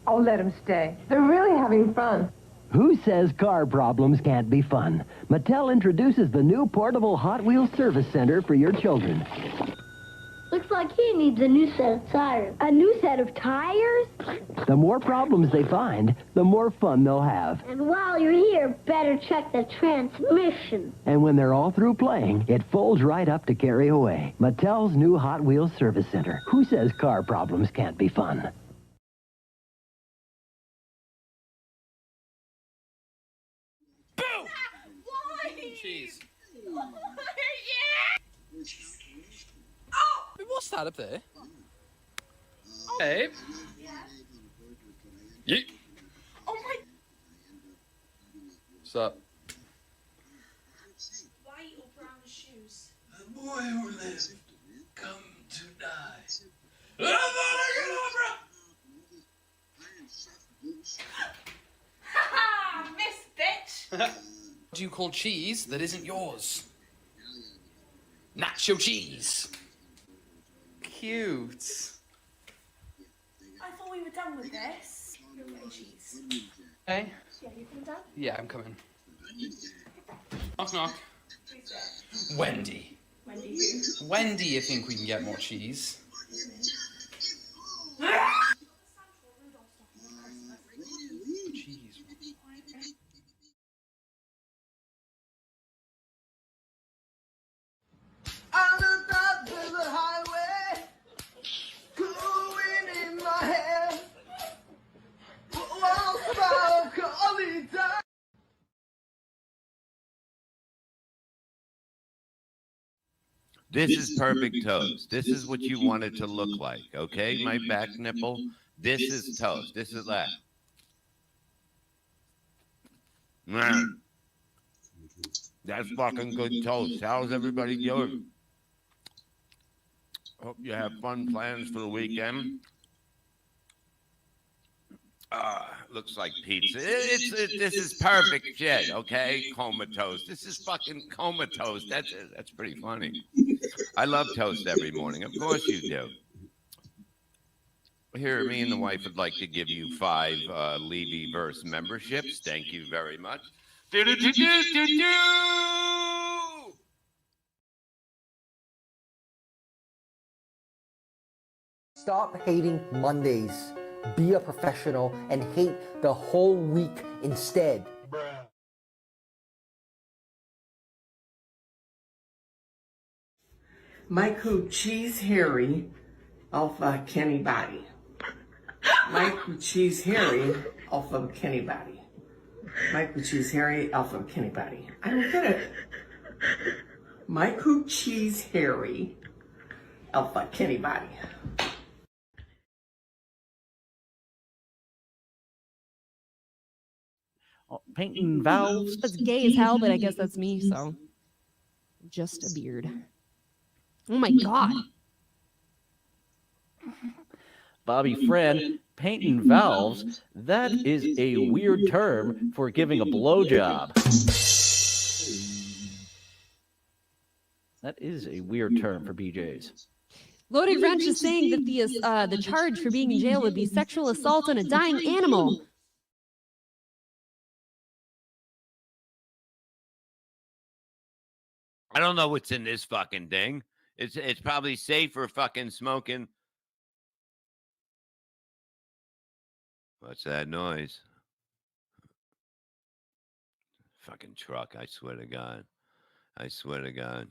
Oh, let them stay. They're really having fun. Who says car problems can't be fun? Mattel introduces the new portable Hot Wheels service center for your children. Looks like he needs a new set of tires. A new set of tires? The more problems they find, the more fun they'll have. And while you're here, better check the transmission. And when they're all through playing, it folds right up to carry away. Mattel's new Hot Wheels service center. Who says car problems can't be fun? Cheese. Yeah! Oh! What's that up there? Babe? Yeet. Oh my... What's up? White or brown shoes? The boy who lived, come to die. Haha! Miss bitch! What do you call cheese that isn't yours? Nacho cheese. Cute. I thought we were done with this. You're getting cheese. Hey? Yeah, you come down? Yeah, I'm coming. Knock, knock. Who's there? Wendy. Wendy who? When do you think we can get more cheese? Cheese. I looked up to the highway, cooling in my head. Walk about calling time. This is perfect toast. This is what you want it to look like, okay? My back nipple. This is toast. This is that. That's fucking good toast. How's everybody doing? Hope you have fun plans for the weekend. Looks like pizza. This is perfect shit, okay? Comatose. This is fucking comatose. That's pretty funny. I love toast every morning. Of course you do. Here, me and the wife would like to give you 5 Levy-verse memberships. Thank you very much. Stop hating Mondays. Be a professional and hate the whole week instead. Mike who cheese Harry off of Kenny Body. Mike who cheese Harry off of Kenny Body. Mike who cheese Harry off of Kenny Body. I don't get it. Mike who cheese Harry off of Kenny Body. Painting valves. That's gay as hell, but I guess that's me, so. Just a beard. Oh my god. Bobby friend, painting valves, that is a weird term for giving a blowjob. That is a weird term for BJs. Loaded Wrench is saying that the charge for being in jail would be sexual assault on a dying animal. I don't know what's in this fucking thing. It's probably safe for fucking smoking. What's that noise? Fucking truck, I swear to God. I swear to God.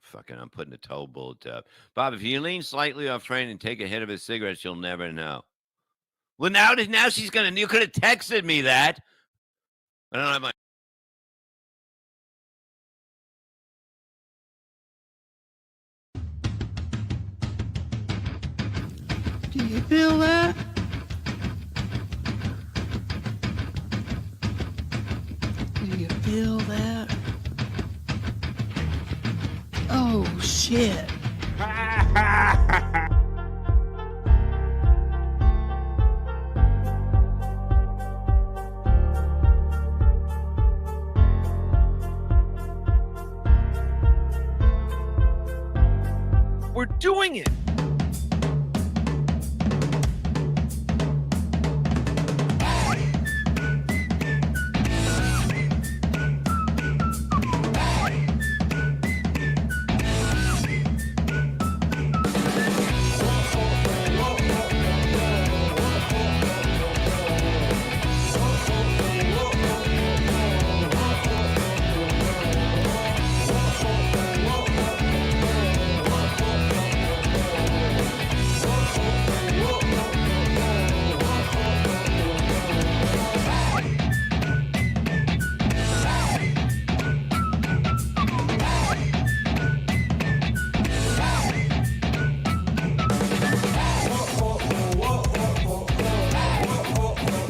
Fucking, I'm putting a toe bullet up. Bob, if you lean slightly off train and take a hit of a cigarette, you'll never know. Well, now she's gonna. You could have texted me that. I don't have my. Do you feel that? Do you feel that? Oh, shit. We're doing it.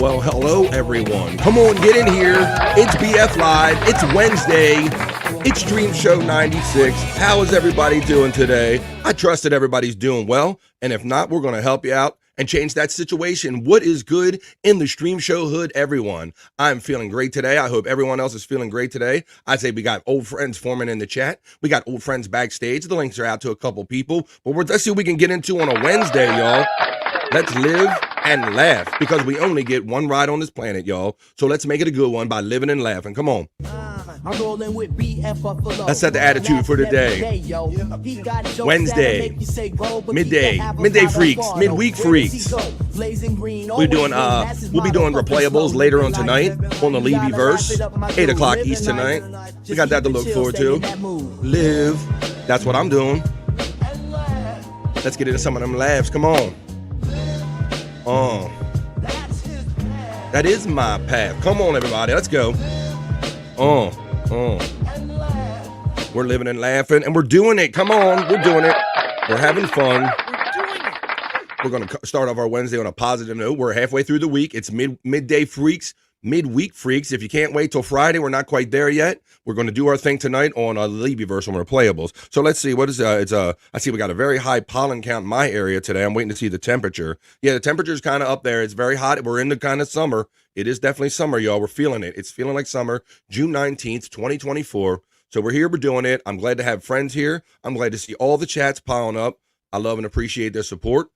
Well, hello, everyone. Come on, get in here. It's BF Live. It's Wednesday. It's Streamshow 96. How is everybody doing today? I trust that everybody's doing well. And if not, we're going to help you out and change that situation. What is good in the Streamshow hood, everyone? I'm feeling great today. I hope everyone else is feeling great today. I say we got old friends forming in the chat. We got old friends backstage. The links are out to a couple people. But let's see what we can get into on a Wednesday, y'all. Let's live and laugh, because we only get one ride on this planet, y'all. So let's make it a good one by living and laughing. Come on. Let's set the attitude for today. Wednesday, midday freaks, midweek freaks. We'll be doing replayables later on tonight on the Levy verse, 8 o'clock East tonight. We got that to look forward to. Live. That's what I'm doing. Let's get into some of them laughs. Come on. That is my path. Come on, everybody. Let's go. We're living and laughing, and we're doing it. Come on. We're doing it. We're having fun. We're going to start off our Wednesday on a positive note. We're halfway through the week. It's midday freaks, midweek freaks. If you can't wait till Friday, we're not quite there yet. We're going to do our thing tonight on the Levyverse on replayables. So let's see. What is I see we got a very high pollen count in my area today. I'm waiting to see the temperature. Yeah, the temperature's kind of up there. It's very hot. We're in the kind of summer. It is definitely summer, y'all. We're feeling it. It's feeling like summer. June 19th, 2024. So we're here. We're doing it. I'm glad to have friends here. I'm glad to see all the chats piling up. I love and appreciate their support.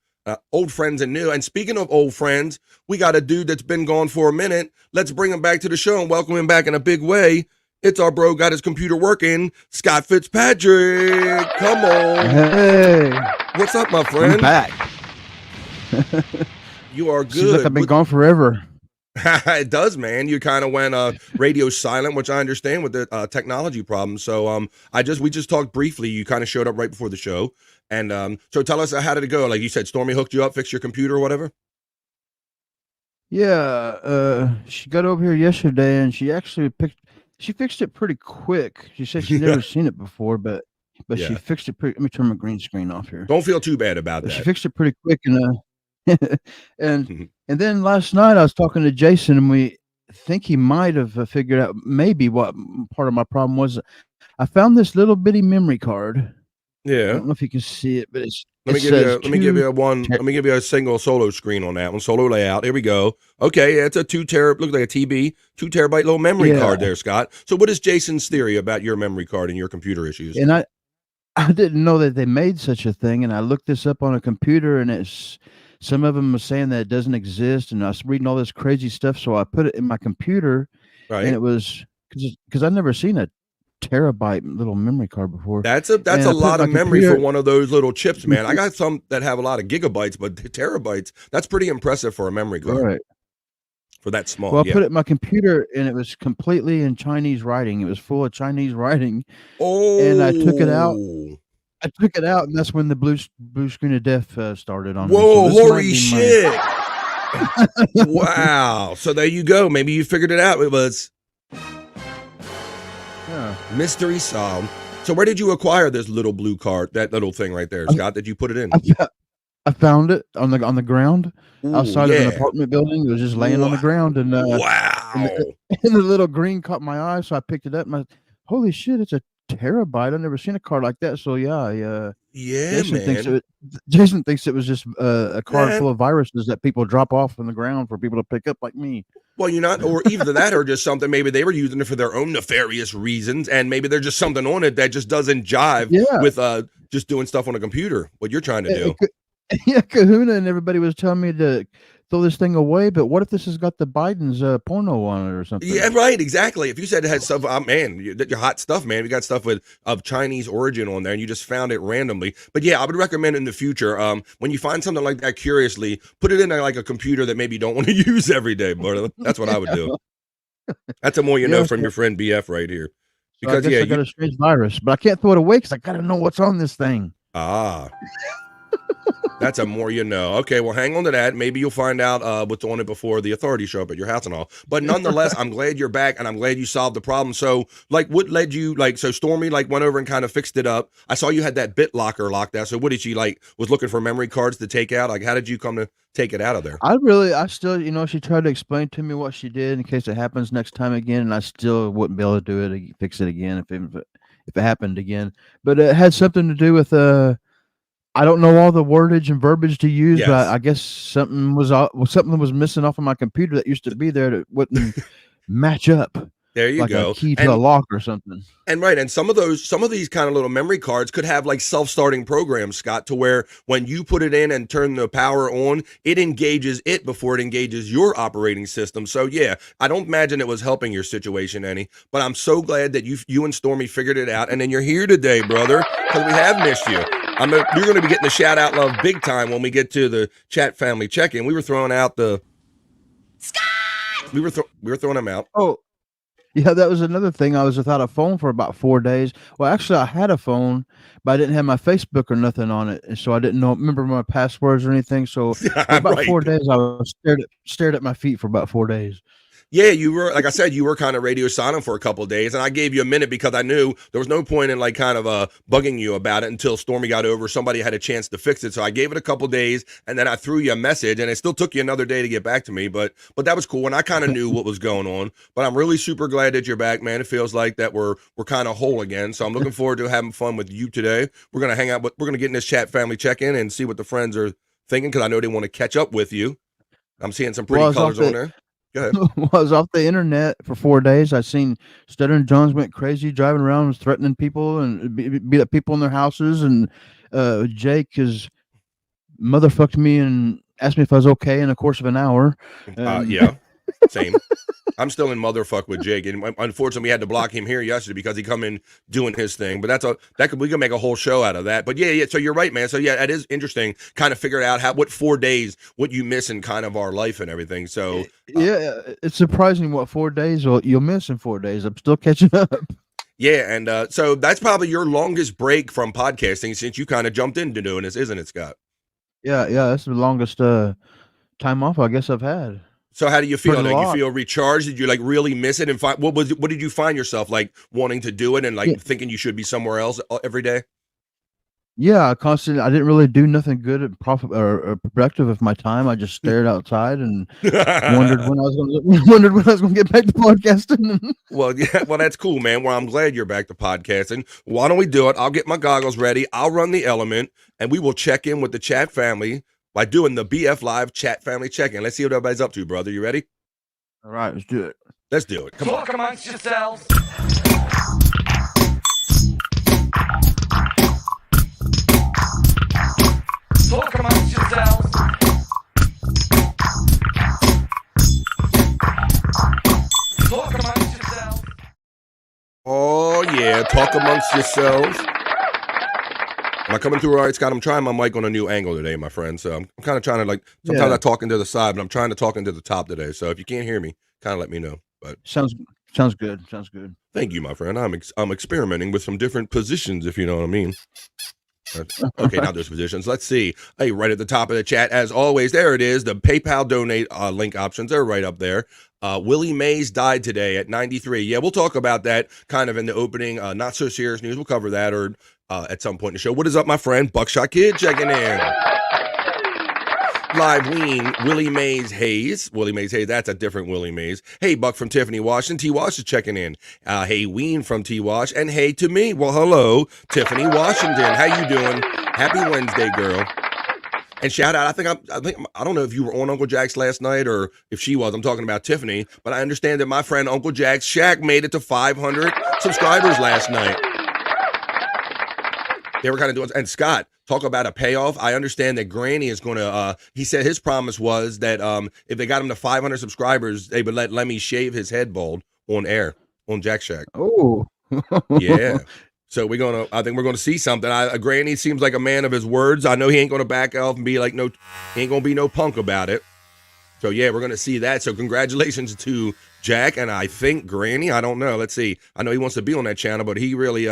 Old friends and new. And speaking of old friends, we got a dude that's been gone for a minute. Let's bring him back to the show and welcome him back in a big way. It's our bro, got his computer working, Scott Fitzpatrick. Come on. Hey. What's up, my friend? I'm back. You are good. Seems like I've been gone forever. It does, man. You kind of went radio silent, which I understand with the technology problems. So we just talked briefly. You kind of showed up right before the show. And so tell us, how did it go? Like you said, Stormy hooked you up, fixed your computer or whatever? Yeah, she got over here yesterday, and she actually fixed it pretty quick. She said she'd never seen it before, but Yeah. she fixed it pretty. Let me turn my green screen off here. Don't feel too bad about But that. she fixed it pretty quick, and and then last night I was talking to Jason, and we think he might have figured out maybe what part of my problem was. I found this little bitty memory card. I Yeah. don't know if you can see it, but Let me give you a single solo screen on that one. Solo layout. Here we go. Okay, it's a looks like a 2 terabyte little memory card there, Scott. So what is Jason's theory about your memory card and your computer issues? And I didn't know that they made such a thing, and I looked this up on a computer, and some of them was saying that it doesn't exist, and I was reading all this crazy stuff, so I put it in my computer, Right. and it was because I've never seen a terabyte little memory card before. That's a lot of memory for one of those little chips, man. I got some that have a lot of gigabytes, but terabytes, that's pretty impressive for a memory card. Right. For that small. Well, I put it in my computer, and it was completely in Chinese writing. It was full of Chinese writing. And I took it out. And that's when the blue screen of death started on me. Whoa, So this might holy be shit. Wow. So there you go. Maybe you figured it out. It was mystery solved. So where did you acquire this little blue card, that little thing right there, Scott? Did you put it in? I found it on the ground outside of an yeah. apartment building. It was just laying on the ground, and wow. And the little green caught my eye, so I picked it up. And holy shit, it's a terabyte! I've never seen a card like that. So yeah, Jason thinks it was just a card full of viruses that people drop off on the ground for people to pick up, like me. Well, you're not, or either that or just something, maybe they were using it for their own nefarious reasons, and maybe there's just something on it that just doesn't jive with just doing stuff on a computer, what you're trying to do. Yeah, Kahuna and everybody was telling me to throw this thing away, but what if this has got the Biden's porno on it or something? Yeah, right, exactly. If you said it had stuff, man, your hot stuff, man. We got stuff of Chinese origin on there, and you just found it randomly. But yeah, I would recommend in the future, when you find something like that, curiously, put it in like a computer that maybe you don't want to use every day, brother. That's what I would do. That's the more you know from your friend BF right here. Because I got a strange virus, but I can't throw it away because I got to know what's on this thing. That's a more you know. Okay, well, hang on to that. Maybe you'll find out what's on it before the authorities show up at your house and all. But nonetheless, I'm glad you're back, and I'm glad you solved the problem. So, like, what led you, like, so Stormy, like, went over and kind of fixed it up. I saw you had that BitLocker locked out. So what did she, like, was looking for memory cards to take out? Like, how did you come to take it out of there? I still, she tried to explain to me what she did in case it happens next time again, and I still wouldn't be able to do it, fix it again if it happened again. But it had something to do with I don't know all the wordage and verbiage to use, Yes. but I guess something was missing off of my computer that used to be there that wouldn't match up. There you like go. A key to a lock or something. And right, and some of these kind of little memory cards could have like self-starting programs, Scott, to where when you put it in and turn the power on, it engages it before it engages your operating system. So yeah, I don't imagine it was helping your situation any, but I'm so glad that you and Stormy figured it out, and then you're here today, brother, because we have missed you. You're going to be getting the shout out love big time when we get to the chat family check-in. We were throwing out the Scott. We were throwing them out. Oh. Yeah, that was another thing. I was without a phone for about 4 days. Well, actually, I had a phone, but I didn't have my Facebook or nothing on it, and so I didn't remember my passwords or anything. So for about Right. 4 days, I was stared at my feet for about 4 days. Yeah, you were, like I said, you were kind of radio silent for a couple of days, and I gave you a minute because I knew there was no point in like kind of bugging you about it until Stormy got over. Somebody had a chance to fix it, so I gave it a couple of days, and then I threw you a message, and it still took you another day to get back to me, but that was cool, and I kind of knew what was going on. But I'm really super glad that you're back, man. It feels like that we're kind of whole again, so I'm looking forward to having fun with you today. We're gonna hang out, we're gonna get in this chat family check-in and see what the friends are thinking because I know they want to catch up with you. I'm seeing some pretty colors on there. Go ahead. While I was off the internet for 4 days, I seen Stuttering Johns went crazy, driving around, threatening people and beat up people in their houses. And Jake has motherfucked me and asked me if I was okay in the course of an hour. Yeah, same. I'm still in motherfuck with Jake, and unfortunately, we had to block him here yesterday because he come in doing his thing. But we can make a whole show out of that. But yeah. So you're right, man. So yeah, it is interesting. Kind of figured out what 4 days, what you miss in kind of our life and everything. So yeah, it's surprising what 4 days you'll miss in 4 days. I'm still catching up. Yeah, and so that's probably your longest break from podcasting since you kind of jumped into doing this, isn't it, Scott? Yeah, that's the longest time off I guess I've had. So how do you feel? Pretty Like, you long. feel recharged? Did you like really miss it? And what did you find yourself like wanting to do it and like thinking you should be somewhere else every day? Yeah, I didn't really do nothing good and profit or productive with my time. I just stared outside and wondered when I was going to get back to podcasting. Well, yeah, well, that's cool, man. Well, I'm glad you're back to podcasting. Why don't we do it? I'll get my goggles ready. I'll run the element, and we will check in with the chat family by doing the BF Live chat family check-in. Let's see what everybody's up to, brother. You ready? All right, let's do it. Let's do it. Come on. Talk amongst yourselves. Talk amongst yourselves. Talk amongst yourselves. Oh, yeah. Talk amongst yourselves. Am I coming through all right, Scott? I'm trying my mic on a new angle today, my friend. So I'm kind of trying to like, sometimes Yeah. I talk into the side, but I'm trying to talk into the top today. So if you can't hear me, kind of let me know. But Sounds good. Sounds good. thank you, my friend. I'm experimenting with some different positions, if you know what I mean. Okay, now there's positions. Let's see. Hey, right at the top of the chat, as always, there it is. The PayPal donate link options are right up there. Willie Mays died today at 93. Yeah, we'll talk about that kind of in the opening. Not so serious news. We'll cover that or at some point in the show. What is up, my friend? Buckshot Kid checking in. Live Ween, Willie Mays Hayes. Willie Mays Hayes, that's a different Willie Mays. Hey, Buck from Tiffany Washington. T Wash is checking in. Hey, Ween from T Wash. And hey to me. Well, hello, Tiffany Washington. How you doing? Happy Wednesday, girl. And shout out, I don't know if you were on Uncle Jack's last night or if she was. I'm talking about Tiffany, but I understand that my friend Uncle Jack's Shack made it to 500 subscribers last night. They were kind of doing, and Scott, talk about a payoff. I understand that Granny is going to, he said his promise was that if they got him to 500 subscribers, they would let Lemmy shave his head bald on air on Jack Shack. Oh, Yeah. So I think we're gonna see something. Granny seems like a man of his words. I know he ain't gonna back off and be like, no, he ain't gonna be no punk about it. So yeah, we're gonna see that. So congratulations to Jack and I think Granny. I don't know. Let's see. I know he wants to be on that channel, but he really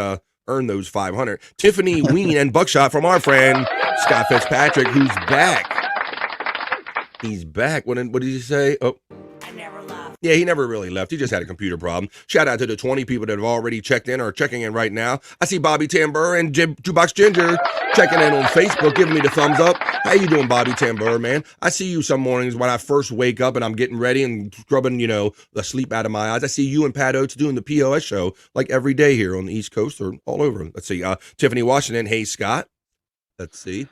earn those 500. Tiffany Ween and Buckshot from our friend Scott Fitzpatrick, who's back. He's back. What did he say? Oh. Yeah, he never really left. He just had a computer problem. Shout out to the 20 people that have already checked in or checking in right now. I see Bobby Tambur and Jukebox Ginger checking in on Facebook, giving me the thumbs up. How you doing, Bobby Tambur, man? I see you some mornings when I first wake up and I'm getting ready and scrubbing, the sleep out of my eyes. I see you and Pat Oates doing the POS show like every day here on the East Coast or all over. Let's see. Tiffany Washington. Hey, Scott. Let's see.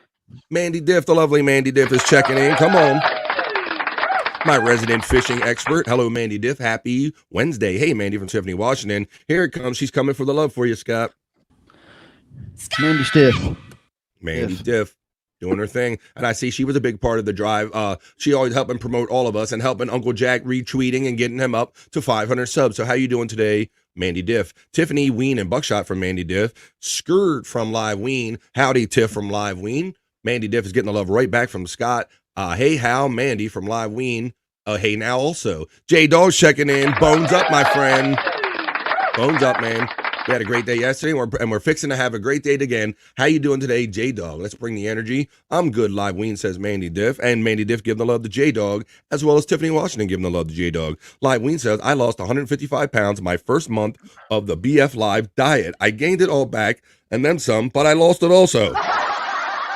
Mandy Diff, the lovely Mandy Diff is checking in. Come on. My resident fishing expert. Hello, Mandy Diff. Happy Wednesday. Hey, Mandy from Tiffany Washington. Here it comes. She's coming for the love for you, Scott. Mandy Stiff. Mandy Diff doing her thing. And I see she was a big part of the drive. She always helping promote all of us and helping Uncle Jack retweeting and getting him up to 500 subs. So how you doing today, Mandy Diff? Tiffany Ween and Buckshot from Mandy Diff. Skirt from Live Ween. Howdy, Tiff from Live Ween. Mandy Diff is getting the love right back from Scott. Hey, Hal, Mandy from Live Ween. Hey, now also. J-Dog checking in. Bones up, my friend. Bones up, man. We had a great day yesterday, and we're fixing to have a great day again. How you doing today, J-Dog? Let's bring the energy. I'm good, Live Ween, says Mandy Diff. And Mandy Diff giving the love to J-Dog, as well as Tiffany Washington giving the love to J-Dog. Live Ween says, I lost 155 pounds my first month of the BF Live diet. I gained it all back, and then some, but I lost it also.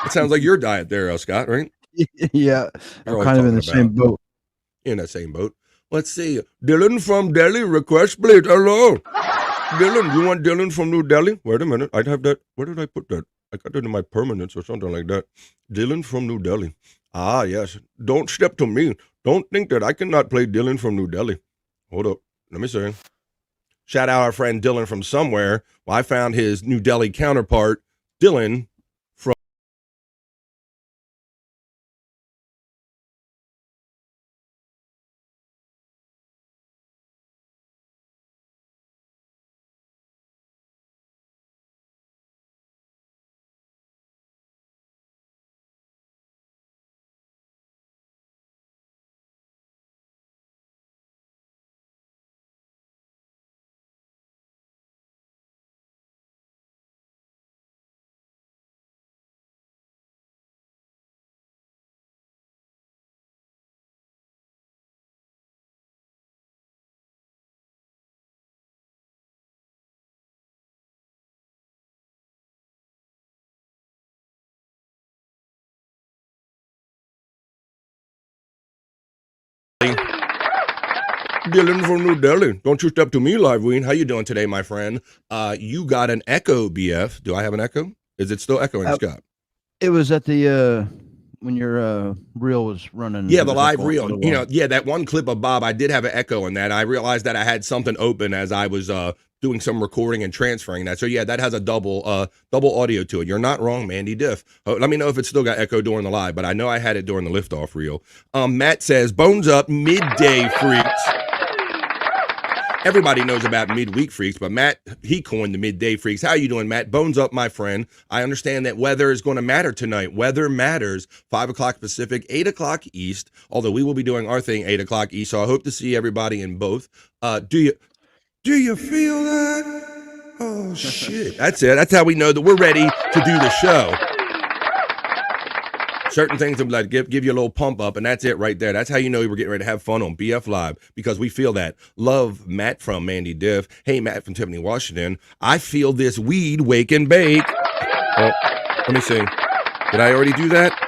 It sounds like your diet there, Scott, right? Yeah, I'm kind of in the same boat. In that same boat. Let's see. Dylan from Delhi request, please. Hello. Dylan, you want Dylan from New Delhi? Wait a minute. I'd have that. Where did I put that? I got it in my permanence or something like that. Dylan from New Delhi. Ah, yes. Don't step to me. Don't think that I cannot play Dylan from New Delhi. Hold up. Let me see. Shout out our friend Dylan from somewhere. Well, I found his New Delhi counterpart, Dylan from Dylan from New Delhi. Don't you step to me, Live Ween. How you doing today, my friend? You got an echo, BF. Do I have an echo? Is it still echoing, Scott? It was at the when your reel was running. Yeah, the live reel. That one clip of Bob, I did have an echo in that. I realized that I had something open as I was doing some recording and transferring that. So yeah, that has a double audio to it. You're not wrong, Mandy Diff. Let me know if it's still got echo during the live, but I know I had it during the liftoff reel. Matt says, bones up, midday freaks. Everybody knows about midweek freaks, but Matt, he coined the midday freaks. How you doing, Matt? Bones up, my friend. I understand that weather is going to matter tonight. Weather matters. 5 o'clock Pacific, 8 o'clock East, although we will be doing our thing 8 o'clock East, so I hope to see everybody in both. Do you feel that? Oh, shit. That's it. That's how we know that we're ready to do the show. Certain things will like give you a little pump up, and that's it right there. That's how you know we're getting ready to have fun on BF Live, because we feel that. Love, Matt from Mandy Diff. Hey, Matt from Tiffany Washington. I feel this weed wake and bake. Oh, let me see. Did I already do that?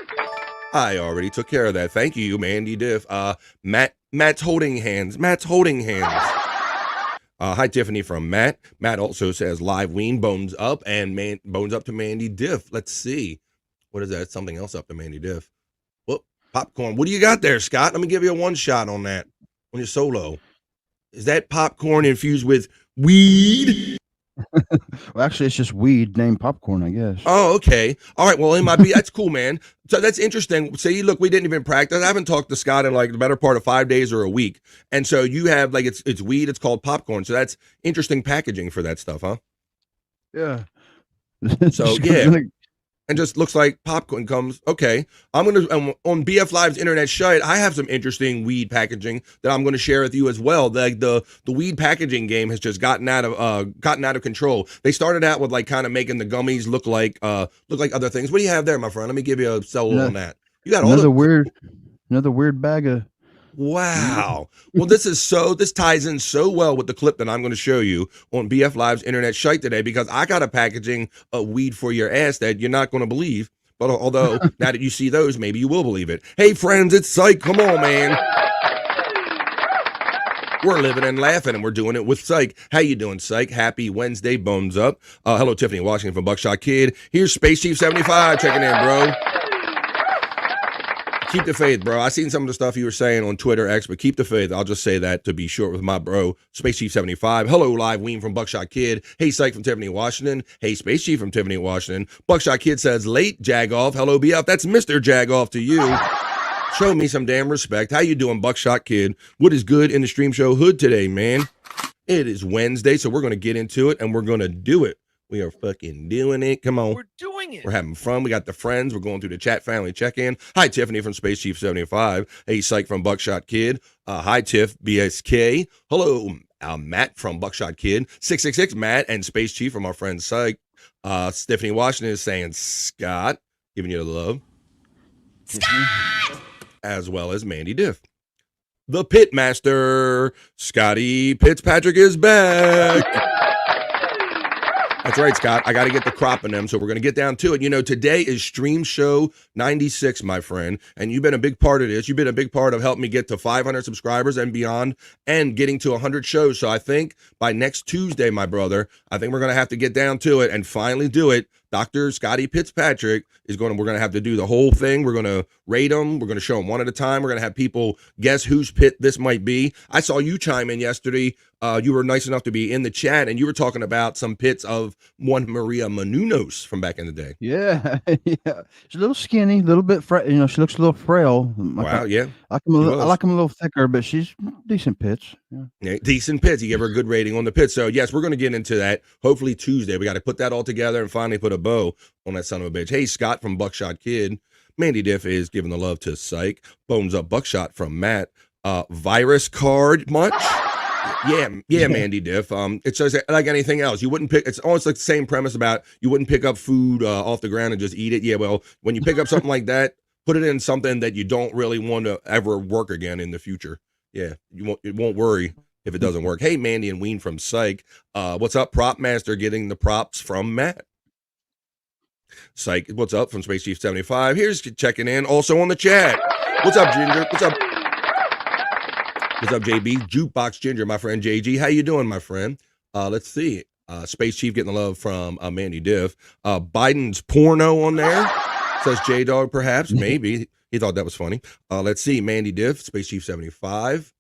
I already took care of that. Thank you, Mandy Diff. Matt's holding hands. Matt's holding hands. Hi, Tiffany from Matt. Matt also says Live Ween, bones up, and bones up to Mandy Diff. Let's see. What is that? Something else up to Mandy Diff. Whoop, popcorn. What do you got there, Scott? Let me give you a one shot on that, on your solo. Is that popcorn infused with weed? Well, actually, it's just weed named popcorn, I guess. Oh, okay. All right. Well, it might be. That's cool, man. So that's interesting. See, look, we didn't even practice. I haven't talked to Scott in like the better part of 5 days or a week. And so you have like it's weed. It's called popcorn. So that's interesting packaging for that stuff, huh? Yeah. So yeah. and just looks like popcorn comes. Okay, I'm gonna on BF Live's internet Shyt. I have some interesting weed packaging that I'm gonna share with you as well. The weed packaging game has just gotten out of control. They started out with like kind of making the gummies look like other things. What do you have there, my friend? Let me give you a solo on that. You got another weird bag of. Wow. Well, this ties in so well with the clip that I'm going to show you on BF Live's internet Shyt today, because I got a packaging of weed for your ass that you're not going to believe. But although now that you see those, maybe you will believe it. Hey, friends, it's Shyt. Come on, man. We're living and laughing, and we're doing it with Shyt. How you doing, Shyt? Happy Wednesday, bones up. Hello, Tiffany Washington from Buckshot Kid. Here's Space Chief 75 checking in, bro. Keep the faith, bro. I seen some of the stuff you were saying on Twitter X, but keep the faith. I'll just say that to be short with my bro, Space Chief 75. Hello, Live Ween from Buckshot Kid. Hey, Shyt from Tiffany Washington. Hey, Space Chief from Tiffany Washington. Buckshot Kid says, late Jagoff. Hello, BF. That's Mr. Jagoff to you. Show me some damn respect. How you doing, Buckshot Kid? What is good in the Streamshow hood today, man? It is Wednesday, so we're going to get into it, and we're going to do it. We are fucking doing it. Come on. We're doing it. We're having fun. We got the friends. We're going through the chat family check-in. Hi, Tiffany from Space Chief 75. Hey, Shyt from Buckshot Kid. Hi, Tiff, BSK. Hello, Matt from Buckshot Kid. 666 Matt and Space Chief from our friend Shyt. Stephanie Washington is saying Scott, giving you the love. Scott! As well as Mandy Diff. The Pitmaster, Scotty Fitzpatrick is back. That's right, Scott. I got to get the crop in them, so we're going to get down to it. You know, today is Streamshow 96, my friend, and you've been a big part of this. You've been a big part of helping me get to 500 subscribers and beyond and getting to 100 shows. So I think by next Tuesday, my brother, I think we're going to have to get down to it and finally do it. Dr. Scotty Fitzpatrick we're going to have to do the whole thing. We're going to rate them. We're going to show them one at a time. We're going to have people guess whose pit this might be. I saw you chime in yesterday. You were nice enough to be in the chat, and you were talking about some pits of one Maria Menounos from back in the day. Yeah, yeah. She's a little skinny, a little bit, she looks a little frail. Wow, yeah. I like them a little thicker, but she's decent pits. Yeah, decent pits. You give her a good rating on the pit. So, yes, we're going to get into that. Hopefully Tuesday. We got to put that all together and finally put a bow on that son of a bitch. Hey, Scott from Buckshot Kid. Mandy Diff is giving the love to Shyt. Bones up Buckshot from Matt. Virus card much? Yeah, Mandy Diff. It's just like anything else. You wouldn't pick. It's almost like the same premise about you wouldn't pick up food off the ground and just eat it. Yeah, well, when you pick up something like that, put it in something that you don't really want to ever work again in the future. Yeah, it won't worry if it doesn't work. Hey, Mandy and Ween from Shyt. What's up, Prop Master? Getting the props from Matt. Shyt, what's up from Space Chief 75? Here's checking in. Also on the chat. What's up, Ginger? What's up? What's up, JB? Jukebox Ginger, my friend JG. How you doing, my friend? Let's see. Space Chief getting the love from Mandy Diff. Biden's porno on there, says J-Dog, perhaps. Maybe. He thought that was funny. Let's see. Mandy Diff, Space Chief 75.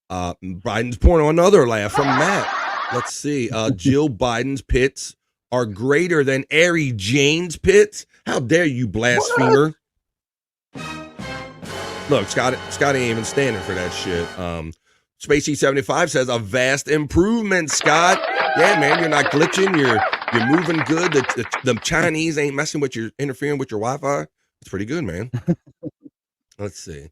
Biden's porno, another laugh from Matt. Let's see. Jill Biden's pits are greater than Ari Jane's pits. How dare you, blasphemer? Look, Scott ain't even standing for that shit. Spacey 75 says a vast improvement, Scott. Yeah, man, you're not glitching. You're moving good. The Chinese ain't messing with your interfering with your Wi-Fi. It's pretty good, man. Let's see.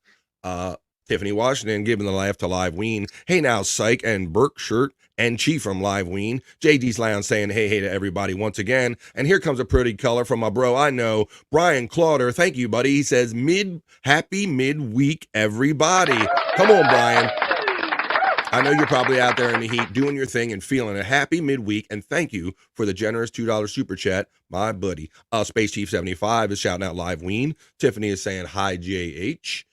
Tiffany Washington giving the laugh to Live Ween. Hey now, Shyt and Burke Shirt and Chief from Live Ween. JD's Lounge saying hey to everybody once again. And here comes a pretty color from my bro I know, Brian Clauder. Thank you, buddy. He says happy midweek, everybody. Come on, Brian. I know you're probably out there in the heat doing your thing and feeling a happy midweek, and thank you for the generous $2 super chat, my buddy. Space Chief 75 is shouting out Live Ween. Tiffany is saying hi, JH.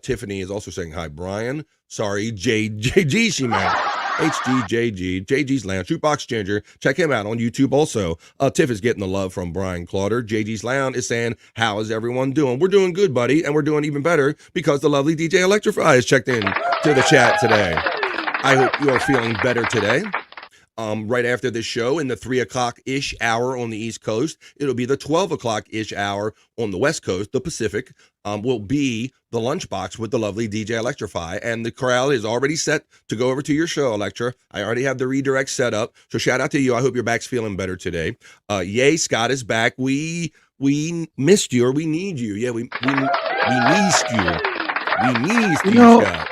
Tiffany is also saying hi, Brian. Sorry, JG, she meant. HGJG, JG's Lounge, Shootbox Ginger. Check him out on YouTube also. Tiff is getting the love from Brian Clauder. JG's Lounge is saying, how is everyone doing? We're doing good, buddy, and we're doing even better because the lovely DJ Electrify is checked in to the chat today. I hope you are feeling better today. right after this show in the 3 o'clock-ish hour on the East Coast. It'll be the 12 o'clock-ish hour on the West Coast, the Pacific, will be the lunchbox with the lovely DJ Electrify. And the crowd is already set to go over to your show, Electra. I already have the redirect set up. So shout out to you. I hope your back's feeling better today. Yay, Scott is back. We missed you, or we need you. Yeah, we missed you. We need you, Scott.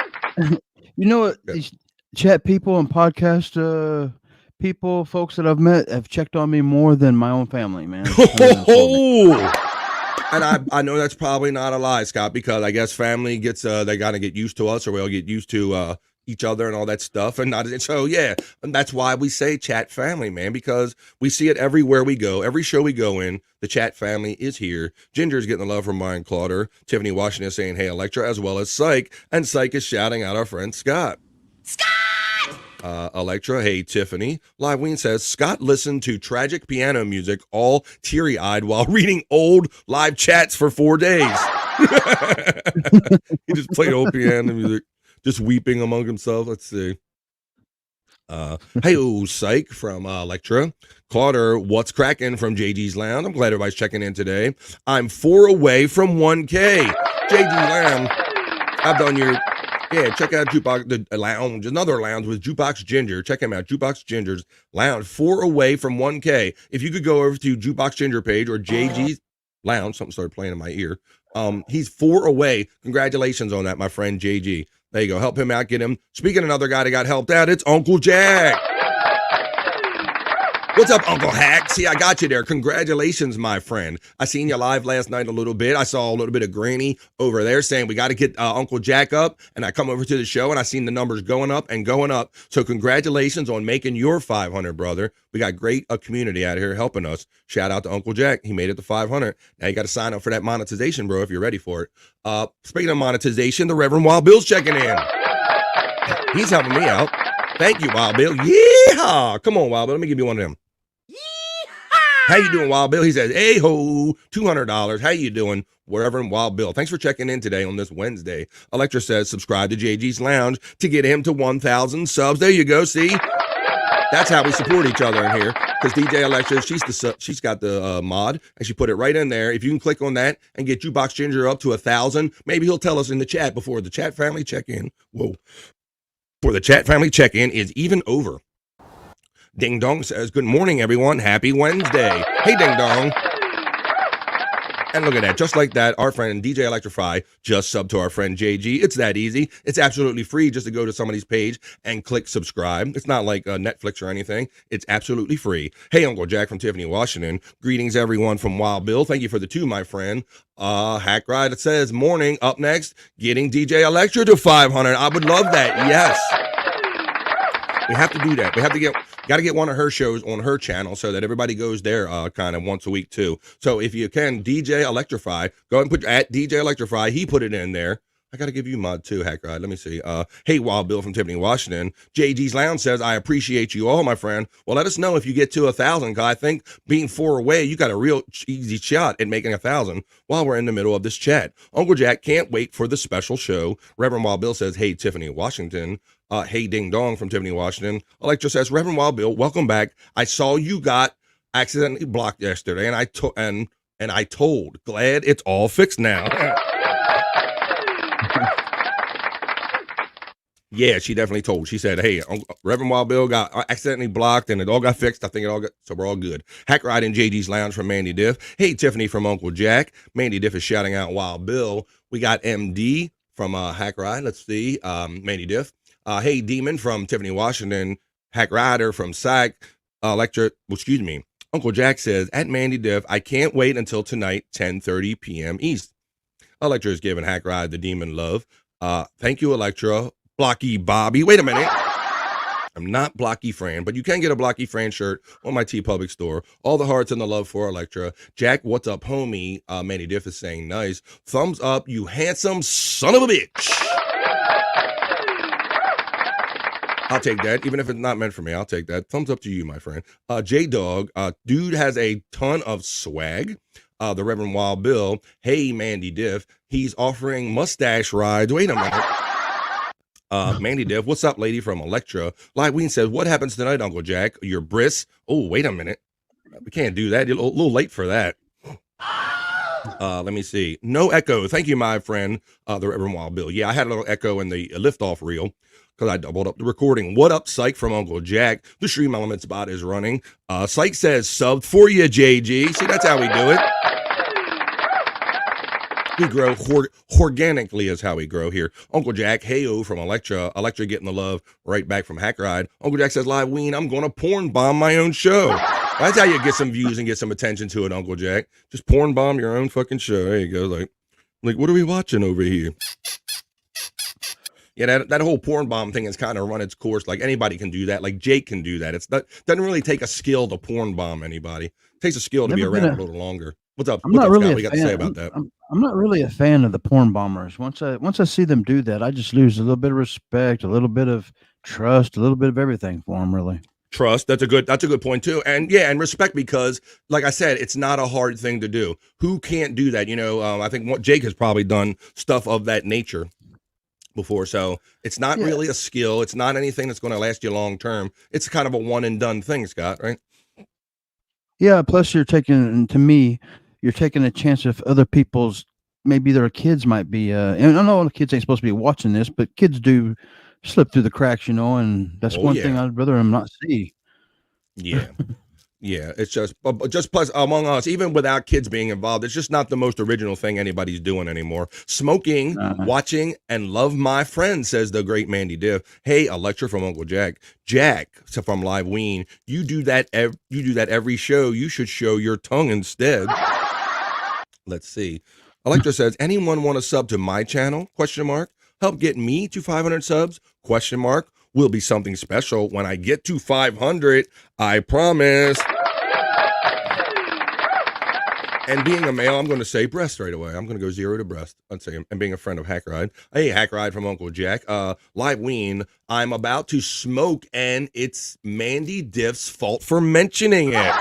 You know what? These chat people and podcast people, folks that I've met, have checked on me more than my own family, man. And I know that's probably not a lie, Scott, because I guess family gets they gotta get used to us, or we'll get used to each other and all that stuff. And not so yeah, and that's why we say chat family, man, because we see it everywhere we go, every show we go in. The chat family is here. Ginger's getting the love from Brian Clauder. Tiffany Washington is saying hey Electra, as well as Psych, and Psych is shouting out our friend Scott. Electra, hey Tiffany. Live Ween says Scott listened to tragic piano music all teary-eyed while reading old live chats for 4 days. He just played old piano music, just weeping among himself. Let's see. Hey, Psych from Electra. Clauder, what's cracking from JG's Lounge? I'm glad everybody's checking in today. I'm 4 away from 1K. JG's Lounge, I've done your... Yeah, check out Jukebox, the lounge, another lounge with Jukebox Ginger. Check him out, Jukebox Ginger's Lounge, 4 away from 1K. If you could go over to Jukebox Ginger page or JG's Lounge, something started playing in my ear. He's 4 away. Congratulations on that, my friend JG. There you go. Help him out, get him. Speaking of another guy that got helped out, it's Uncle Jack. What's up, Uncle Hack? See, I got you there. Congratulations, my friend. I seen you live last night a little bit. I saw a little bit of Granny over there saying we got to get Uncle Jack up. And I come over to the show and I seen the numbers going up and going up. So congratulations on making your 500, brother. We got great community out here helping us. Shout out to Uncle Jack. He made it to 500. Now you got to sign up for that monetization, bro, if you're ready for it. Speaking of monetization, the Reverend Wild Bill's checking in. He's helping me out. Thank you, Wild Bill. Yeehaw! Come on, Wild Bill. Let me give you one of them. How you doing, Wild Bill? He says, hey ho, $200. How you doing, Reverend Wild Bill? Thanks for checking in today on this Wednesday. Electra says, subscribe to JG's Lounge to get him to 1,000 subs. There you go. See, that's how we support each other in here. Because DJ Electra, she's got the mod, and she put it right in there. If you can click on that and get Jukebox Ginger up to 1,000, maybe he'll tell us in the chat before the chat family check-in. Whoa, before the chat family check-in is even over. Ding Dong says, good morning, everyone. Happy Wednesday. Hey, Ding Dong. And look at that. Just like that, our friend DJ Electrify just subbed to our friend JG. It's that easy. It's absolutely free just to go to somebody's page and click subscribe. It's not like Netflix or anything. It's absolutely free. Hey, Uncle Jack from Tiffany Washington. Greetings, everyone from Wild Bill. Thank you for the 2, my friend. Hack Ride, it says, morning. Up next, getting DJ Electra to 500. I would love that. Yes. We have to do that. We have to got to get one of her shows on her channel so that everybody goes there kind of once a week too. So if you can, DJ Electrify, go ahead and put at DJ Electrify. He put it in there. I got to give you mod too, Hack Ride. Let me see. Hey, Wild Bill from Tiffany Washington. JG's Lounge says, I appreciate you all, my friend. Well, let us know if you get to 1,000, because I think being 4 away, you got a real easy shot at making 1,000 while we're in the middle of this chat. Uncle Jack can't wait for the special show. Reverend Wild Bill says, hey, Tiffany Washington. Hey, Ding Dong from Tiffany Washington. Electra says, Reverend Wild Bill, welcome back. I saw you got accidentally blocked yesterday, and I told. Glad it's all fixed now. Yeah, she definitely told. She said, hey, Reverend Wild Bill got accidentally blocked and it all got fixed. I think it all got, so we're all good. Hack Ride in JG's Lounge from Mandy Diff. Hey, Tiffany from Uncle Jack. Mandy Diff is shouting out Wild Bill. We got MD from Hack Ride. Let's see. Mandy Diff. Hey, Demon from Tiffany Washington. Hack Rider from Psych. Uncle Jack says, at Mandy Diff, I can't wait until tonight, 10:30 p.m. East. Electra is giving Hack Ride the Demon love. Thank you, Electra. Blocky Bobby. Wait a minute. I'm not Blocky Fran, but you can get a Blocky Fran shirt on my TeePublic store. All the hearts and the love for Electra. Jack, what's up, homie? Manny Diff is saying nice. Thumbs up, you handsome son of a bitch. I'll take that. Even if it's not meant for me, I'll take that. Thumbs up to you, my friend. J-Dog, dude has a ton of swag. The Reverend Wild Bill. Hey, Mandy Diff. He's offering mustache rides. Wait a minute. Mandy Div, what's up, lady from Electra? Lightween says, what happens tonight, Uncle Jack? Your bris? Oh, wait a minute. We can't do that. You're a little late for that. Let me see. No echo. Thank you, my friend, the Reverend Wild Bill. Yeah, I had a little echo in the liftoff reel because I doubled up the recording. What up, Psych from Uncle Jack? The Stream Elements bot is running. Psych says, subbed for you, JG. See, that's how we do it. We grow organically is how we grow here. Uncle Jack, hey-o from Electra. Electra getting the love right back from Hack Ride. Uncle Jack says, live ween, I'm going to porn bomb my own show. That's how you get some views and get some attention to it, Uncle Jack. Just porn bomb your own fucking show. There you go. Like what are we watching over here? Yeah, that whole porn bomb thing has kind of run its course. Like anybody can do that. Like Jake can do that. Doesn't really take a skill to porn bomb anybody. It takes a skill to be around a little longer. What's up? I'm not really Scott? We got to say about that. I'm not really a fan of the porn bombers. Once I see them do that, I just lose a little bit of respect, a little bit of trust, a little bit of everything for them. Really. Trust. That's a good point too. And yeah, and respect, because like I said, it's not a hard thing to do. Who can't do that? I think Jake has probably done stuff of that nature before. So it's not really a skill. It's not anything that's going to last you long term. It's kind of a one and done thing, Scott, right? Yeah. Plus you're taking a chance if other people's, maybe their kids might be, and I know the kids ain't supposed to be watching this, but kids do slip through the cracks, and that's one thing I'd rather them not see. Yeah. Yeah. It's just plus among us, even without kids being involved, it's just not the most original thing anybody's doing anymore. Smoking, watching, and love my friend, says the great Mandy Div. Hey, Electra from Uncle Jack. Jack from Live Ween. You do that every show. You should show your tongue instead. Let's see. Electra says, anyone want to sub to my channel? ? Help get me to 500 subs? ? Will be something special when I get to 500. I promise. And being a male, I'm going to say breast right away. I'm going to go 0 to breast. I'd say, and being a friend of Hack Ride. Hey, Hack Ride from Uncle Jack. Live Ween. I'm about to smoke, and it's Mandy Diff's fault for mentioning it.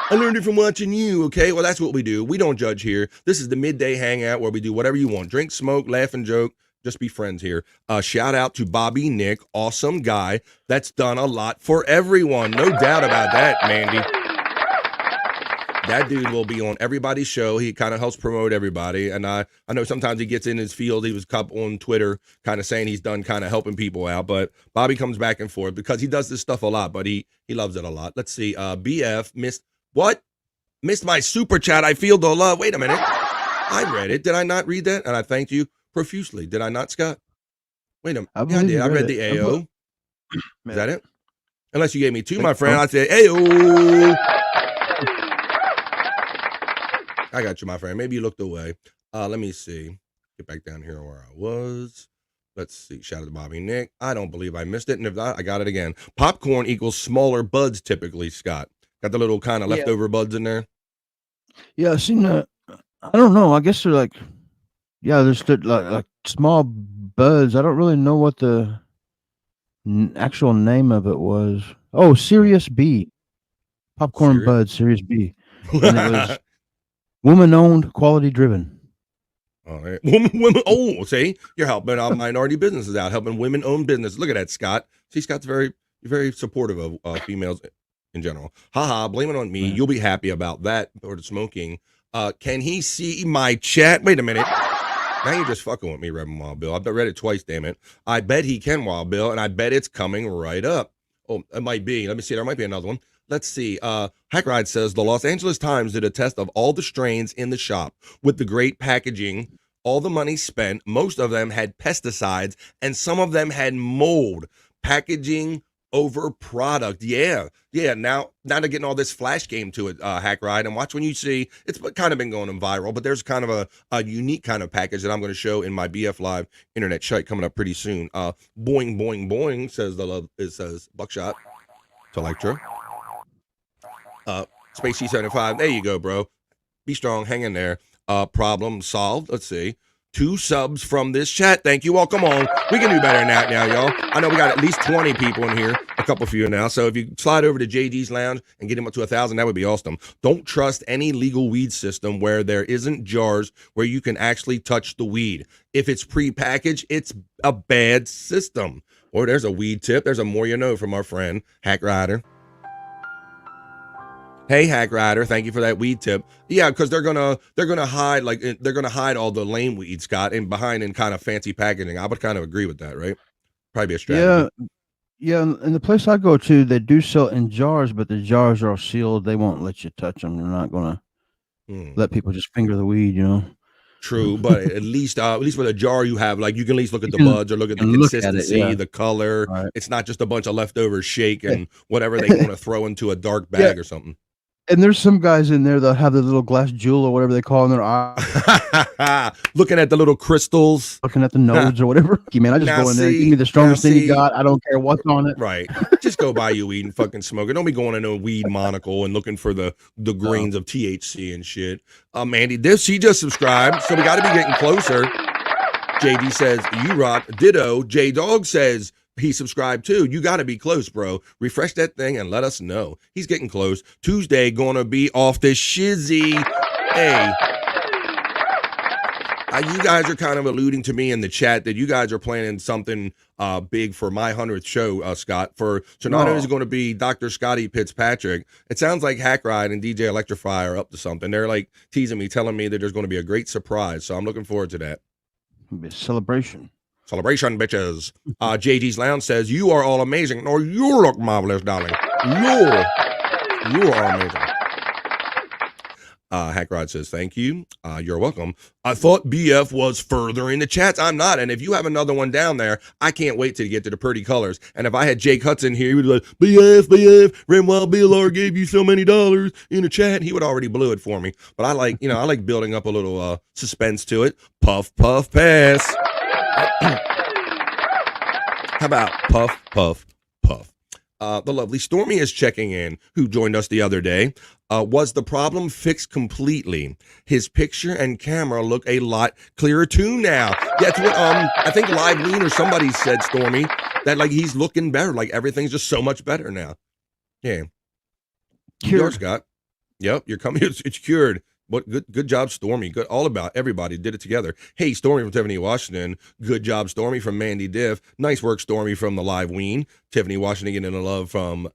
I learned it from watching you, okay? Well, that's what we do. We don't judge here. This is the midday hangout where we do whatever you want. Drink, smoke, laugh, and joke. Just be friends here. Shout out to Bobby Nick. Awesome guy. That's done a lot for everyone. No doubt about that, Mandy. That dude will be on everybody's show. He kind of helps promote everybody. And I know sometimes he gets in his field. He was on Twitter kind of saying he's done kind of helping people out. But Bobby comes back and forth because he does this stuff a lot, but he loves it a lot. Let's see. BF missed what? Missed my super chat. I feel the love. Wait a minute. I read it. Did I not read that? And I thanked you profusely. Did I not, Scott? Wait a minute. Yeah, I did. I read the AO. Is that it? Unless you gave me two, my friend. I said, AO. I got you, my friend. Maybe you looked away. Let me see. Get back down here where I was. Let's see. Shout out to Bobby Nick. I don't believe I missed it. And if not, I got it again. Popcorn equals smaller buds typically, Scott. Got the little kind of leftover buds in there. Yeah, I seen that. I don't know. I guess they're like, there's like small buds. I don't really know what the actual name of it was. Oh, Sirius B. Popcorn buds, Sirius B. And it was woman-owned, quality-driven. All right. Women. Oh, see, you're helping minority businesses out, helping women-owned business. Look at that, Scott. See, Scott's very, very supportive of females in general. Haha, blame it on me. You'll be happy about that. Or the smoking. Can he see my chat? Wait a minute. Now you're just fucking with me, Reverend Wild Bill. I've read it twice, damn it. I bet he can, Wild Bill, and I bet it's coming right up. Oh, it might be. Let me see. There might be another one. Let's see. Hack Ride says, the Los Angeles Times did a test of all the strains in the shop with the great packaging, all the money spent. Most of them had pesticides, and some of them had mold. Packaging over product. Yeah. Now they're getting all this flash game to it, Hack Ride, and watch when you see, it's kind of been going viral, but there's kind of a unique kind of package that I'm going to show in my BF Live Internet Shyt coming up pretty soon. Boing, boing, boing, says it says Buckshot to Electra. Space C75. There you go, bro. Be strong. Hang in there. Problem solved. Let's see. 2 subs from this chat. Thank you all. Come on. We can do better than that now, y'all. I know we got at least 20 people in here. a couple for you now. So if you slide over to JD's Lounge and get him up to 1,000, that would be awesome. Don't trust any legal weed system where there isn't jars where you can actually touch the weed. If it's prepackaged, it's a bad system. Or there's a weed tip. There's a more you know from our friend Hack Rider. Hey, Hack Rider, thank you for that weed tip. Yeah, because they're gonna hide all the lame weed, Scott, and behind in kind of fancy packaging. I would kind of agree with that, right? Probably be a strategy. Yeah. And the place I go to, they do sell in jars, but the jars are sealed. They won't let you touch them. They're not gonna let people just finger the weed, you know. True, but at least with a jar you have, like, you can at least look at the buds or look at the consistency, the color. Right. It's not just a bunch of leftover shake and whatever they want to throw into a dark bag or something. And there's some guys in there that have the little glass jewel or whatever they call in their eye. Looking at the little crystals. Looking at the nodes or whatever. Man, I just go in there, give me the strongest thing you got. I don't care what's on it. Right. Just go buy you weed and fucking smoke it. Don't be going in a weed monocle and looking for the grains of THC and shit. Mandy, she just subscribed, so we got to be getting closer. JD says, you rock. Ditto. J-Dog says, he subscribed too. You got to be close, bro. Refresh that thing and let us know. He's getting close. Tuesday gonna be off the shizzy. Hey, you guys are kind of alluding to me in the chat that you guys are planning something big for my 100th show, Scott. So not only is it going to be Dr. Scotty Fitzpatrick, it sounds like Hack Ride and DJ Electrify are up to something. They're like teasing me, telling me that there's going to be a great surprise. So I'm looking forward to that. It'll be a celebration. Celebration, bitches. JG's Lounge says, you are all amazing. Or you look marvelous, darling. You are amazing. Hackrod says, thank you. You're welcome. I thought BF was further in the chats. I'm not. And if you have another one down there, I can't wait to get to the pretty colors. And if I had Jake Hudson here, he would be like, BF, Renwald Billar gave you so many dollars in the chat. He would already blew it for me. But I like building up a little suspense to it. Puff, puff, pass. How about puff, puff, puff? The lovely Stormy is checking in, who joined us the other day. Was the problem fixed completely? His picture and camera look a lot clearer too now. That's what I think Live Lean or somebody said, Stormy, that like he's looking better. Like everything's just so much better now. Yeah. Cured, Scott. Yep, you're coming. It's cured. What good job, Stormy. Good, all about everybody did it together. Hey, Stormy from Tiffany Washington. Good job, Stormy from Mandy Diff. Nice work, Stormy from the Live Ween. Tiffany Washington getting the love from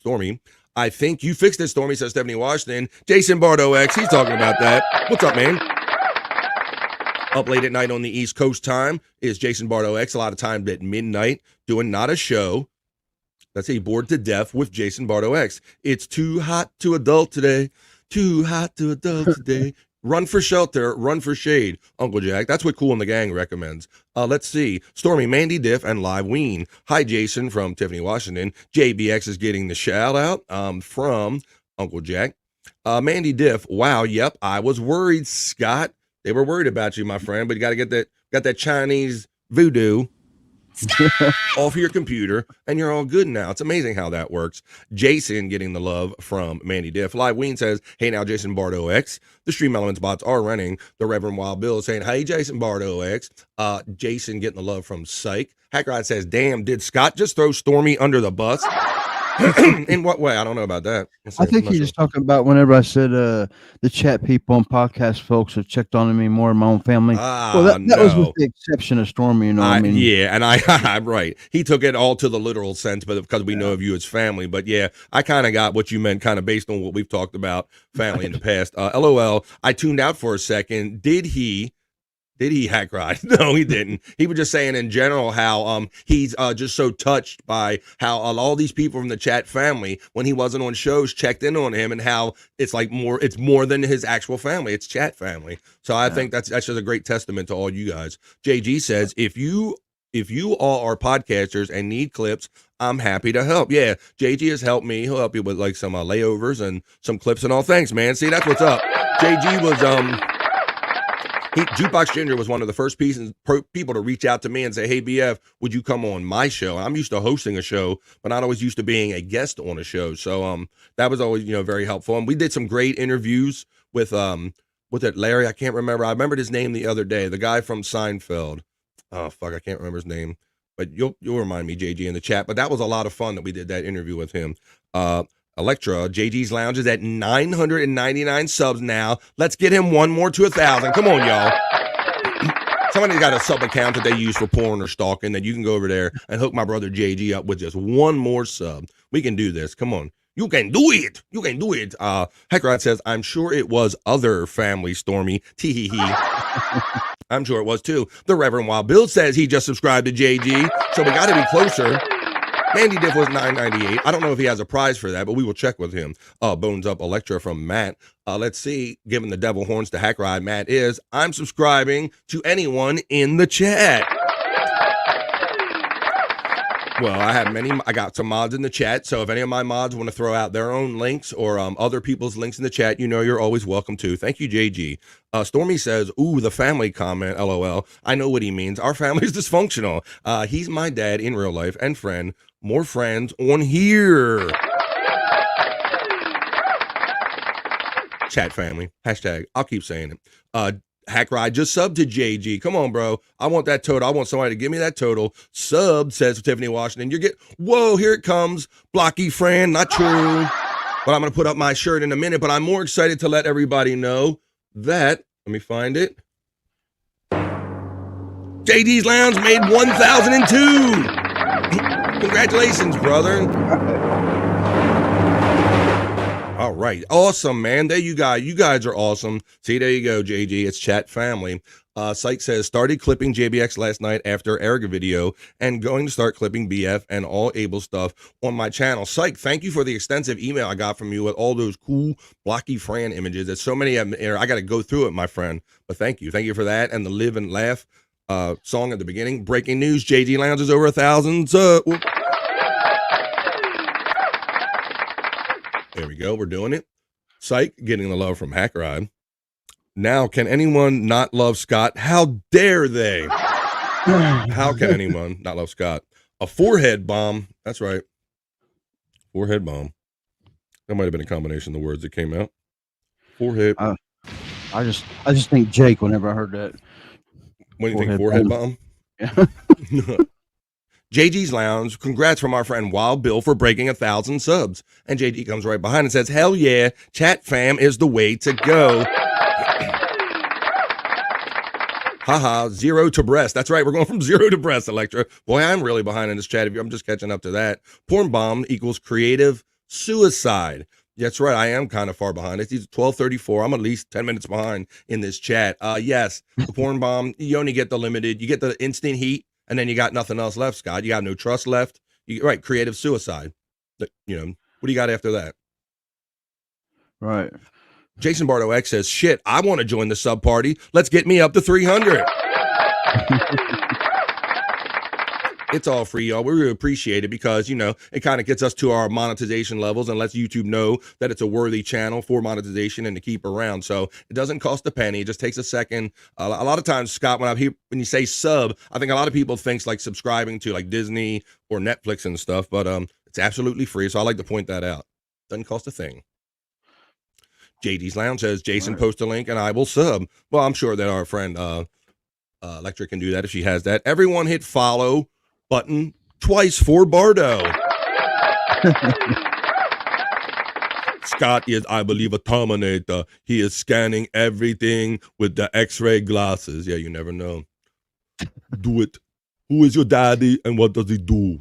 Stormy. I think you fixed it, Stormy, says Stephanie Washington. Jason Bardo X, he's talking about that. What's up, man? Up late at night on the East Coast time is Jason Bardo X. A lot of times at midnight doing not a show. That's a Bored to Death with Jason Bardo X. It's too hot to adult today. Too hot to adult today. Run for shelter, run for shade, Uncle Jack. That's what Cool and the Gang recommends. Let's see. Stormy, Mandy Diff, and Live Ween. Hi, Jason from Tiffany Washington. JBX is getting the shout out from Uncle Jack. Mandy Diff, wow, yep, I was worried, Scott. They were worried about you, my friend, but you got to get that Chinese voodoo off your computer, and you're all good now. It's amazing how that works. Jason getting the love from Mandy Diff. Live Ween says, hey now, Jason Bardo X. The Stream Elements bots are running. The Reverend Wild Bill is saying, hey, Jason Bardo X. Jason getting the love from Psych. Hackrod says, damn, did Scott just throw Stormy under the bus? In what way? I don't know about that. I think he's just talking about whenever I said the chat people and podcast folks have checked on me more in my own family. Well, that was with the exception of Stormy, you know what I mean? Yeah, and I'm right. He took it all to the literal sense, but because we know of you as family. But yeah, I kind of got what you meant kind of based on what we've talked about family in the past. LOL, I tuned out for a second. Did he hack ride? No, he didn't. He was just saying in general how he's just so touched by how all these people from the chat family, when he wasn't on shows, checked in on him, and how it's more than his actual family. It's chat family. So I think that's just a great testament to all you guys. JG says, if you all are podcasters and need clips, I'm happy to help. Yeah, JG has helped me. He'll help you with like some layovers and some clips and all. Thanks, man. See, that's what's up. JG was Jukebox Ginger was one of the first people to reach out to me and say, hey, BF, would you come on my show? I'm used to hosting a show, but not always used to being a guest on a show. So that was always, very helpful. And we did some great interviews with that Larry. I can't remember. I remembered his name the other day, the guy from Seinfeld. Oh, fuck, I can't remember his name. but you'll remind me, JG, in the chat. But that was a lot of fun that we did that interview with him. Electra, JG's Lounge is at 999 subs now. Let's get him one more to 1,000. Come on, y'all. Somebody's got a sub account that they use for porn or stalking that you can go over there and hook my brother JG up with just one more sub. We can do this. Come on. You can do it. You can do it. Heckrod says, I'm sure it was other family, Stormy. Tee-hee-hee. I'm sure it was too. The Reverend Wild Bill says he just subscribed to JG, so we got to be closer. Mandy Diff was $9.98. I don't know if he has a prize for that, but we will check with him. Bones Up Electra from Matt. Let's see. Giving the devil horns to Hackride, Matt is, I'm subscribing to anyone in the chat. Well, I got some mods in the chat, so if any of my mods want to throw out their own links or other people's links in the chat, you know you're always welcome to. Thank you, JG. Stormy says, ooh, the family comment, LOL. I know what he means. Our family is dysfunctional. He's my dad in real life and friend. More friends on here. Chat family. Hashtag. I'll keep saying it. Hackride just subbed to JG. Come on, bro. I want that total. I want somebody to give me that total. Sub, says Tiffany Washington. Whoa, here it comes. Blocky Fran, not true. But I'm going to put up my shirt in a minute. But I'm more excited to let everybody know that, let me find it. JD's Lounge made 1,002. Congratulations, brother. All right. Awesome, man. There you guys. You guys are awesome. See, there you go, JG. It's chat family. Sykes says, started clipping JBX last night after Eric video and going to start clipping BF and all able stuff on my channel. Syke, thank you for the extensive email I got from you with all those cool Blocky Fran images. There's so many of them. I got to go through it, my friend. But thank you. Thank you for that. And the Live and Laugh song at the beginning. Breaking news, JG Lounge is over 1,000. There we go. We're doing it. Psych, getting the love from Hackride. Now, can anyone not love Scott? How dare they? How can anyone not love Scott? A forehead bomb. That's right. Forehead bomb. That might have been a combination of the words that came out. Forehead. I just think Jake whenever I heard that. What do you think? Forehead bomb? Yeah. JG's Lounge, congrats from our friend Wild Bill for breaking 1,000 subs. And JG comes right behind and says, hell yeah, chat fam is the way to go. Haha, 0 to breast. That's right, we're going from 0 to breast, Electra. Boy, I'm really behind in this chat. I'm just catching up to that. Porn bomb equals creative suicide. That's right, I am kind of far behind. It's 12:34. I'm at least 10 minutes behind in this chat. Yes, the porn bomb, you only get the limited, you get the instant heat, and then you got nothing else left, Scott. You got no trust left. Right, creative suicide. You know, what do you got after that? Right. Jason Bardo X says, shit, I want to join the sub party. Let's get me up to 300. It's all free, y'all. We really appreciate it because, you know, it kind of gets us to our monetization levels and lets YouTube know that it's a worthy channel for monetization and to keep around. So it doesn't cost a penny. It just takes a second. A lot of times, Scott, when you say sub, I think a lot of people think like subscribing to like Disney or Netflix and stuff, but it's absolutely free. So I like to point that out. Doesn't cost a thing. JD's Lounge says, Jason, post a link and I will sub. Well, I'm sure that our friend Electric can do that if she has that. Everyone hit follow button twice for Bardo. Scott is, I believe, a Terminator. He is scanning everything with the X-ray glasses. Yeah, you never know. Do it. Who is your daddy and what does he do?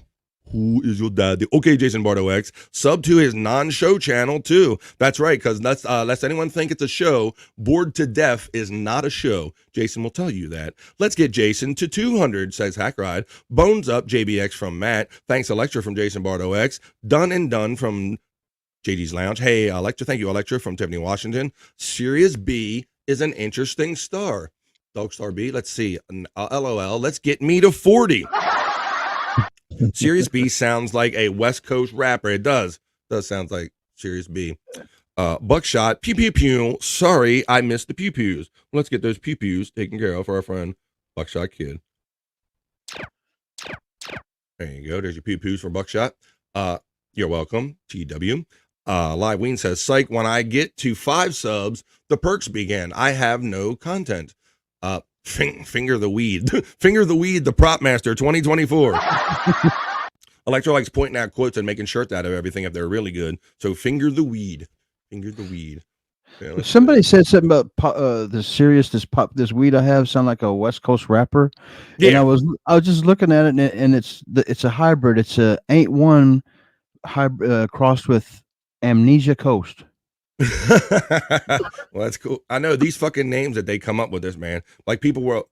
Who is your daddy? Okay, Jason Bardo X. Sub to his non-show channel, too. That's right, because lest anyone think it's a show, Bored to Death is not a show. Jason will tell you that. Let's get Jason to 200, says Hackride. Bones Up, JBX from Matt. Thanks, Electra from Jason Bardo X. Done and Done from JD's Lounge. Hey, Electra. Thank you, Electra from Tiffany Washington. Sirius B is an interesting star. Dogstar B, let's see. LOL, let's get me to 40. Sirius B sounds like a West Coast rapper. It does sound like Sirius B. Buckshot, pew pew pew. Sorry, I missed the pew pews. Let's get those pew pews taken care of for our friend Buckshot Kid. There you go. There's your pew pews for Buckshot. You're welcome, TW. Live Ween says, psych, when I get to 5 subs, the perks begin. I have no content. Finger the weed. Finger the weed, the prop master 2024. Electra likes pointing out quotes and making shirts out of everything if they're really good. So finger the weed. Finger the weed. Yeah, somebody said something about this weed I have sound like a West Coast rapper. Yeah. And I was just looking at it, and it's a hybrid. It's a Ain't One hybrid crossed with Amnesia Coast. Well, that's cool. I know these fucking names that they come up with this, man. Like people were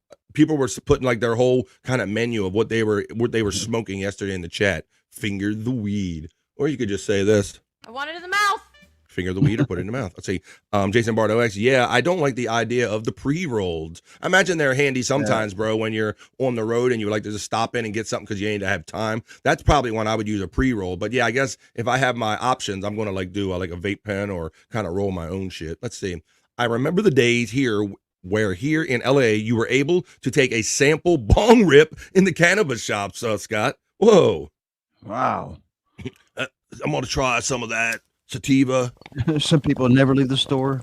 putting like their whole kind of menu of what they were smoking yesterday in the chat. Finger the weed. Or you could just say this. I want it in the mouth. Finger the weed or put it in the mouth. Let's see. Jason Bardo X. Yeah, I don't like the idea of the pre-rolls. I imagine they're handy sometimes, bro, when you're on the road and you like to just stop in and get something because you need to have time. That's probably when I would use a pre-roll. But yeah, I guess if I have my options, I'm going to like do like a vape pen or kind of roll my own shit. Let's see. I remember the days here where here in LA, you were able to take a sample bong rip in the cannabis shops, Scott. Whoa. Wow. I'm going to try some of that. Sativa. Some people never leave the store.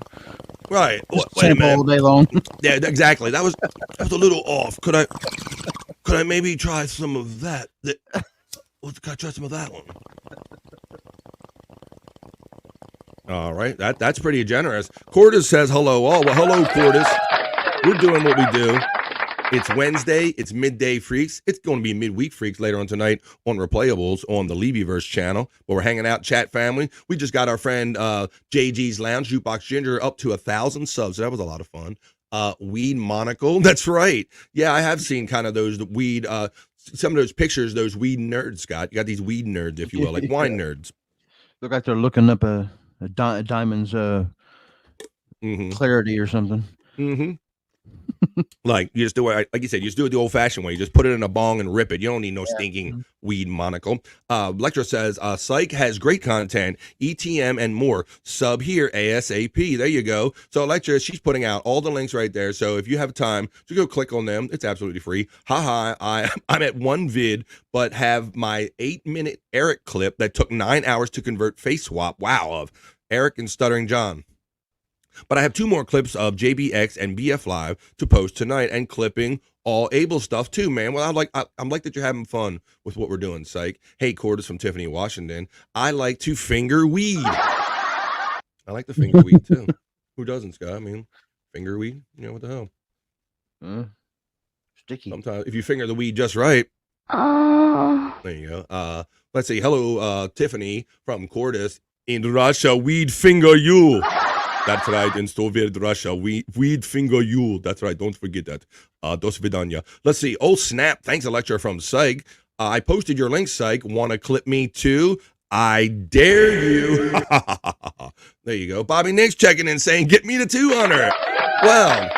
Right. Wait a Sample minute. all day long. Yeah, exactly. That was a little off. Could I maybe try some of that? Could I try some of that one? All right. That's pretty generous. Cordis says hello all. Well, hello, Cordis. We're doing what we do. It's Wednesday. It's Midday Freaks. It's going to be Midweek Freaks later on tonight on Replayables on the Levyverse channel. But we're hanging out, chat family. We just got our friend JG's Lounge, Jukebox Ginger, up to 1,000 subs. So that was a lot of fun. Weed Monocle. That's right. Yeah, I have seen kind of those weed, some of those pictures, those weed nerds, Scott. You got these weed nerds, if you will, like wine nerds. Look like they're looking up a diamond's clarity or something. Mm-hmm. Like you just do it, like you said, you just do it the old-fashioned way. You just put it in a bong and rip it. You don't need no stinking weed monocle. Lectra says, Psych has great content, ETM and more. Sub here ASAP. There you go. So Lectra, she's putting out all the links right there. So if you have time, just go click on them. It's absolutely free. Haha, I'm at one vid, but have my 8-minute Eric clip that took 9 hours to convert face swap. Wow, of Eric and Stuttering John. But I have 2 more clips of JBX and BF Live to post tonight, and clipping all Able stuff too, man. Well, I'm like that you're having fun with what we're doing, Psych. Hey, Cordis from Tiffany, Washington. I like to finger weed. I like to finger weed too. Who doesn't, Scott? I mean, finger weed. You know what the hell? Sticky. Sometimes if you finger the weed just right. There you go. Let's see. Hello, Tiffany from Cordis. In Russia, weed finger you. That's right, in Soviet Russia, weed finger you. That's right, don't forget that. Dos vidanya. Let's see. Oh, snap. Thanks, Electra from Psych. I posted your link, Psych. Want to clip me too? I dare you. There you go. Bobby Nick's checking in saying, get me to 200. Well,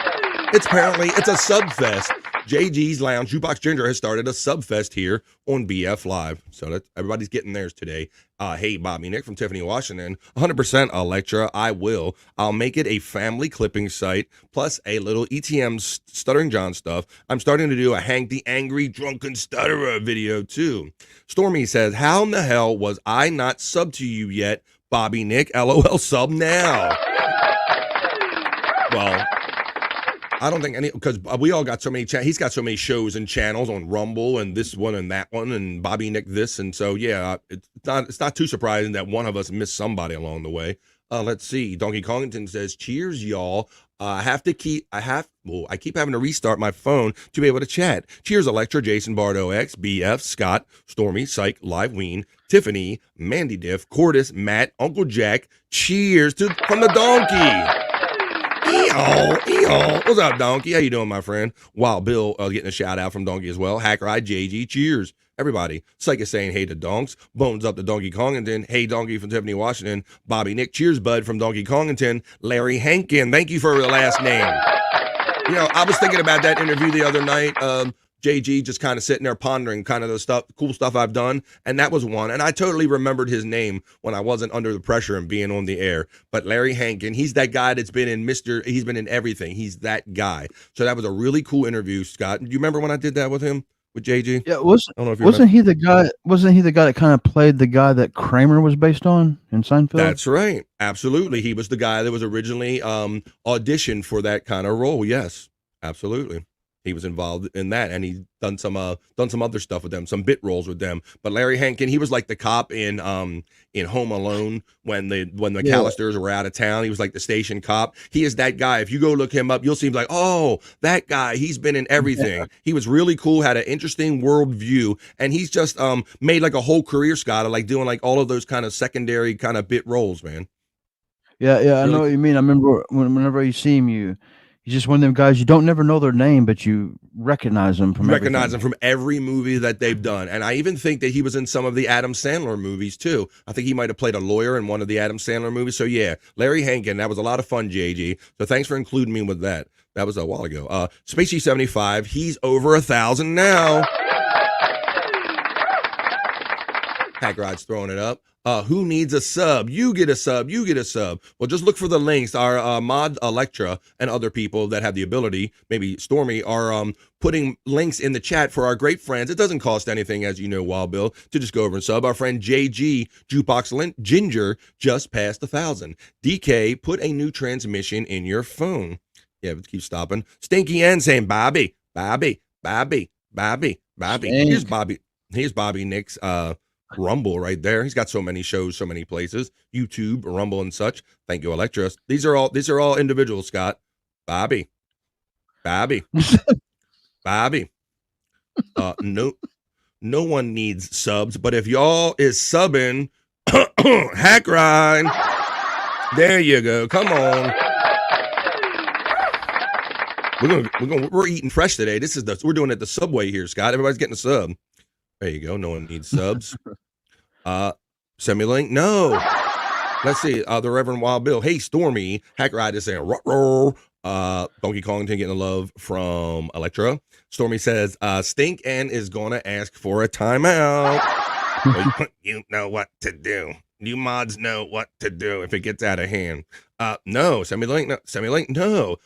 it's a sub fest. JG's Lounge, Jukebox Ginger has started a subfest here on BF Live. So that everybody's getting theirs today. Hey, Bobby Nick from Tiffany, Washington. 100% Electra. I'll make it a family clipping site plus a little ETM Stuttering John stuff. I'm starting to do a Hank the Angry Drunken Stutterer video too. Stormy says, how in the hell was I not subbed to you yet? Bobby Nick, LOL, sub now. Well, I don't think any, because we all got so many, he's got so many shows and channels on Rumble and this one and that one and Bobby Nick this. And so, yeah, it's not too surprising that one of us missed somebody along the way. Let's see. Donkey Kongington says, cheers, y'all. I keep having to restart my phone to be able to chat. Cheers, Electra, Jason Bardo X, BF, Scott, Stormy, Psych, Live Ween, Tiffany, Mandy Diff, Cordis, Matt, Uncle Jack. Cheers from the donkey. What's up, Donkey? How you doing, my friend? Wild Bill getting a shout out from Donkey as well. Hacker Eye, JG, cheers. Everybody. Psych is saying hey to Donks. Bones up to Donkey Kongington. Hey, Donkey from Tiffany, Washington. Bobby Nick, cheers, bud, from Donkey Kongington. Larry Hankin, thank you for the last name. You know, I was thinking about that interview the other night. JG just kind of sitting there pondering kind of the cool stuff I've done. And that was one. And I totally remembered his name when I wasn't under the pressure and being on the air. But Larry Hankin, he's that guy that's been in he's been in everything. He's that guy. So that was a really cool interview, Scott. Do you remember when I did that with him, with JG? Yeah, wasn't he the guy that kind of played the guy that Kramer was based on in Seinfeld? That's right. Absolutely. He was the guy that was originally auditioned for that kind of role. Yes, absolutely. He was involved in that, and he's done some other stuff with them, some bit roles with them. But Larry Hankin, he was like the cop in Home Alone when the McAllisters were out of town. He was like the station cop. He is that guy. If you go look him up, you'll see him like, oh, that guy. He's been in everything. Yeah. He was really cool, had an interesting world view, and he's just made like a whole career, Scott, of like doing like all of those kind of secondary kind of bit roles, man. Yeah, I know what you mean. I remember whenever you see him, he's just one of them guys you don't never know their name, but you recognize them from every movie that they've done. And I even think that he was in some of the Adam Sandler movies too. I think he might have played a lawyer in one of the Adam Sandler movies. So yeah, Larry Hankin, that was a lot of fun, JG. So thanks for including me with that. That was a while ago. Spacey 75, he's over 1,000 now. Hack Rod's throwing it up. Who needs a sub? You get a sub. You get a sub. Well, just look for the links. Our mod Electra and other people that have the ability, maybe Stormy, are putting links in the chat for our great friends. It doesn't cost anything, as you know, Wild Bill, to just go over and sub. Our friend JG Jukebox Ginger just passed 1,000. DK, put a new transmission in your phone. Yeah, but keep stopping. Stinky N saying Bobby. Here's Bobby Nick's Rumble right there. He's got so many shows, so many places. YouTube, Rumble, and such. Thank you, Electra. These are all individuals, Scott. Bobby. No one needs subs, but if y'all is subbing, Hack Ride. There you go. Come on. We're eating fresh today. We're doing it the Subway here, Scott. Everybody's getting a sub. There you go. No one needs subs. Send me a link. No. Let's see. The Reverend Wild Bill. Hey, Stormy. Hack Ride is saying ruh-roh. Donkey Kong getting the love from Electra. Stormy says, Stink and is gonna ask for a timeout. You know what to do. You mods know what to do if it gets out of hand. No. Send me the link. No. Send me a link. No.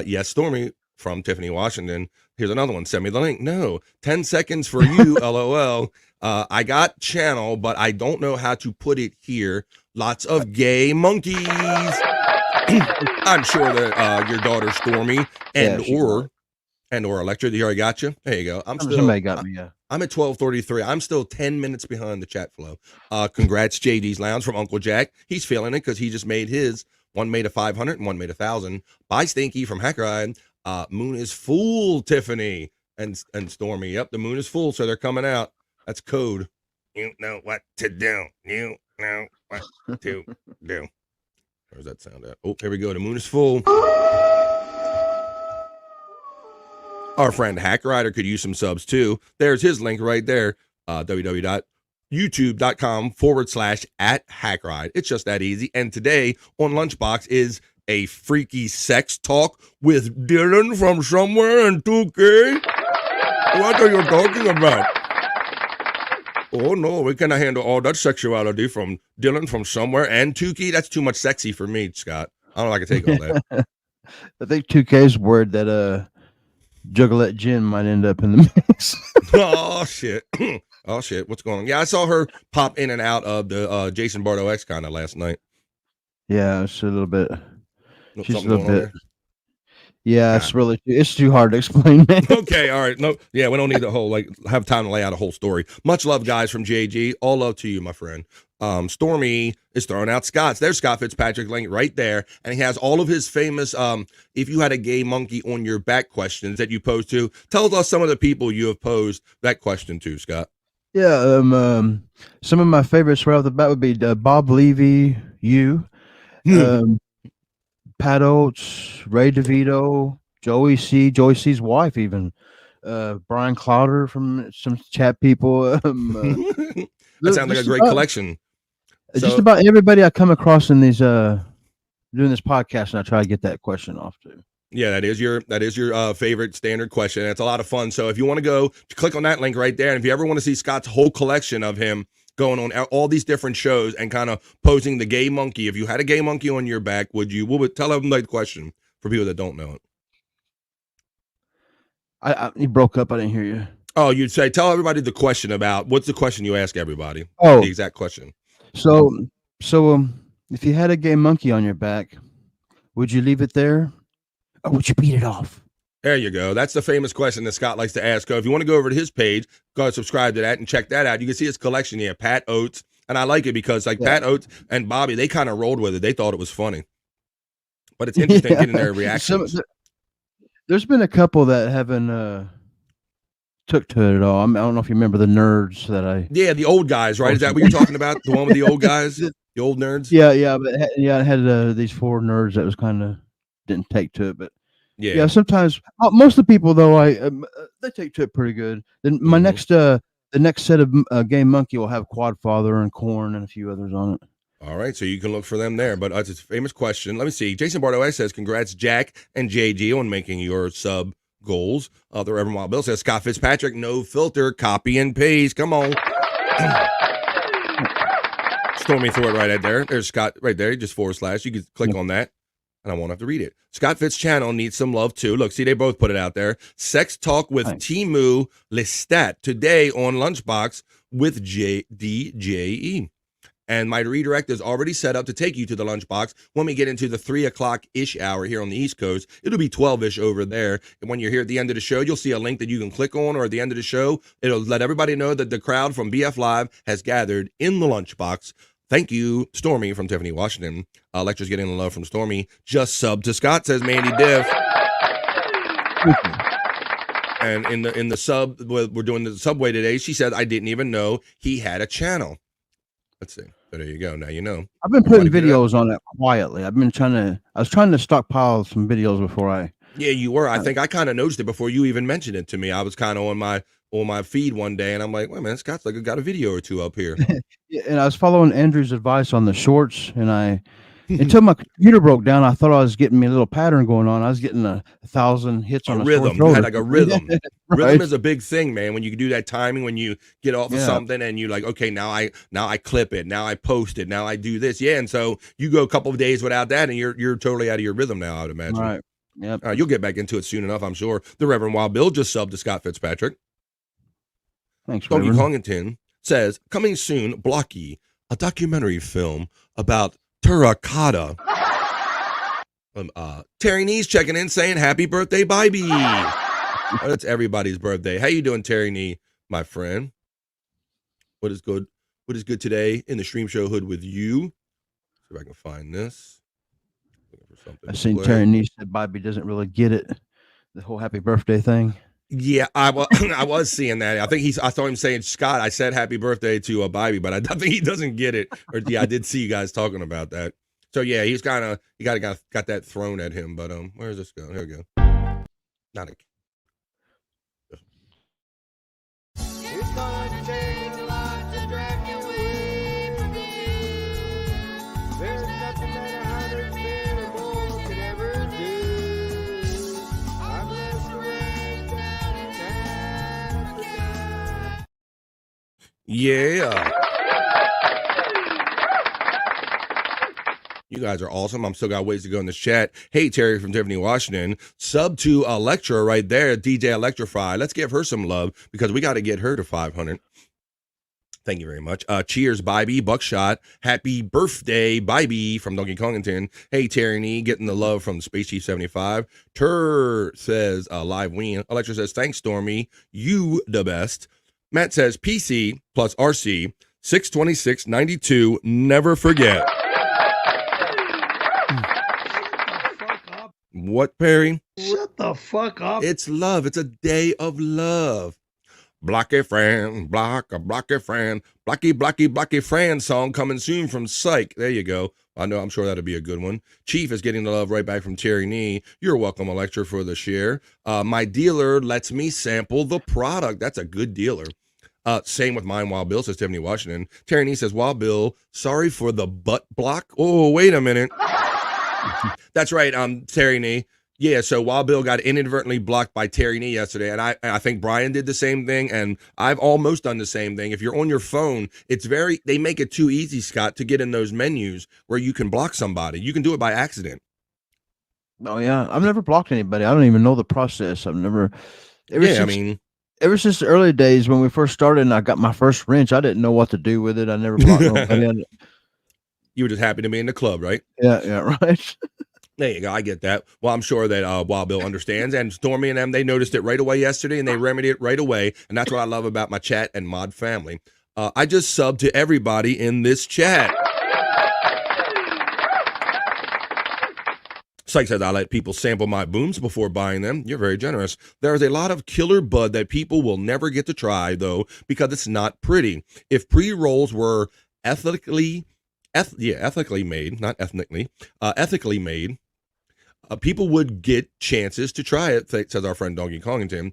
Yes, Stormy from Tiffany, Washington. Here's another one. Send me the link. No. 10 seconds for you, LOL. I got channel, but I don't know how to put it here. Lots of gay monkeys. I'm sure that your daughter Stormy or Electra, they already got you. There you go. Somebody got me. Yeah. I'm at 12:33. I'm still 10 minutes behind the chat flow. Congrats, JD's Lounge from Uncle Jack. He's feeling it because he just made his. One made a 500 and one made 1,000. Bye, Stinky from Hack Ride. Moon is full, Tiffany and Stormy. Yep, the moon is full, so they're coming out. That's code. You know what to do. You know what to do. Where's that sound at? Oh, here we go. The moon is full. Our friend Hack Rider could use some subs too. There's his link right there. www.youtube.com/@HackRide. It's just that easy. And today on Lunchbox is a freaky sex talk with Dylan from somewhere in 2K. What are you talking about? Oh no, we cannot handle all that sexuality from Dylan from somewhere and 2K. That's too much sexy for me, Scott. I don't know if I can take all that. I think 2K's word that Juggalette Jen might end up in the mix. Oh shit. Oh shit, what's going on? Yeah, I saw her pop in and out of the Jason Bardo X kind of last night. Yeah, it's a little bit. She's a little bit. Yeah, it's too hard to explain, man. Okay, all right. No, yeah, we don't need the whole have time to lay out a whole story. Much love, guys, from JG. All love to you, my friend. Stormy is throwing out Scott's. There's Scott Fitzpatrick link right there, and he has all of his famous if you had a gay monkey on your back questions that you posed to. Tell us some of the people you have posed that question to, Scott. Yeah, some of my favorites right off the bat would be Bob Levy, Pat Oates, Ray DeVito, Joey C's wife, even Brian Clowder from some chat people. That sounds like a great collection. Just about everybody I come across in these doing this podcast, and I try to get that question off too. Yeah, that is your favorite standard question. It's a lot of fun. So if you want to go, click on that link right there. And if you ever want to see Scott's whole collection of him going on all these different shows and kind of posing the gay monkey, if you had a gay monkey on your back, what would tell them the question for people that don't know it? You broke up. I didn't hear you. Oh, you'd say, tell everybody the question about, what's the question you ask everybody? Oh, the exact question. So if you had a gay monkey on your back, would you leave it there? Or would you beat it off? There you go. That's the famous question that Scott likes to ask. If you want to go over to his page, go subscribe to that and check that out. You can see his collection here, Pat Oates. And I like it because Pat Oates and Bobby, they kind of rolled with it. They thought it was funny. But it's interesting getting their reactions. There's been a couple that haven't took to it at all. I don't know if you remember the nerds that I... Yeah, the old guys, right? Is that what you're talking about? The one with the old guys? The old nerds? Yeah, but I had these 4 nerds that was kind of didn't take to it, but yeah, sometimes most of the people though they take to it pretty good. Then my next the next set of Game Monkey will have Quadfather and Korn and a few others on it. All right, so you can look for them there. But it's a famous question. Let me see. Jason Bardo says, "Congrats, Jack and JG, on making your sub goals." The Reverend Wild Bill says, "Scott Fitzpatrick, no filter, copy and paste. Come on." Stormy threw it right out there. There's Scott right there. Just / You can click on that. And I won't have to read it. Scott Fitz channel needs some love too. Look, see, they both put it out there. Sex Talk with Timu Lestat today on Lunchbox with DJE. And my redirect is already set up to take you to the Lunchbox when we get into the 3 o'clock-ish hour here on the East Coast. It'll be 12-ish over there. And when you're here at the end of the show, you'll see a link that you can click on, or at the end of the show, it'll let everybody know that the crowd from BF Live has gathered in the Lunchbox. Thank you, Stormy from Tiffany, Washington. Lecture's getting the love from Stormy. Just sub to Scott, says Mandy Diff. And in the sub, we're doing the subway today. She said, I didn't even know he had a channel. Let's see. So there you go. Now you know. I've been putting videos on it quietly. I was trying to stockpile some videos before I. Yeah, you were. I think I kind of noticed it before you even mentioned it to me. I was kind of on my feed one day, and I'm like, wait a minute, Scott's like got a video or two up here. Yeah, and I was following Andrew's advice on the shorts, and until my computer broke down, I thought I was getting me a little pattern going on. I was getting 1,000 hits on a rhythm. You had like a rhythm. Right. Rhythm is a big thing, man. When you can do that timing, when you get off of something and you like, okay, now I clip it, now I post it, now I do this. Yeah, and so you go a couple of days without that, and you're totally out of your rhythm now, I would imagine. Right. Yep. You'll get back into it soon enough, I'm sure. The Reverend Wild Bill just subbed to Scott Fitzpatrick. Thanks, Donkey Reverend. Kongington says, coming soon, Blocky, a documentary film about terracotta. Terry Nee's checking in saying, happy birthday, Bybee. Oh, that's everybody's birthday. How you doing, Terry Nee, my friend? What is good? What is good today in the Stream Show hood with you? See if I can find this. I seen Terry Nee said Bybee doesn't really get it. The whole happy birthday thing. Yeah, I was seeing that. I saw him saying, Scott, I said happy birthday to Bybee, but I think he doesn't get it. Or yeah, I did see you guys talking about that. So yeah, he's got that thrown at him. But where's this going? Here we go. Not a. It's gonna take a lot to drag you away from me. There's nothing that 100 men or more could ever do. I'm less raised down in Africa. Yeah. You guys are awesome. I'm still got ways to go in this chat. Hey, Terry from Tiffany, Washington. Sub to Electra right there, DJ Electrify. Let's give her some love because we got to get her to 500. Thank you very much. Cheers, Bybee, Buckshot. Happy birthday, Bybee from Donkey Kongington. Hey, Terry Nee, getting the love from Space Chief 75. Tur says, live win. Electra says, thanks, Stormy. You the best. Matt says, PC plus RC, 62692. Never forget. What, Perry? Shut the fuck up. It's love. It's a day of love. Blocky friend, blocky friend, blocky friend song coming soon from Psych. There you go. I'm sure that'll be a good one. Chief is getting the love right back from Terry Nee. You're welcome, Electra, for the share. My dealer lets me sample the product. That's a good dealer. Same with mine, Wild Bill, says Tiffany, Washington. Terry Nee says, Wild Bill, sorry for the butt block. Oh, wait a minute. That's right, Terry Nee. Yeah, so Wild Bill got inadvertently blocked by Terry Nee yesterday, and I think Brian did the same thing, and I've almost done the same thing. If you're on your phone, they make it too easy, Scott, to get in those menus where you can block somebody. You can do it by accident. Oh yeah, I've never blocked anybody. I don't even know the process. I've never. Ever since the early days when we first started and I got my first wrench, I didn't know what to do with it. I never blocked nobody. You were just happy to be in the club, right? Yeah, right. There you go. I get that. Well, I'm sure that Wild Bill understands. And Stormy and them, they noticed it right away yesterday, and they remedied it right away. And that's what I love about my chat and mod family. I just subbed to everybody in this chat. Shyt says, I let people sample my booms before buying them. You're very generous. There is a lot of killer bud that people will never get to try, though, because it's not pretty. If pre-rolls were ethically made, not ethnically, ethically made, people would get chances to try it, says our friend Donkey Kongington.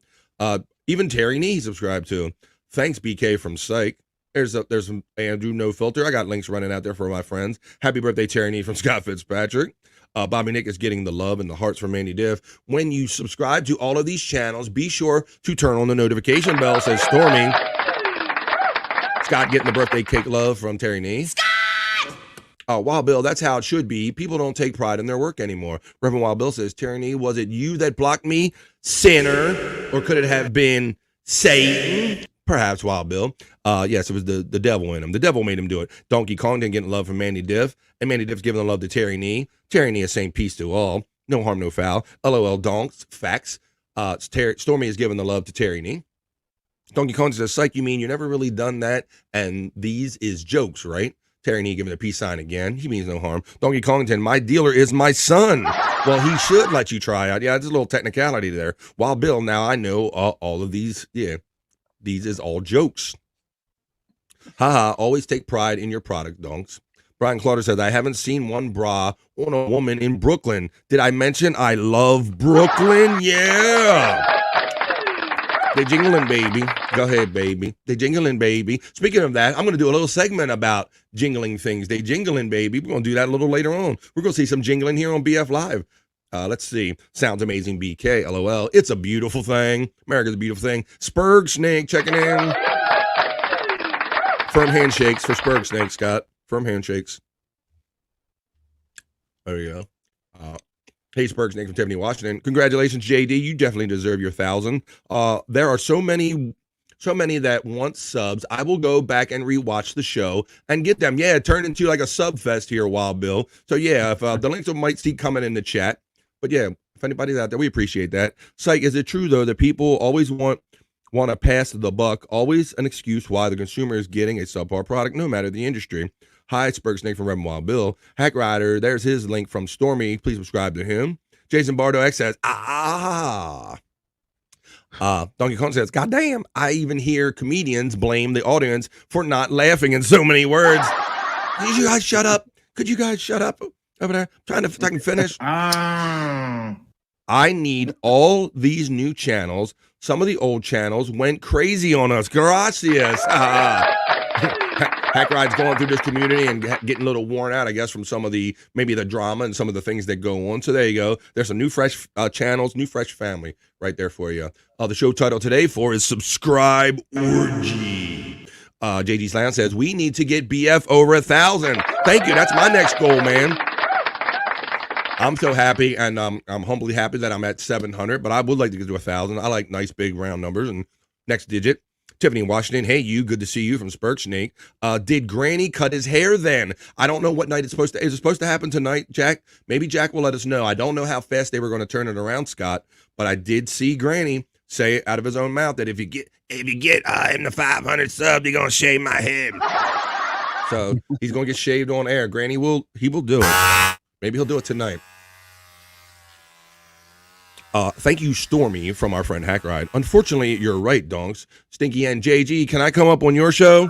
Even Terry Nee subscribed to. Thanks, BK from Psych. There's some Andrew No Filter. I got links running out there for my friends. Happy birthday, Terry Nee from Scott Fitzpatrick. Bobby Nick is getting the love and the hearts from Mandy Diff. When you subscribe to all of these channels, be sure to turn on the notification bell, says Stormy. Scott getting the birthday cake love from Terry Nee. Scott! Wild Bill, that's how it should be. People don't take pride in their work anymore. Reverend Wild Bill says, Terry Nee, was it you that blocked me, sinner? Or could it have been Satan? Perhaps, Wild Bill. Yes, it was the devil in him. The devil made him do it. Donkey Kong didn't get love from Mandy Diff, and Mandy Diff's giving the love to Terry Nee. Terry Nee is saying peace to all. No harm, no foul. LOL donks. Facts. Stormy is giving the love to Terry Nee. Donkey Kong says, Psych, you mean you never really done that? And these is jokes, right? Terry Nee giving a peace sign again. He means no harm. Donkey Kongington, my dealer is my son. Well, he should let you try out. Yeah, there's a little technicality there. Wild Bill, now I know all of these. Yeah, these is all jokes. Haha, always take pride in your product, donks. Brian Clauder says, I haven't seen one bra on a woman in Brooklyn. Did I mention I love Brooklyn? Yeah. They jingling, baby. Go ahead, baby. They jingling, baby. Speaking of that, I'm going to do a little segment about jingling things. They jingling, baby. We're going to do that a little later on. We're going to see some jingling here on BF Live. Let's see. Sounds amazing, BK. LOL. It's a beautiful thing. America's a beautiful thing. Spurg Snake checking in. Firm handshakes for Spurg Snake, Scott. Firm handshakes. There you go. Hey, Spurg Snake from Tiffany, Washington. Congratulations, JD. You definitely deserve your 1,000. There are so many that want subs. I will go back and rewatch the show and get them. Yeah, it turned into like a sub fest here, Wild Bill. So yeah, if the links might see coming in the chat. But yeah, if anybody's out there, we appreciate that. Psych, is it true though that people always want to pass the buck? Always an excuse why the consumer is getting a subpar product, no matter the industry. Hi, Spurg Snake from Reverend Wild Bill. Hack Rider, there's his link from Stormy. Please subscribe to him. Jason Bardo X says, Donkey Kong says, God damn, I even hear comedians blame the audience for not laughing in so many words. Could you guys shut up? Could you guys shut up over there? Trying to fucking finish. I need all these new channels. Some of the old channels went crazy on us. Gracias. Hack Ride's going through this community and getting a little worn out, I guess, from some of maybe the drama and some of the things that go on. So there you go. There's some new fresh channels, new fresh family right there for you. The show title today is Subscribe Orgy. JG Slam says, we need to get BF over 1,000. Thank you. That's my next goal, man. I'm so happy, and I'm humbly happy that I'm at 700, but I would like to get to 1,000. I like nice, big, round numbers. And next digit. Tiffany Washington, hey, you, good to see you from Spurg Snake. Did Granny cut his hair then? I don't know what night it's supposed to. Is it supposed to happen tonight, Jack? Maybe Jack will let us know. I don't know how fast they were going to turn it around, Scott, but I did see Granny say it out of his own mouth that if you get him the 500 sub, you're going to shave my head. So he's going to get shaved on air. Granny will do it. Maybe he'll do it tonight. Thank you, Stormy, from our friend Hack Ride. Unfortunately, you're right, donks. Stinky and JG, can I come up on your show?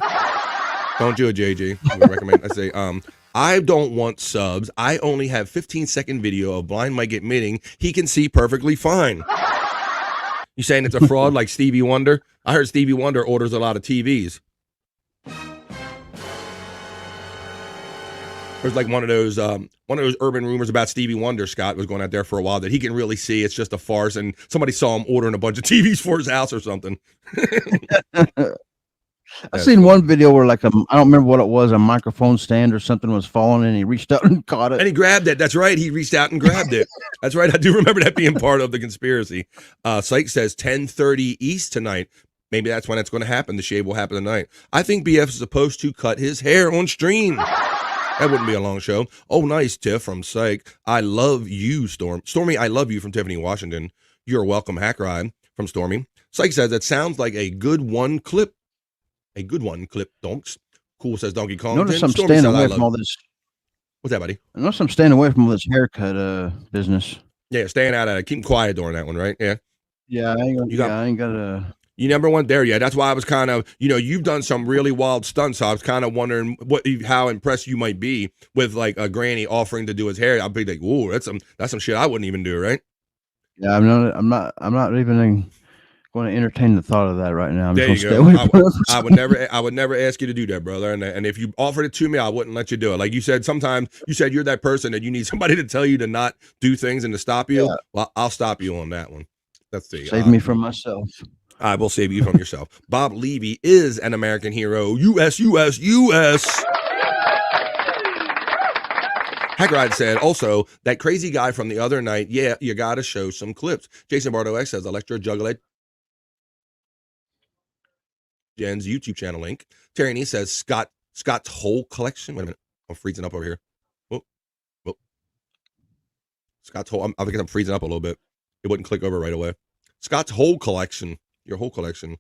Don't do it, JG. I would recommend. I say, I don't want subs. I only have 15-second video of Blind Mike admitting he can see perfectly fine. You saying it's a fraud like Stevie Wonder? I heard Stevie Wonder orders a lot of TVs. There's like one of those urban rumors about Stevie Wonder, Scott, was going out there for a while, that he can really see it's just a farce, and somebody saw him ordering a bunch of TVs for his house or something. I've seen one video where I don't remember what it was, a microphone stand or something was falling, and he reached out and caught it. And he grabbed it. That's right. He reached out and grabbed it. That's right. I do remember that being part of the conspiracy. Psych says 10:30 East tonight. Maybe that's when it's going to happen. The shave will happen tonight. I think BF is supposed to cut his hair on stream. That wouldn't be a long show. Oh, nice, Tiff from Psych. I love you, Stormy, I love you from Tiffany, Washington. You're welcome, Hack Ride from Stormy. Psych says, that sounds like a good one clip. A good one clip, donks. Cool says Donkey Kong. Notice I'm staying away from all this. What's that, buddy? Notice I'm staying away from all this haircut business. Yeah, staying out of it. Keep quiet during that one, right? Yeah. Yeah, I ain't gonna. You never went there yet. That's why I was kind of, you've done some really wild stunts. So I was kind of wondering how impressed you might be with like a granny offering to do his hair. I'd be like, "Whoa, that's some shit I wouldn't even do, right?" Yeah, I'm not even going to entertain the thought of that right now. I'm There just you gonna stay go. away from it. I would never ask you to do that, brother. And if you offered it to me, I wouldn't let you do it. Like you said, sometimes you said you're that person that you need somebody to tell you to not do things and to stop you. Yeah. Well, I'll stop you on that one. Let's see. Save me from myself. I will save you from yourself. Bob Levy is an American hero. US. Hackride said, also, that crazy guy from the other night, yeah, you got to show some clips. Jason Bardo X says, Electro Juggler Jen's YouTube channel link. Terry Nee says, Scott's whole collection. Wait a minute. I'm freezing up over here. Oh. Scott's whole, I think I'm freezing up a little bit. It wouldn't click over right away. Scott's whole collection. Your whole collection.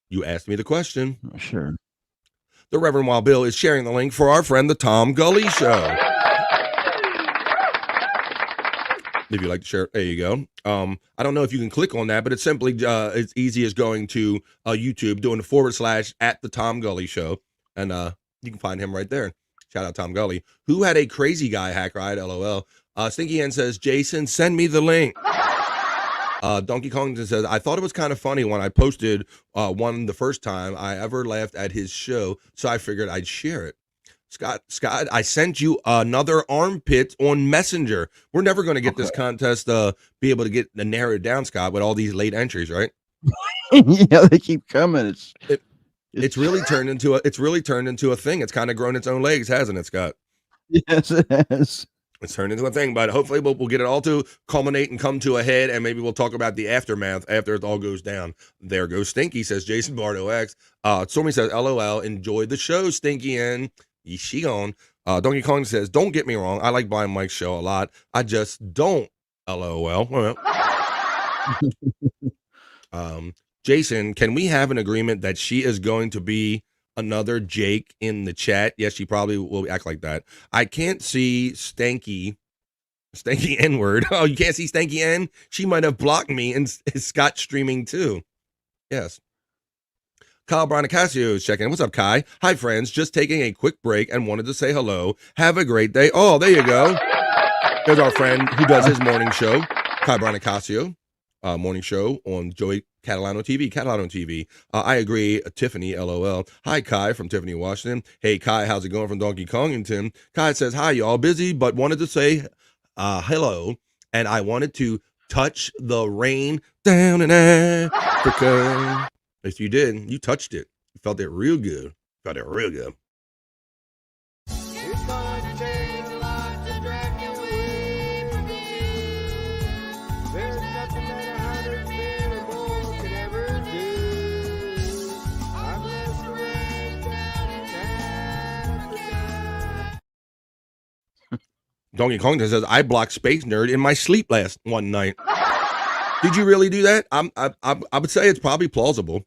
You asked me the question. Sure. The Reverend Wild Bill is sharing the link for our friend, the Tom Gully Show. If you'd like to share, there you go. I don't know if you can click on that, but it's simply as easy as going to YouTube, doing the / at the Tom Gully Show, and you can find him right there. Shout out Tom Gully, who had a crazy guy hack ride. LOL. Stinky N says, Jason, send me the link. Donkey Kong says, I thought it was kind of funny when I posted one the first time I ever laughed at his show, so I figured I'd share it. Scott, I sent you another armpit on Messenger. We're never going to get this contest be able to get narrowed down, Scott, with all these late entries, right? Yeah, they keep coming. It's really turned into a thing. It's kind of grown its own legs, hasn't it, Scott? Yes, it has. It's turned into a thing, but hopefully we'll get it all to culminate and come to a head, and maybe we'll talk about the aftermath after it all goes down. There goes Stinky, says Jason Bardo X. Stormy says, LOL, enjoy the show, Stinky N. She gone. Donkey Kong says, don't get me wrong, I like buying Mike's show a lot. I just don't. LOL. Well. Jason, can we have an agreement that she is going to be another Jake in the chat? Yes, she probably will act like that. I can't see Stanky N-word. Oh, you can't see Stanky N? She might have blocked me, and is Scott streaming too? Yes. Kyle Bronicasio is checking in. What's up, Kai? Hi, friends. Just taking a quick break and wanted to say hello. Have a great day. Oh, there you go. There's our friend who does his morning show, Kai Bronicasio. Morning show on Joey Catalano TV. I agree, Tiffany, LOL. Hi, Kai from Tiffany, Washington. Hey, Kai, how's it going from Donkey Kongington? Kai says, hi, y'all. Busy, but wanted to say hello, and I wanted to touch the rain down in Africa. If you did, you touched it. You felt it real good. It's gonna take a lot to drag you away from you. There's nothing that 100 men or more could ever do. I've left the rain down in Africa. Donkey Kong says, I blocked Space Nerd in my sleep one night. Did you really do that? I would say it's probably plausible.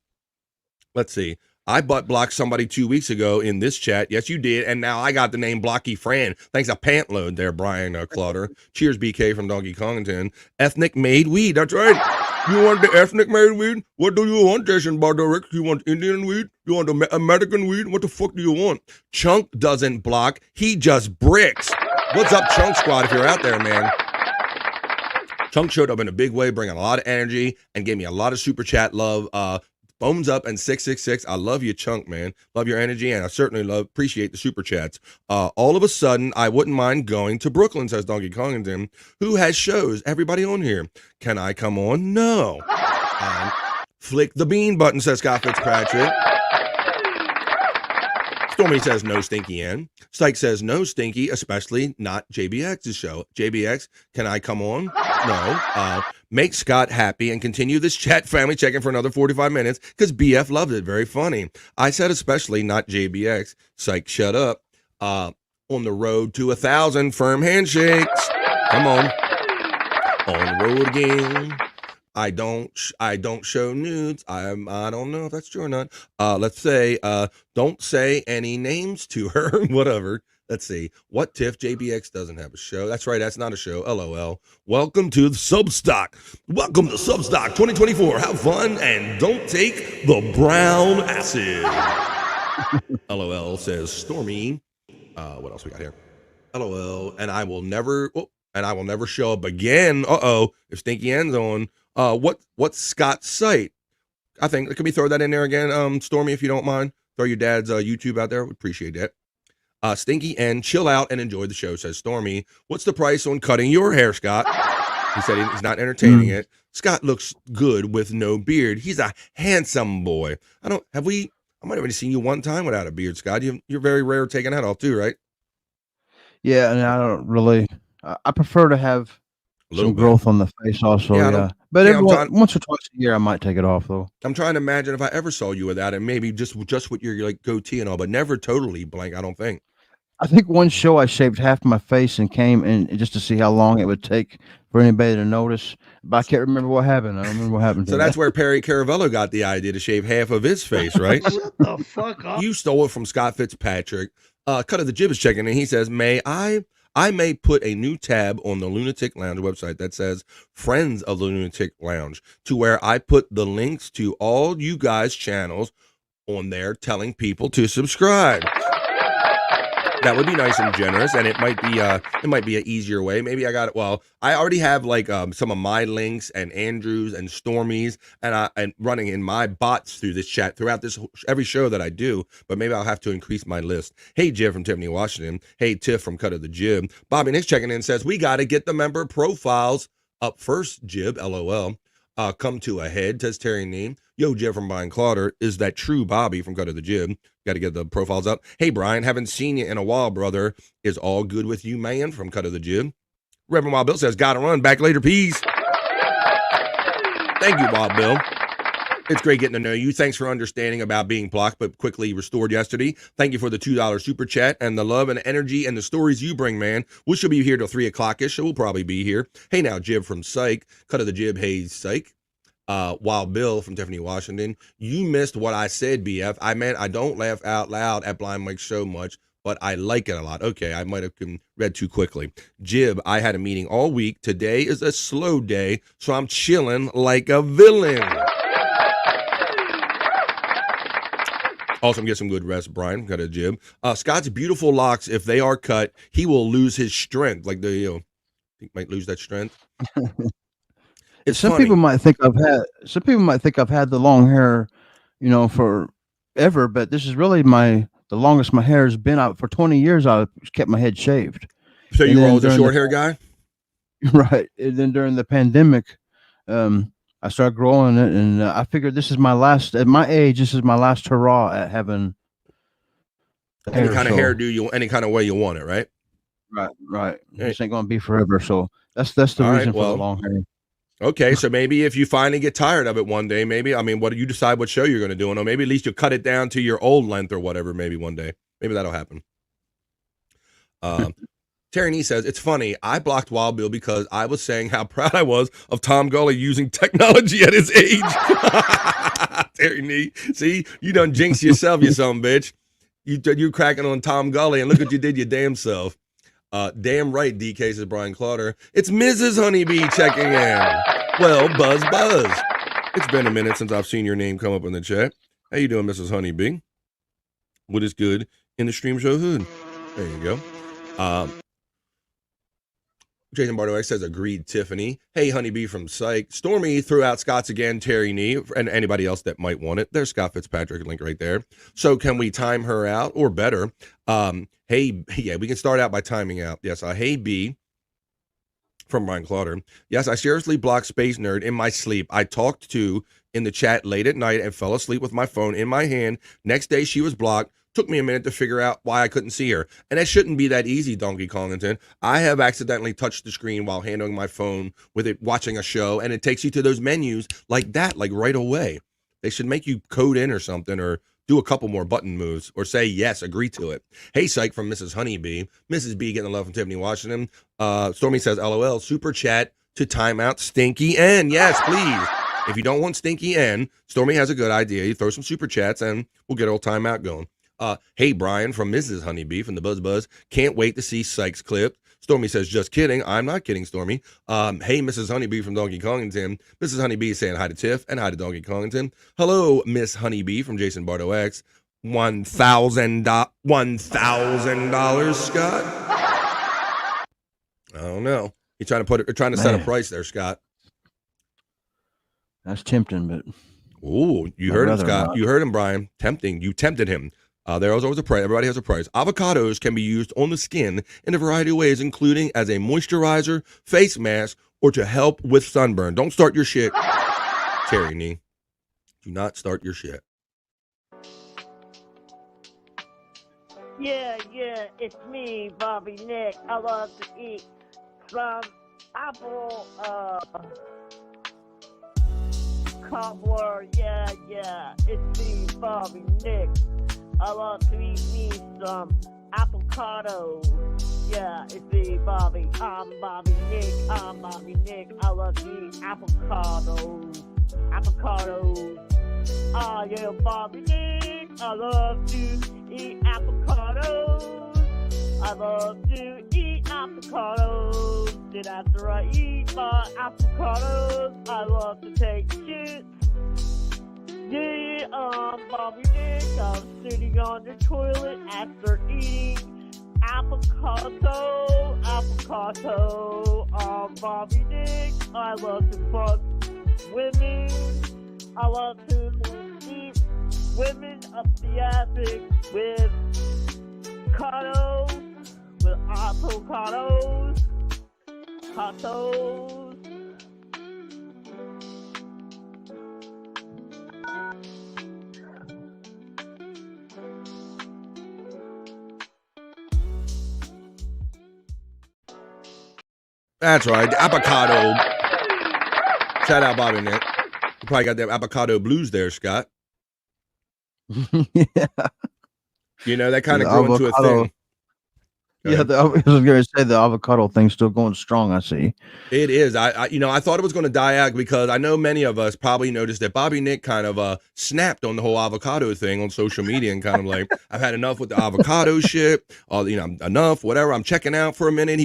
Let's see. I butt blocked somebody 2 weeks ago in this chat. Yes, you did. And now I got the name Blocky Fran. Thanks a pant load there, Brian Clotter. Cheers, BK from Donkey Kongington. Ethnic made weed. That's right. You want the ethnic made weed? What do you want, Jason Bardoric? You want Indian weed? You want American weed? What the fuck do you want? Chunk doesn't block. He just bricks. What's up, Chunk Squad, if you're out there, man? Chunk showed up in a big way, bringing a lot of energy and gave me a lot of super chat love. Bones up and 666. I love you, Chunk, man. Love your energy, and I certainly appreciate the super chats. All of a sudden, I wouldn't mind going to Brooklyn, says Donkey Kongington, who has shows. Everybody on here. Can I come on? No. Flick the bean button, says Scott Fitzpatrick. Stormy says no, Stinky N. Syke says no, Stinky, especially not JBX's show. JBX, can I come on? No. Make Scott happy and continue this chat family checking for another 45 minutes because BF loved it. Very funny. I said especially not JBX. Syke, shut up. on the road to 1,000 firm handshakes. Come on. On the road again. I don't show nudes. I don't know if that's true or not. Let's say, don't say any names to her. Whatever. Let's see. What Tiff? JBX doesn't have a show. That's right. That's not a show. LOL. Welcome to the Substock. Welcome to Substock 2024. Have fun and don't take the brown acid. LOL says Stormy. What else we got here? LOL. And I will never show up again. If Stinky End's on. What's Scott's site? I think, can we throw that in there again? Stormy, if you don't mind. Throw your dad's YouTube out there. Would appreciate that. Stinky End, chill out and enjoy the show, says Stormy. What's the price on cutting your hair, Scott? He said he's not entertaining it. Scott looks good with no beard. He's a handsome boy. I might have only seen you one time without a beard, Scott. You're very rare taking that off too, right? Yeah, and I don't really. I prefer to have some growth on the face also. Yeah, but once or twice a year, I might take it off though. I'm trying to imagine if I ever saw you without it, maybe just with your like goatee and all, but never totally blank. I don't think. I think one show I shaved half my face and came in just to see how long it would take for anybody to notice. But I can't remember what happened. I don't remember what happened. So that's where Perry Caravello got the idea to shave half of his face, right? Shut the fuck up. You stole it from Scott Fitzpatrick. Cut of the Jib is checking in. He says, I may put a new tab on the Lunatic Lounge website that says Friends of the Lunatic Lounge, to where I put the links to all you guys' channels on there, telling people to subscribe. That would be nice and generous, and it might be an easier way. Maybe I got it. Well, I already have like some of my links and Andrew's and Stormy's and running in my bots through this chat throughout this every show that I do. But maybe I'll have to increase my list. Hey, Jib from Tiffany, Washington. Hey, Tiff from Cut of the Jib. Bobby Nick's checking in, says we got to get the member profiles up first. Jib, LOL. Come to a head, says Terry Neem. Yo, Jib from Brian Clodder. Is that true, Bobby from Cut of the Jib? Got to get the profiles up. Hey, Brian, haven't seen you in a while, brother. Is all good with you, man, from Cut of the Jib? Reverend Wild Bill says, gotta run. Back later, peace. Thank you, Wild Bill. It's great getting to know you. Thanks for understanding about being blocked but quickly restored yesterday. Thank you for the $2 super chat and the love and energy and the stories you bring, man. We should be here till 3 o'clock-ish, so we'll probably be here. Hey, now, Jib from Psych. Cut of the Jib, hey, Psych. Wild Bill from Tiffany, Washington. You missed what I said, BF. I meant I don't laugh out loud at Blind Mike's show much, but I like it a lot. Okay, I might have read too quickly. Jib, I had a meeting all week. Today is a slow day, so I'm chilling like a villain. Also, get some good rest, Brian. Got a Jib. Scott's beautiful locks, if they are cut, he will lose his strength. Like he might lose that strength. Some people might think I've had the long hair, forever, but this is really the longest my hair has been out. For 20 years, I've kept my head shaved. So you were always a short hair guy? Right. And then during the pandemic, I started growing it, and I figured at my age, this is my last hurrah at having any kind of hairdo, any kind of way you want it, right? Right. This ain't going to be forever. So that's the reason for the long hair. Okay, so maybe if you finally get tired of it one day, what do you decide what show you're going to do? Or maybe at least you'll cut it down to your old length or whatever, maybe one day. Maybe that'll happen. Terry Nee says, it's funny, I blocked Wild Bill because I was saying how proud I was of Tom Gully using technology at his age. Terry Nee, see, you done jinxed yourself, you son of a bitch. You're cracking on Tom Gully, and look what you did your damn self. Damn right, DK says Brian Clodder. It's Mrs. Honeybee checking in. Well, buzz. It's been a minute since I've seen your name come up in the chat. How you doing, Mrs. Honeybee? What is good in the Streamshow hood? There you go. Jason Bartow says, agreed, Tiffany. Hey, Honeybee from Psych. Stormy threw out Scott's again, Terry Nee, and anybody else that might want it. There's Scott Fitzpatrick link right there. So can we time her out, or better? We can start out by timing out. Yes, hey, B from Brian Clodder. Yes, I seriously blocked Space Nerd in my sleep. I talked to in the chat late at night and fell asleep with my phone in my hand. Next day, she was blocked. Took me a minute to figure out why I couldn't see her. And that shouldn't be that easy, Donkey Kongington. I have accidentally touched the screen while handling my phone with it, watching a show, and it takes you to those menus like that, like right away. They should make you code in or something, or do a couple more button moves or say yes, agree to it. Hey, psych from Mrs. Honeybee. Mrs. B getting the love from Tiffany Washington. Stormy says, LOL, super chat to timeout Stinky N. Yes, please. If you don't want Stinky N, Stormy has a good idea. You throw some super chats and we'll get a little timeout going. Hey, Brian from Mrs. Honeybee from the Buzz. Can't wait to see Sykes clip. Stormy says, just kidding. I'm not kidding, Stormy. Hey, Mrs. Honeybee from Donkey Kongington. Mrs. Honeybee is saying hi to Tiff and hi to Donkey Kongington. Hello, Miss Honeybee from Jason Bardo X. $1,000, Scott? I don't know. You're trying to set a price there, Scott. That's tempting, but you heard him, Scott. Not. You heard him, Brian. Tempting. You tempted him. There's always a price. Everybody has a price. Avocados can be used on the skin in a variety of ways, including as a moisturizer, face mask, or to help with sunburn. Don't start your shit, Terry Nee. Do not start your shit. Yeah, it's me, Bobby Nick. I love to eat some apple cobbler. Yeah, it's me, Bobby Nick. I love to eat me some avocados. Yeah, it's me, Bobby. I'm Bobby Nick. I love to eat avocados. I am Bobby Nick. I love to eat avocados. I love to eat avocados. And after I eat my avocados, I love to take shit. Yeah, I'm Bobby Nick. I'm sitting on the toilet after eating avocado. I'm Bobby Nick. I love to fuck women. I love to eat women up the attic with avocados. That's right. The avocado. Shout out, Bobby Nick. You probably got them avocado blues there, Scott. Yeah. You know, that kind of grew into a thing. Yeah, I was going to say the avocado thing's still going strong, I see. It is. I thought it was going to die out because I know many of us probably noticed that Bobby Nick kind of snapped on the whole avocado thing on social media and kind of like, I've had enough with the avocado shit. Enough, whatever. I'm checking out for a minute.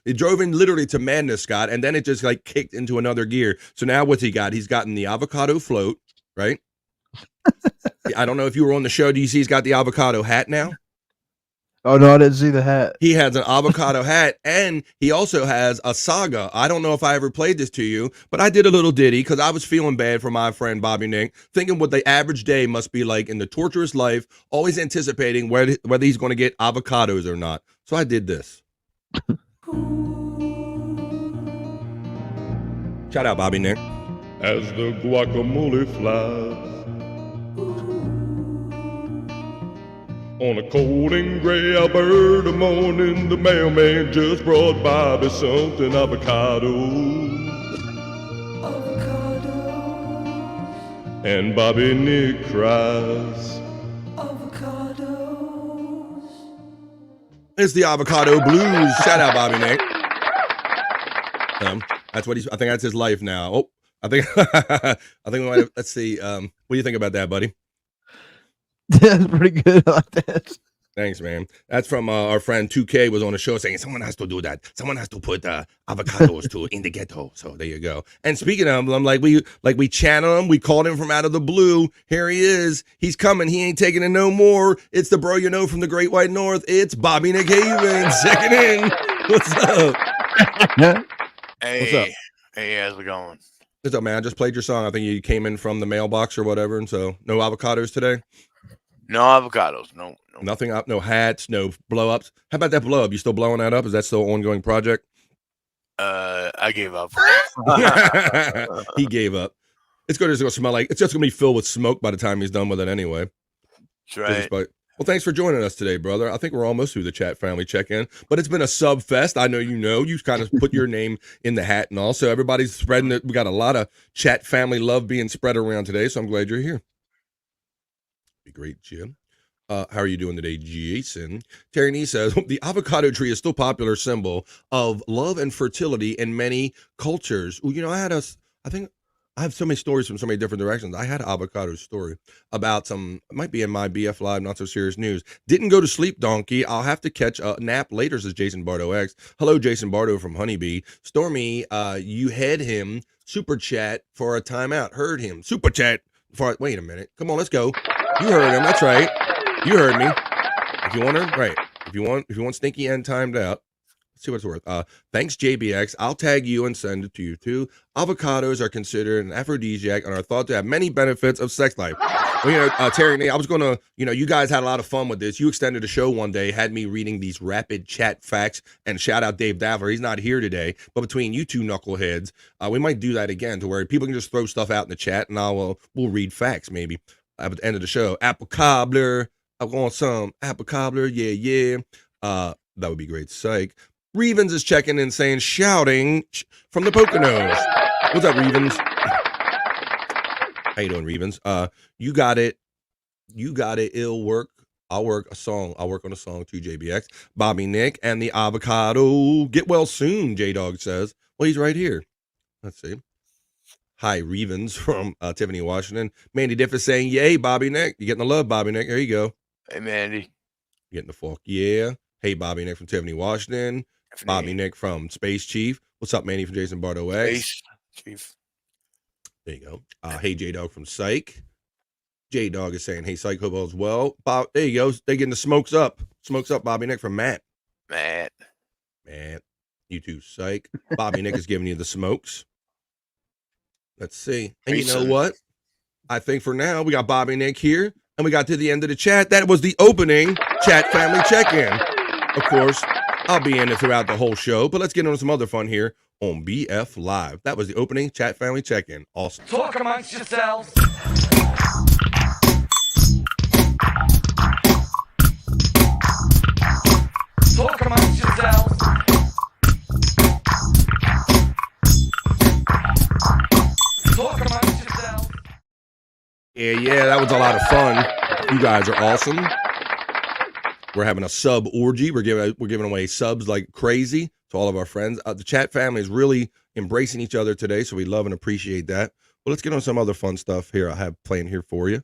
It drove in literally to madness, Scott, and then it just like kicked into another gear. So now what's he got? He's gotten the avocado float, right? I don't know if you were on the show. Do you see he's got the avocado hat now? Oh, no, I didn't see the hat. He has an avocado hat, and he also has a saga. I don't know if I ever played this to you, but I did a little ditty because I was feeling bad for my friend Bobby Nick, thinking what the average day must be like in the torturous life, always anticipating whether he's going to get avocados or not. So I did this. Shout out, Bobby Nick. As the guacamole flies on a cold and gray Alberta morning, the mailman just brought Bobby something avocado. And Bobby Nick cries. It's the avocado blues. Shout out, Bobby Nick. That's what I think that's his life now. Oh, I think we might have, let's see. What do you think about that, buddy? That's pretty good. I like that. Thanks, man. That's from our friend 2K was on the show saying someone has to do that. Someone has to put avocados in the ghetto. So there you go. And speaking of them, we channel him. We called him from out of the blue. Here he is. He's coming. He ain't taking it no more. It's the bro you know from the Great White North. It's Bobby Nick Haven. Second in. What's up? Hey. What's up? Hey, how's it going? What's up, man? I just played your song. I think you came in from the mailbox or whatever, and so no avocados today. No avocados. No. Nothing up. No hats. No blow ups. How about that blow up? You still blowing that up? Is that still an ongoing project? I gave up. He gave up. It's going to smell like it's just going to be filled with smoke by the time he's done with it anyway. That's right. Well, thanks for joining us today, brother. I think we're almost through the chat family check-in, but it's been a sub fest. I know you kind of put your name in the hat and all, so everybody's spreading it. We got a lot of chat family love being spread around today, so I'm glad you're here. Be great, Jim. How are you doing today, Jason? Terry Nee says the avocado tree is still a popular symbol of love and fertility in many cultures. Well, I think I have so many stories from so many different directions. I had an avocado story about it might be in my BF Live, Not So Serious News. Didn't go to sleep, donkey. I'll have to catch a nap later, says Jason Bardo X. Hello, Jason Bardo from Honeybee. Stormy, you had him super chat for a timeout. Heard him. Super chat for, wait a minute. Come on, let's go. You heard him. That's right. You heard me. If you want to, right. If you want Stinky and timed out, let's see what it's worth. Thanks, JBX. I'll tag you and send it to you too. Avocados are considered an aphrodisiac and are thought to have many benefits of sex life. Well, Terry, I was gonna, you guys had a lot of fun with this. You extended the show one day, had me reading these rapid chat facts, and shout out Dave Davler. He's not here today, but between you two knuckleheads, we might do that again to where people can just throw stuff out in the chat, and we'll read facts maybe at the end of the show. Apple cobbler. I want some apple cobbler. Yeah. That would be great. Psych. Revens is checking in saying, shouting from the Poconos. What's up, Revens? How you doing, Revens? You got it. It'll work. I'll work a song. I'll work on a song too, JBX. Bobby Nick and the avocado. Get well soon, J-Dog says. Well, he's right here. Let's see. Hi, Revens from Tiffany, Washington. Mandy Diff is saying, yay, Bobby Nick. You getting the love, Bobby Nick. There you go. Hey, Mandy. Getting the fuck, yeah. Hey, Bobby Nick from Tiffany, Washington. Bobby Nick from Space Chief. What's up, Mandy from Jason Bardo X? Space Chief. There you go. Hey, J-Dog from Psych. J-Dog is saying, hey, Psych, hope all's well. Bob, there you go. They getting the smokes up. Smokes up, Bobby Nick from Matt. You too, Psych. Bobby Nick is giving you the smokes. Let's see. And you know what? I think for now, we got Bobby Nick here, and we got to the end of the chat. That was the opening chat family check-in. Of course, I'll be in it throughout the whole show, but let's get on some other fun here on BF Live. That was the opening chat family check-in. Awesome. Talk amongst yourselves. Talk amongst yourselves. Talk amongst yourselves. Yeah, that was a lot of fun. You guys are awesome. We're having a sub orgy. We're giving away subs like crazy to all of our friends. The chat family is really embracing each other today, so we love and appreciate that. Well, let's get on some other fun stuff here I have playing here for you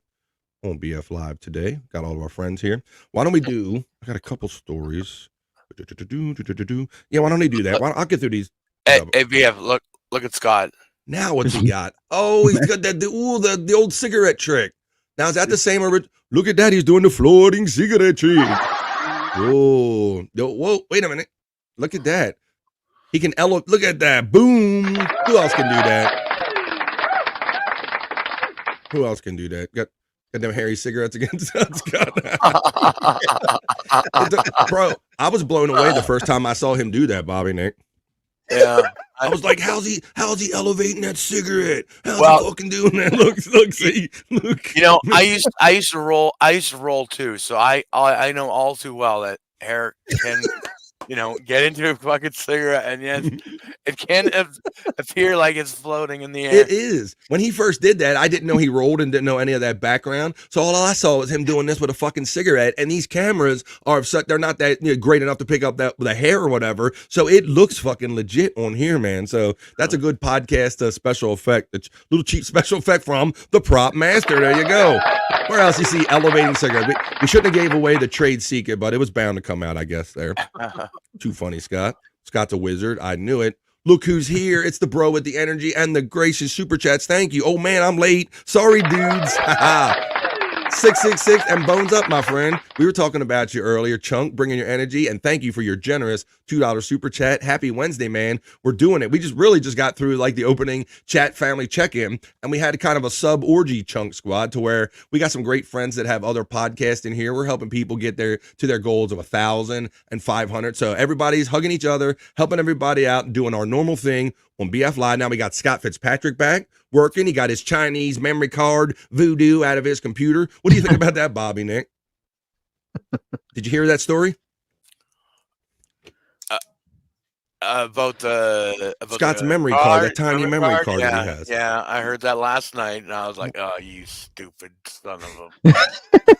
on BF Live today. Got all of our friends here. Why don't we I got a couple stories. Yeah, why don't they do that? I'll get through these. Hey, BF, look at Scott. Now what's he got? Oh, he's got the old cigarette trick. Now, is that the same? Look at that. He's doing the floating cigarette trick. Whoa, wait a minute. Look at that. He can look at that. Boom. Who else can do that? Got them hairy cigarettes against Scott. Bro, I was blown away the first time I saw him do that, Bobby Nick. Yeah. I was like, how's he elevating that cigarette? How's he fucking doing that? Look. You know, I used to roll too, so I know all too well that hair can get into a fucking cigarette, and yes, it can appear like it's floating in the air. It is. When he first did that, I didn't know he rolled and didn't know any of that background. So all I saw was him doing this with a fucking cigarette. And these cameras they're not that great enough to pick up the hair or whatever. So it looks fucking legit on here, man. So that's a good podcast special effect. A little cheap special effect from the prop master. There you go. Where else you see elevating cigarette? We shouldn't have gave away the trade secret, but it was bound to come out, I guess, there. Too funny, Scott. Scott's a wizard. I knew it. Look who's here. It's the bro with the energy and the gracious super chats. Thank you. Oh, man, I'm late. Sorry, dudes. 666 and bones up, my friend. We were talking about you earlier, Chunk, bringing your energy, and thank you for your generous $2 super chat. Happy Wednesday, man. We're doing it. We just got through like the opening chat family check-in, and we had kind of a sub orgy Chunk squad to where we got some great friends that have other podcasts in here. We're helping people get to their goals of 1,000 and 500. So everybody's hugging each other, helping everybody out, and doing our normal thing on BF Live. Now we got Scott Fitzpatrick back working. He got his Chinese memory card voodoo out of his computer. What do you think about that, Bobby Nick? Did you hear that story? about Scott's the memory card, that tiny memory card that he Yeah, has. yeah, I heard that last night, and I was like, "Oh, you stupid son of a."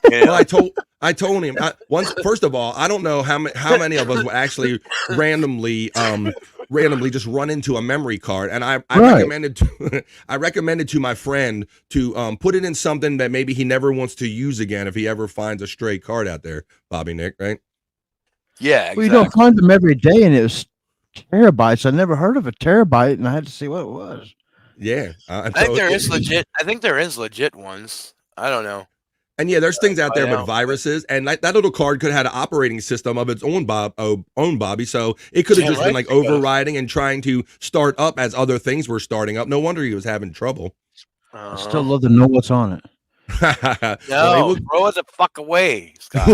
Well, I told him first of all, I don't know how many of us will actually randomly just run into a memory card, and I recommended to my friend to put it in something that maybe he never wants to use again if he ever finds a stray card out there, Bobby Nick, right? Yeah, exactly. Well, you don't find them every day, and it was terabytes. I never heard of a terabyte, and I had to see what it was. Yeah, I think there is legit. I think there is legit ones. I don't know. And yeah, there's things out there find with out. viruses, and that little card could have had an operating system of its own, Bobby. So it could have Yeah, just right, been like because- overriding and trying to start up as other things were starting up. No wonder he was having trouble. I still love to know what's on it. No, throw it the fuck away, Scott.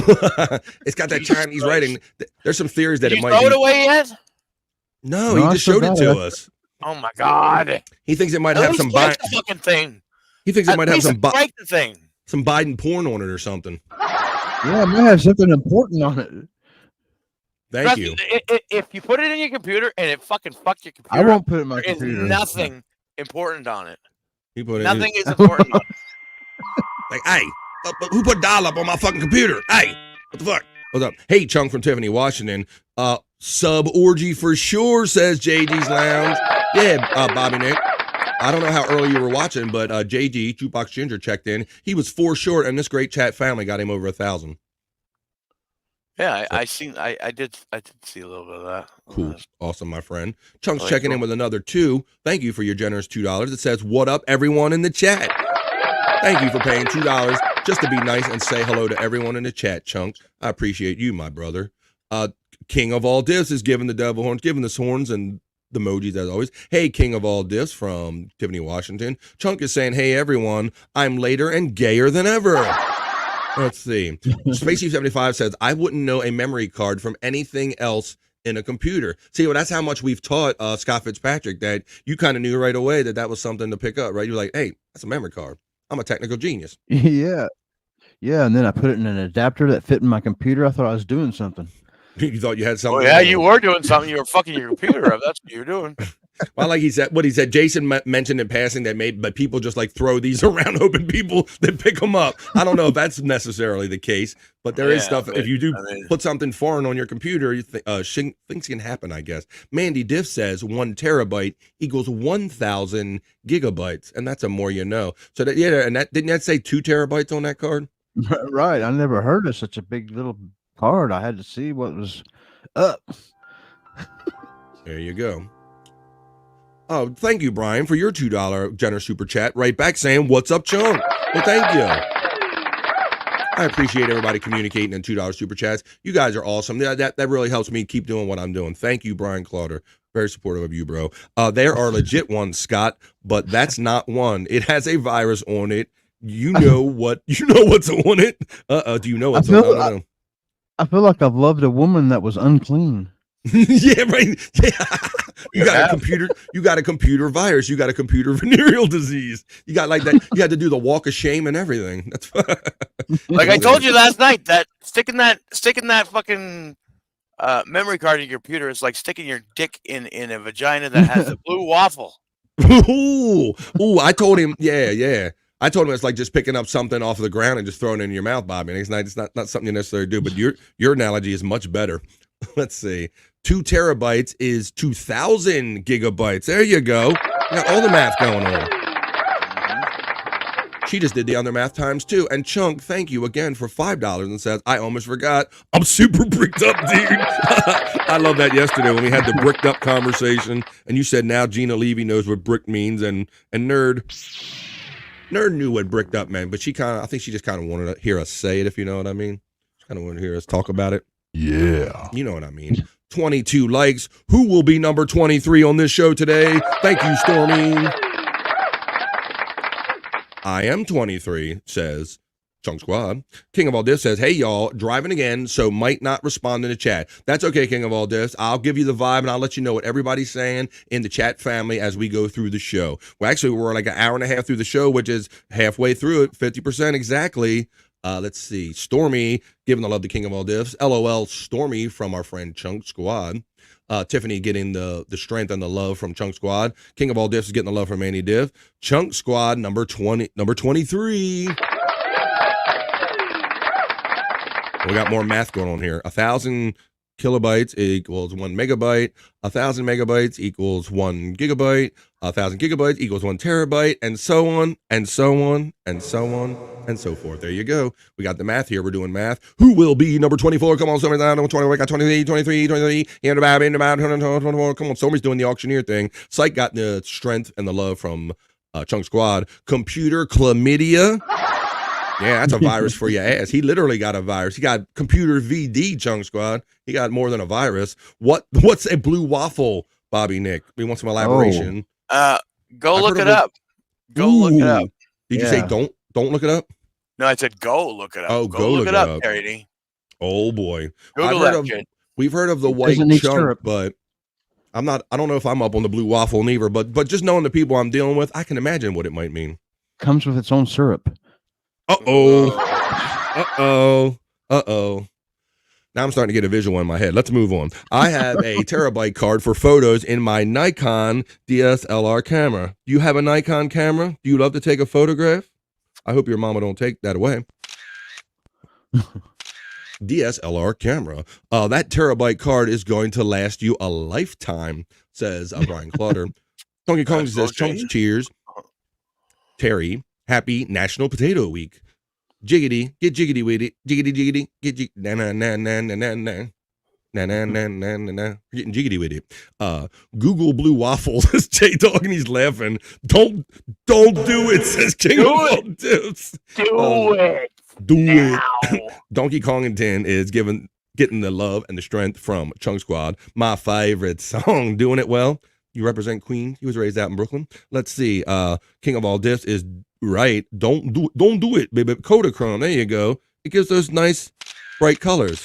It's got that Chinese writing. There's some theories that Did it you might throw it be. away yet? No, No, he I just still showed it got to it. us. Oh my god! He thinks it might At have least some break the fucking thing. He thinks it At might have least some break the thing. some Biden porn on it or something. Yeah, it might have something important on it. Thank Trust you. me, if you put it in your computer and it fucking fucked your computer, I won't put it in my there is computer. nothing important on it. He put it Nothing is important on it. Like, hey, who put dial up on my fucking computer? Hey, what the fuck? What's up? Hey, Chung from Tiffany, Washington. Sub orgy for sure, says JG's Lounge. Yeah, Bobby Nick. I don't know how early you were watching, but JG, Jukebox Ginger, checked in. He was 4 short, and this great chat family got him over 1,000. Yeah, I did see a little bit of that. Cool. Awesome, my friend. Chunk's Like, checking in with another 2. Thank you for your generous $2. It says, what up, everyone in the chat? Thank you for paying $2 just to be nice and say hello to everyone in the chat, Chunk. I appreciate you, my brother. King of all diffs is giving the devil horns, giving us horns and the emojis as always. Hey, King of all diffs from Tiffany, Washington. Chunk is saying, hey, everyone, I'm later and gayer than ever. Let's see. Spacey75 says, I wouldn't know a memory card from anything else in a computer. See, well, that's how much we've taught Scott Fitzpatrick, that you kind of knew right away that was something to pick up, right? You're like, hey, that's a memory card. I'm a technical genius. Yeah. Yeah, and then I put it in an adapter that fit in my computer. I thought I was doing something. You thought you had something. Oh yeah, you were doing something. You were fucking your computer up. That's what you were doing. Well, like he said, Jason mentioned in passing but people just like throw these around, hoping people that pick them up. I don't know if that's necessarily the case, but there is stuff. If you do put something foreign on your computer, you things can happen, I guess. Mandy Diff says 1 terabyte equals 1,000 gigabytes, and that's a more you know. So that and that didn't that say 2 terabytes on that card? Right. I never heard of such a big little card. I had to see what was up. There you go. Oh, thank you, Brian, for your $2 generous super chat. Right back saying, what's up, Chunk? Well, thank you. I appreciate everybody communicating in $2 super chats. You guys are awesome. That really helps me keep doing what I'm doing. Thank you, Brian Clauder. Very supportive of you, bro. There are legit ones, Scott, but that's not one. It has a virus on it. You know what's on it. Do you know what's on it? I don't know. I feel like I've loved a woman that was unclean. Yeah, right. Yeah. You got a computer virus. You got a computer venereal disease. You got like that. You had to do the walk of shame and everything. That's Like I told you last night, that sticking that fucking memory card in your computer is like sticking your dick in a vagina that has a blue waffle. Ooh, I told him, yeah. I told him it's like just picking up something off of the ground and just throwing it in your mouth, Bobby. And it's not something you necessarily do, but your analogy is much better. Let's see. 2 terabytes is 2,000 gigabytes. There you go. You got all the math going on. She just did the other math times too. And Chunk, thank you again for $5 and says, I almost forgot. I'm super bricked up, dude. I love that yesterday when we had the bricked up conversation and you said now Gina Levy knows what brick means and Nerd knew what bricked up meant, but I think she just kind of wanted to hear us say it, if you know what I mean. She kind of wanted to hear us talk about it. Yeah. You know what I mean. 22 likes. Who will be number 23 on this show today? Thank you, Stormy. I am 23, says Chunk Squad. King of All Diffs says, hey, y'all, driving again, so might not respond in the chat. That's okay, King of All Diffs. I'll give you the vibe, and I'll let you know what everybody's saying in the chat family as we go through the show. Well, actually, we're like an hour and a half through the show, which is halfway through it, 50% exactly. Let's see. Stormy, giving the love to King of All Diffs. LOL, Stormy from our friend Chunk Squad. Tiffany getting the strength and the love from Chunk Squad. King of all diffs is getting the love from Manny Diff. Chunk Squad number 23. We got more math going on here. 1,000 kilobytes equals 1 megabyte. 1,000 megabytes equals 1 gigabyte. 1,000 gigabytes equals 1 terabyte, and so on, and so on, and so on, and so forth. There you go. We got the math here. We're doing math. Who will be number 24? Come on, somebody's number 20. We got 23, 23, 23. In about 24. Come on, somebody's doing the auctioneer thing. Psych got the strength and the love from Chunk Squad. Computer chlamydia. Yeah, that's a virus for your ass. He literally got a virus. He got computer VD, Chunk Squad. He got more than a virus. What's a blue waffle, Bobby Nick? We want some elaboration. Go look it up. Go look it up. Did you say don't look it up? No, I said go look it up. Oh, go look it up, Terry. Oh boy. Google that, kid. We've heard of the white chunk, but I don't know if I'm up on the blue waffle neither, but just knowing the people I'm dealing with, I can imagine what it might mean. Comes with its own syrup. Uh-oh. Now I'm starting to get a visual in my head. Let's move on. I have a terabyte card for photos in my Nikon DSLR camera. Do you have a Nikon camera? Do you love to take a photograph? I hope your mama don't take that away. DSLR camera. That terabyte card is going to last you a lifetime, says Brian Clauder. Donkey Kong says, chunks, cheers. Terry, happy National Potato Week. Jiggity, get jiggity with it. Jiggity, jiggity, get jiggity. Na na na na na na na. Na na na na na na. We're getting jiggity with it. Google blue waffles, says J Dog, and he's laughing. Don't do it, says King of all Dips. Do it. Do it. Donkey Kong and 10 is getting the love and the strength from Chunk Squad. My favorite song, doing it well. You represent Queens. He was raised out in Brooklyn. Let's see. King of all Diffs is right. Don't do it, baby. Kodachrome. There you go. It gives those nice bright colors.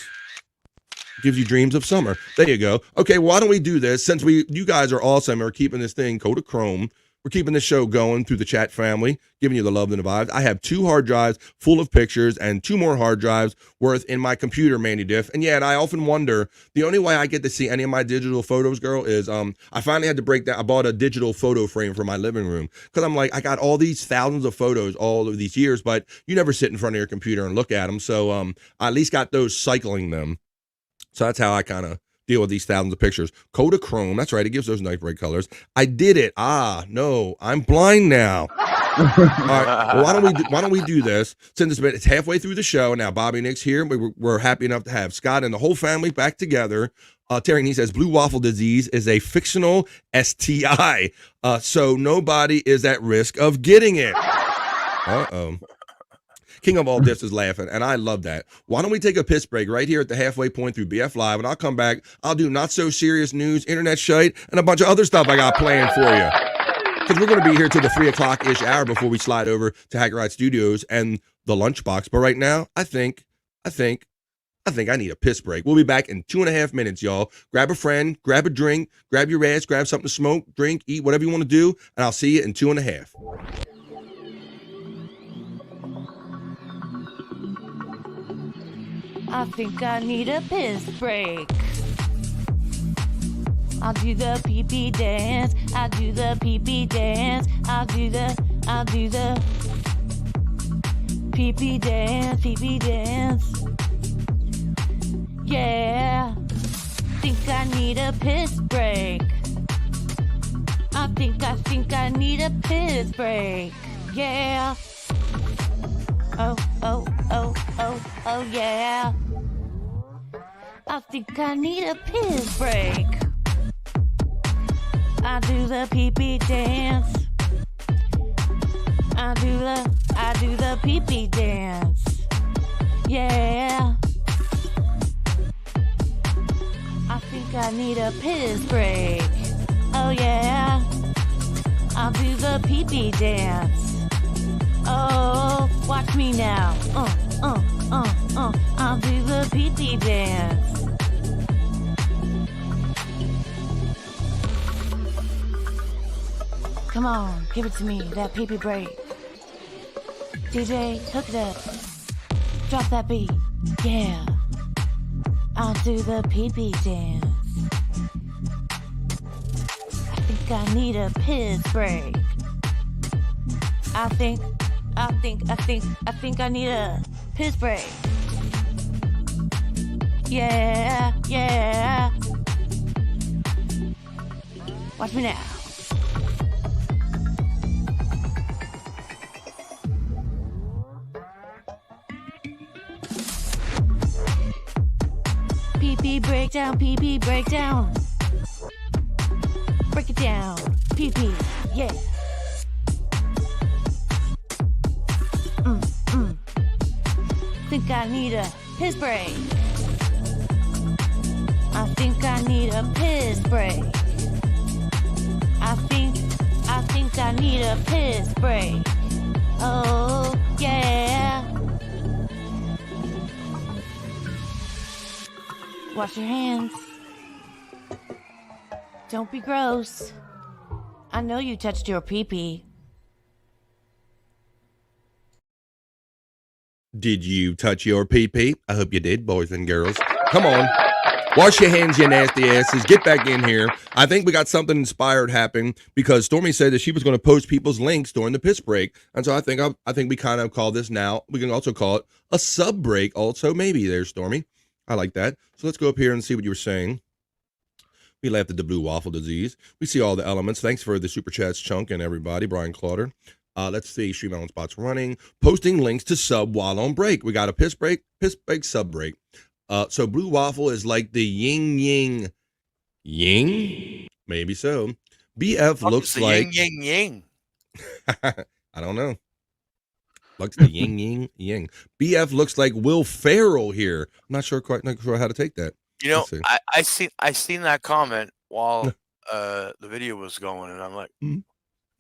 Gives you dreams of summer. There you go. Okay, why don't we do this? Since you guys are awesome and are keeping this thing Kodachrome, we're keeping this show going through the chat family, giving you the love and the vibes. I have 2 hard drives full of pictures and 2 more hard drives worth in my computer, Mandy Diff. And yeah, and I often wonder, the only way I get to see any of my digital photos, girl, is I finally had to break that. I bought a digital photo frame for my living room because I'm like, I got all these thousands of photos all of these years, but you never sit in front of your computer and look at them. So I at least got those cycling them. So that's how I kind of deal with these thousands of pictures. Kodachrome, that's right. It gives those nice bright colors. I did it. No, I'm blind now. All right. Well, why don't we do this? Since it's halfway through the show, and now Bobby Nick's here. We're happy enough to have Scott and the whole family back together. Terry, he says blue waffle disease is a fictional STI, so nobody is at risk of getting it. Uh-oh. King of all Diffs is laughing, and I love that. Why don't we take a piss break right here at the halfway point through BF Live, and I'll come back. I'll do not so serious news, internet shite, and a bunch of other stuff I got planned for you. Because we're going to be here till the 3 o'clock-ish hour before we slide over to Hacker Ride Studios and the lunchbox. But right now, I think I need a piss break. We'll be back in 2.5 minutes, y'all. Grab a friend, grab a drink, grab your ass, grab something to smoke, drink, eat, whatever you want to do, and I'll see you in 2.5. I think I need a piss break. I'll do the pee-pee dance. I'll do the pee-pee dance. I'll do the pee-pee dance, pee-pee dance. Yeah. Think I need a piss break. I think I need a piss break. Yeah. Oh, yeah. I think I need a piss break. I do the pee-pee dance. I do the pee-pee dance. Yeah. I think I need a piss break. Oh yeah. I'll do the pee-pee dance. Oh, watch me now. I'll do the pee-pee dance. Come on, give it to me, that pee-pee break. DJ, hook it up. Drop that beat. Yeah. I'll do the pee-pee dance. I need a piss break. I think I need a piss break. Yeah, yeah. Watch me now. PP breakdown, PP breakdown. Break it down, PP, yeah. Think I need a piss break. I think I need a piss break. I think I need a piss break. Oh, yeah. Wash your hands. Don't be gross. I know you touched your pee-pee. Did you touch your pee-pee? I hope you did, boys and girls. Come on. Wash your hands, you nasty asses. Get back in here. I think we got something inspired happening because Stormy said that she was going to post people's links during the piss break. And so I think we kind of call this now. We can also call it a sub break also. Maybe there, Stormy. I like that. So let's go up here and see what you were saying. We laughed at the blue waffle disease. We see all the elements. Thanks for the super chats, Chunk and everybody. Brian Clauder. Let's see. Stream on spots running. Posting links to sub while on break. We got a piss break, sub break. So blue waffle is like the yin ying. Maybe so. BF looks like yin yang. I don't know. Looks the yin yang. BF looks like Will Ferrell here. I'm not sure how to take that. You know, I seen that comment while the video was going, and I'm like, you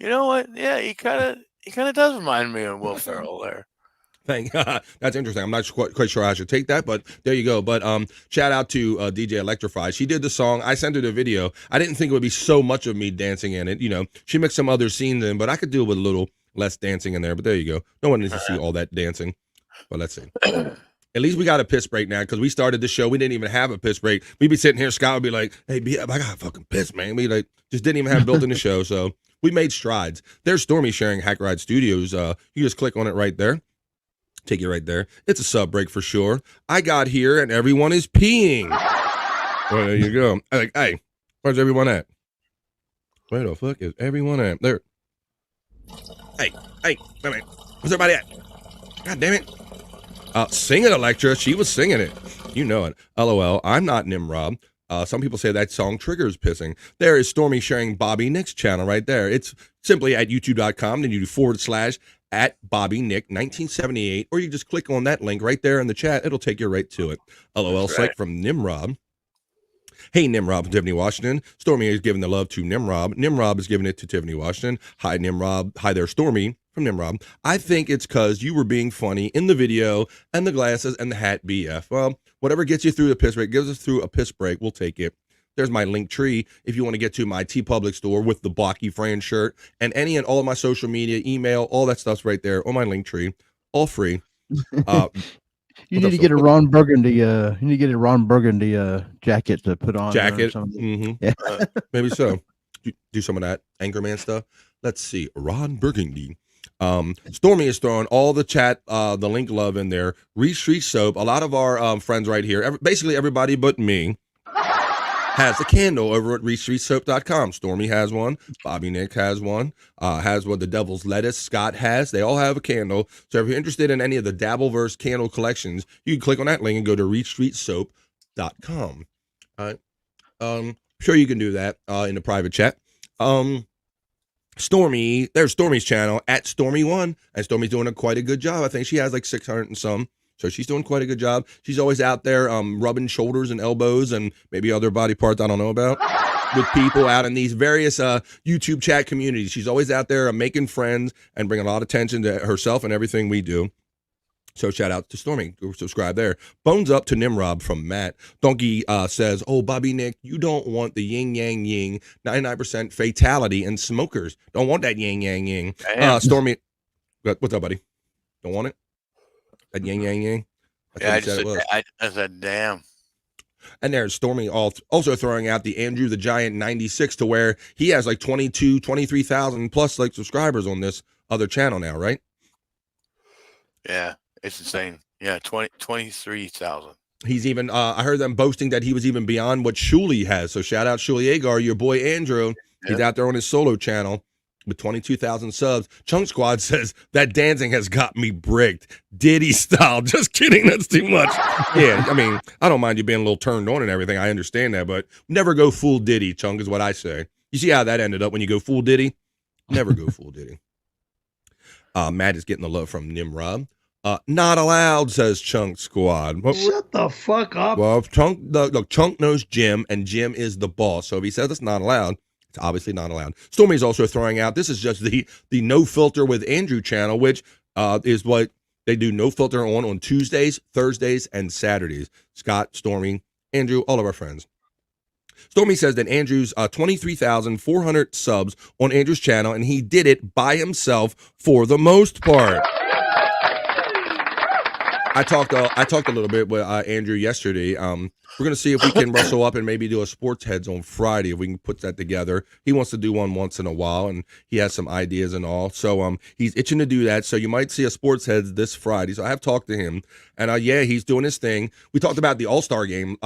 know what? Yeah, he kind of does remind me of Will Ferrell there. That's interesting. I'm not quite sure how I should take that, but there you go. But shout out to DJ Electrify. She did the song. I sent her the video. I didn't think it would be so much of me dancing in it. You know, she mixed some other scenes in, but I could do with a little less dancing in there. But there you go. No one needs to see all that dancing. But let's see. At least we got a piss break now because we started the show. We didn't even have a piss break. We'd be sitting here. Scott would be like, "Hey, I got fucking piss, man." We just didn't even have it built in the show. So we made strides. There's Stormy sharing Hack Ride Studios. You just click on it right there. Take you right there. It's a sub break for sure. I got here and everyone is peeing. Well, there you go. I'm like, hey, where's everyone at? Where the fuck is everyone at? There. Hey, wait a minute. Where's everybody at? God damn it. Sing it, Electra. She was singing it. You know it. LOL. I'm not Nimrod. Some people say that song triggers pissing. There is Stormy sharing Bobby Nick's channel right there. It's simply at youtube.com. Then you do / at Bobby Nick 1978, or you just click on that link right there in the chat. It'll take you right to it. LOL Psych from Nimrod. Hey, Nimrod from Tiffany Washington. Stormy is giving the love to Nimrod. Nimrod is giving it to Tiffany Washington. Hi, Nimrod. Hi there, Stormy from Nimrod. I think it's because you were being funny in the video and the glasses and the hat BF. Well, whatever gets you through the piss break, gives us through a piss break, we'll take it. There's my link tree if you want to get to my TeePublic store with the Blocky Fran shirt and any and all of my social media, email, all that stuff's right there on my link tree, all free. You need to get a Ron Burgundy. You need to get a Ron Burgundy jacket to put on. Jacket, yeah. Maybe so. Do some of that Anchorman stuff. Let's see, Ron Burgundy. Stormy is throwing all the chat, the link love in there. Reach Street Soap. A lot of our friends right here, basically everybody but me, has a candle over at reachstreetsoap.com. Stormy has one. Bobby Nick has one. Has one. The Devil's Lettuce. Scott has. They all have a candle. So if you're interested in any of the Dabbleverse candle collections, you can click on that link and go to reachstreetsoap.com. All right. Sure you can do that in the private chat. Stormy, there's Stormy's channel at Stormy1, and Stormy's doing quite a good job. I think she has like 600 and some. So she's doing quite a good job. She's always out there rubbing shoulders and elbows and maybe other body parts I don't know about with people out in these various YouTube chat communities. She's always out there making friends and bringing a lot of attention to herself and everything we do. So shout out to Stormy. Go subscribe there. Bones up to Nimrod from Matt. Donkey says, oh, Bobby Nick, you don't want the yin yang yin, 99% fatality and smokers. Don't want that yin yang yin. Stormy, what's up, buddy? Don't want it? That yang yang yang. Yeah, I said, damn. And there's Stormy also throwing out the Andrew the Giant 96 to where he has like 23,000 plus like subscribers on this other channel now, right? Yeah, it's insane. Yeah, 23,000. He's even, I heard them boasting that he was even beyond what Shuli has. So shout out Shuli Agar, your boy Andrew. He's out there on his solo channel with 22,000 subs. Chunk Squad says that dancing has got me bricked. Diddy style. Just kidding. That's too much. Yeah, I mean, I don't mind you being a little turned on and everything. I understand that, but never go full Diddy, Chunk, is what I say. You see how that ended up when you go full Diddy? Never go full Diddy. Matt is getting the love from Nimrod. Not allowed, says Chunk Squad. Shut the fuck up. Well, Chunk knows Jim, and Jim is the boss. So if he says it's not allowed, it's obviously not allowed. Stormy's also throwing out, this is just the No Filter with Andrew channel, which is what they do no filter on Tuesdays, Thursdays, and Saturdays. Scott, Stormy, Andrew, all of our friends. Stormy says that Andrew's 23,400 subs on Andrew's channel, and he did it by himself for the most part. I talked a little bit with Andrew yesterday. We're going to see if we can rustle up and maybe do a sports heads on Friday, if we can put that together. He wants to do one once in a while, and he has some ideas and all. So he's itching to do that. So you might see a sports heads this Friday. So I have talked to him, and yeah, he's doing his thing. We talked about the All-Star game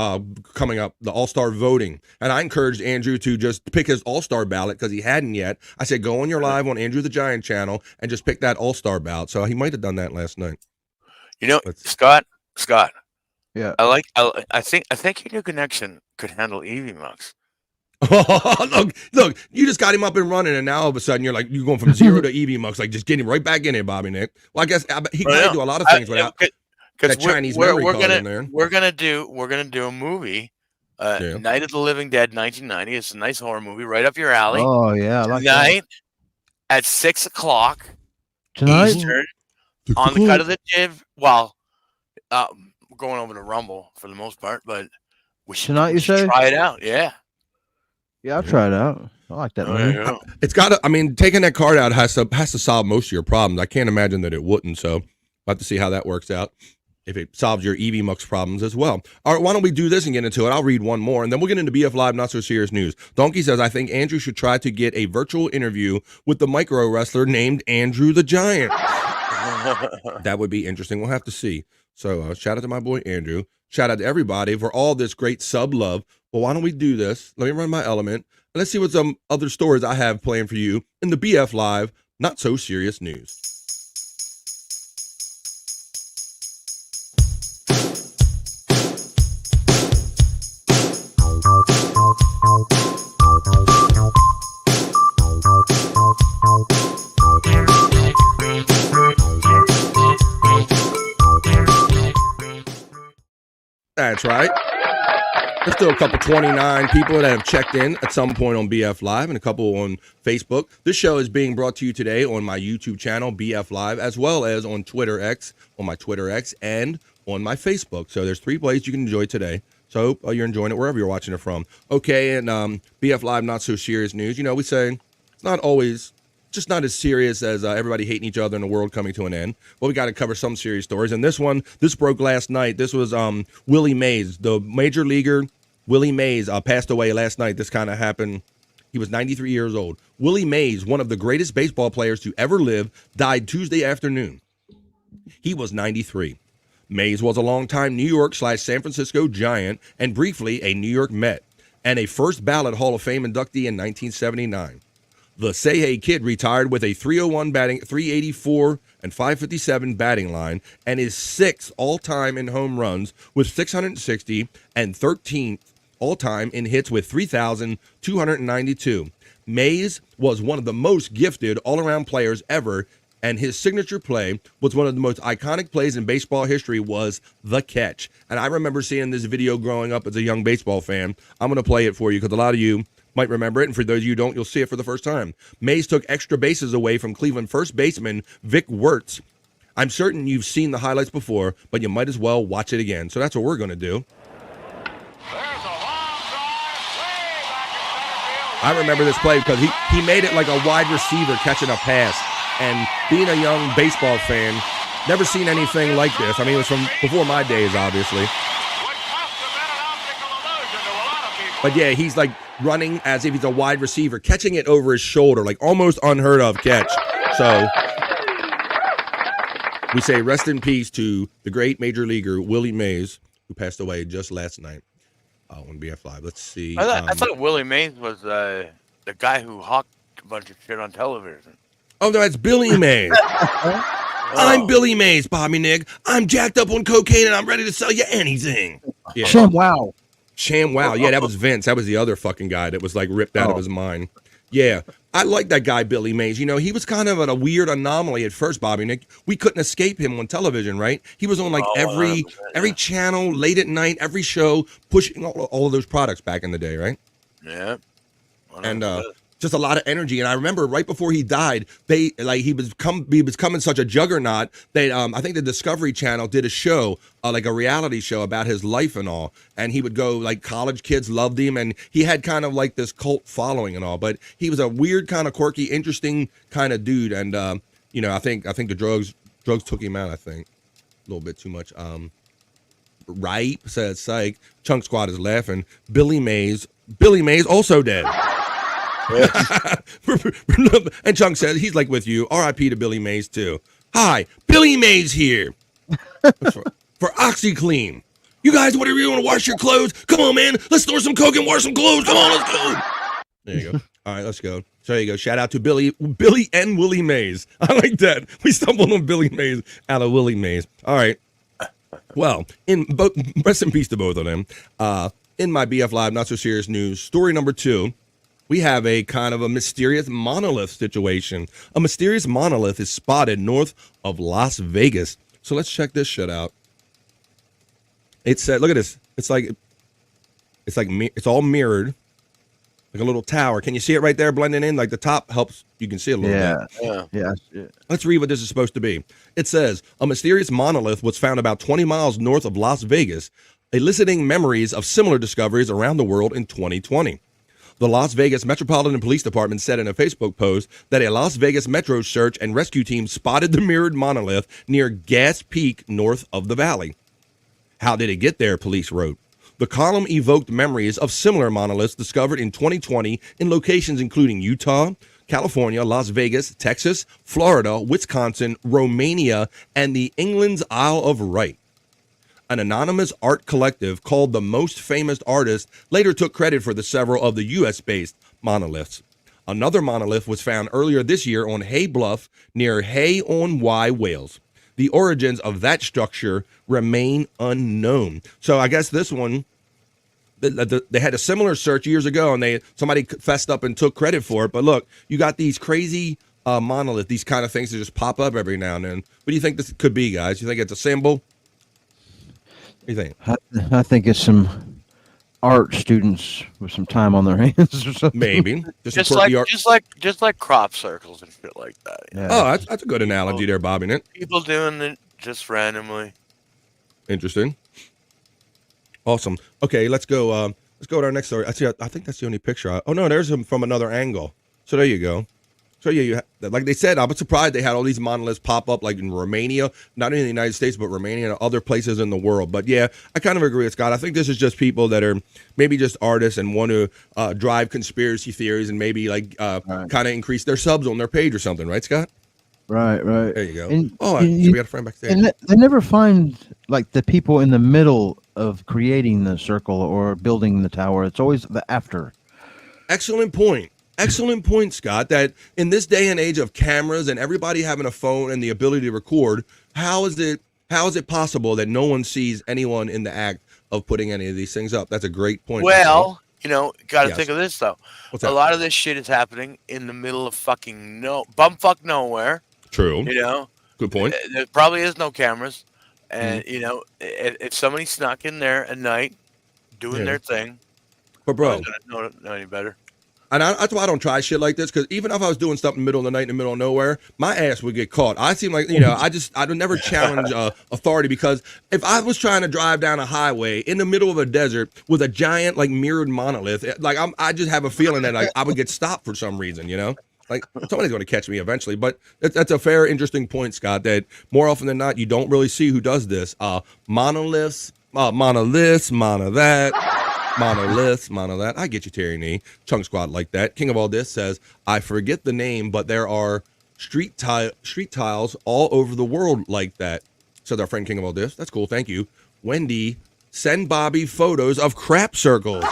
coming up, the All-Star voting, and I encouraged Andrew to just pick his All-Star ballot because he hadn't yet. I said, go on your live on Andrew the Giant channel and just pick that All-Star ballot. So he might have done that last night. You know, Scott. Yeah. I think your new connection could handle EV Mux. look, you just got him up and running, and now all of a sudden you're going from 0 to EV Mux, like just get him right back in there, Bobby Nick. Well, I guess he can do a lot of things without that Chinese memory card in there. We're gonna do a movie, Night of the Living Dead, 1990. It's a nice horror movie, right up your alley. Oh yeah, I like Tonight at 6 o'clock Tonight? Eastern on the cut of the jib. Well, we're going over to Rumble for the most part, but we should try it out. Yeah. Yeah, I'll try it out. I like that movie. Yeah. It's got to, I mean, taking that card out has to solve most of your problems. I can't imagine that it wouldn't. So we'll have to see how that works out, if it solves your EV Mux problems as well. All right, why don't we do this and get into it? I'll read one more, and then we'll get into BF Live Not So Serious News. Donkey says, I think Andrew should try to get a virtual interview with the micro wrestler named Andrew the Giant. That would be interesting. We'll have to see. So shout out to my boy Andrew. Shout out to everybody for all this great sub love. Well, why don't we do this? Let me run my element. And let's see what some other stories I have planned for you in the BF Live Not So Serious News. That's right. There's still a couple 29 people that have checked in at some point on BF Live and a couple on Facebook. This show is being brought to you today on my YouTube channel, BF Live, as well as on Twitter X, and on my Facebook. So there's 3 places you can enjoy today. So you're enjoying it wherever you're watching it from. Okay, and BF Live Not So Serious News. You know, we say it's not always just not as serious as everybody hating each other and the world coming to an end. Well, we got to cover some serious stories. And this broke last night. This was Willie Mays, the major leaguer. Willie Mays passed away last night. This kind of happened. He was 93 years old. Willie Mays, one of the greatest baseball players to ever live, died Tuesday afternoon. He was 93. Mays was a longtime New York/San Francisco Giant and briefly a New York Met and a first ballot Hall of Fame inductee in 1979. The Say Hey Kid retired with a 301 batting, 384 and 557 batting line, and is 6th all-time in home runs with 660 and 13th all-time in hits with 3,292. Mays was one of the most gifted all-around players ever, and his signature play was one of the most iconic plays in baseball history was the catch. And I remember seeing this video growing up as a young baseball fan. I'm going to play it for you because a lot of you might remember it, and for those of you who don't, you'll see it for the first time. Mays took extra bases away from Cleveland first baseman Vic Wertz. I'm certain you've seen the highlights before, but you might as well watch it again. So that's what we're going to do. I remember this play because he made it like a wide receiver catching a pass. And being a young baseball fan, never seen anything like this. I mean, it was from before my days, obviously. But yeah, he's like running as if he's a wide receiver, catching it over his shoulder, like almost unheard of catch. So we say rest in peace to the great major leaguer Willie Mays, who passed away just last night on BF Live. Let's see. I thought Willie Mays was the guy who hawked a bunch of shit on television. Oh, no, that's Billy Mays. I'm Billy Mays, Bobby Nick. I'm jacked up on cocaine and I'm ready to sell you anything. Yeah. ShamWow. ShamWow. Yeah, that was Vince. That was the other fucking guy that was like ripped out of his mind. Yeah, I like that guy, Billy Mays. You know, he was kind of a weird anomaly at first, Bobby Nick. We couldn't escape him on television, right? He was on like every channel, late at night, every show, pushing all of those products back in the day, right? Yeah. And just a lot of energy. And I remember right before he died, he was becoming such a juggernaut. They I think the Discovery Channel did a show, like a reality show about his life and all. And he would go, like, college kids loved him, and he had kind of like this cult following and all. But he was a weird, kind of quirky, interesting kind of dude. And you know, I think the drugs took him out. I think a little bit too much. Right, says psych. Chunk Squad is laughing. Billy Mays also dead. And Chunk says he's like with you. R.I.P. to Billy Mays too. Hi, Billy Mays here for OxyClean. You guys, what do you want to wash your clothes? Come on, man. Let's store some coke and wash some clothes. Come on, let's go. There you go. All right, let's go. So there you go. Shout out to Billy and Willie Mays. I like that. We stumbled on Billy Mays out of Willie Mays. All right. Well, rest in peace to both of them. In my BF Live Not So Serious News, story number 2. We have a kind of a mysterious monolith situation. A mysterious monolith is spotted north of Las Vegas. So let's check this shit out. It said, look at this. It's all mirrored, like a little tower. Can you see it right there blending in? Like the top helps. You can see it a little bit. Yeah. Let's read what this is supposed to be. It says, a mysterious monolith was found about 20 miles north of Las Vegas, eliciting memories of similar discoveries around the world in 2020. The Las Vegas Metropolitan Police Department said in a Facebook post that a Las Vegas Metro search and rescue team spotted the mirrored monolith near Gas Peak north of the valley. How did it get there? Police wrote. The column evoked memories of similar monoliths discovered in 2020 in locations including Utah, California, Las Vegas, Texas, Florida, Wisconsin, Romania, and the England's Isle of Wight. An anonymous art collective called the Most Famous Artist later took credit for the several of the U.S.-based monoliths. Another monolith was found earlier this year on Hay Bluff near Hay-on-Wye, Wales. The origins of that structure remain unknown. So I guess this one, they had a similar search years ago, and somebody fessed up and took credit for it. But look, you got these crazy monolith, these kind of things that just pop up every now and then. What do you think this could be, guys? You think it's a symbol? What do you think? I think it's some art students with some time on their hands or something. Maybe just like crop circles and shit like that. Yeah. Oh, that's a good analogy there, Bobby. Nick. People doing it just randomly. Interesting. Awesome. Okay, let's go. Let's go to our next story. I think that's the only picture. Oh no, there's him from another angle. So there you go. So yeah, like they said, I was surprised they had all these monoliths pop up, like in Romania, not only in the United States, but Romania and other places in the world. But yeah, I kind of agree with Scott. I think this is just people that are maybe just artists and want to drive conspiracy theories and maybe like kind of increase their subs on their page or something, right, Scott? Right. There you go. So we got a friend backstage. And they never find like the people in the middle of creating the circle or building the tower. It's always the after. Excellent point. Excellent point, Scott, that in this day and age of cameras and everybody having a phone and the ability to record, how is it possible that no one sees anyone in the act of putting any of these things up? That's a great point. Well, got to think of this, though. What's that? A lot of this shit is happening in the middle of fucking bumfuck nowhere. True. Good point. There probably is no cameras. And, if somebody snuck in there at night doing their thing, but bro, know any better. And that's why I don't try shit like this, because even if I was doing stuff in the middle of the night in the middle of nowhere, my ass would get caught. I seem like, I would never challenge authority, because if I was trying to drive down a highway in the middle of a desert with a giant like mirrored monolith, like I just have a feeling that like I would get stopped for some reason, like somebody's going to catch me eventually. But that's a fair, interesting point, Scott, that more often than not, you don't really see who does this. Monoliths, mono that. Monolith, I get you, Terry Nee. Chunk Squad like that. King of All This says, I forget the name, but there are street tiles all over the world like that. Said our friend King of All This. That's cool. Thank you. Wendy, send Bobby photos of crap circles.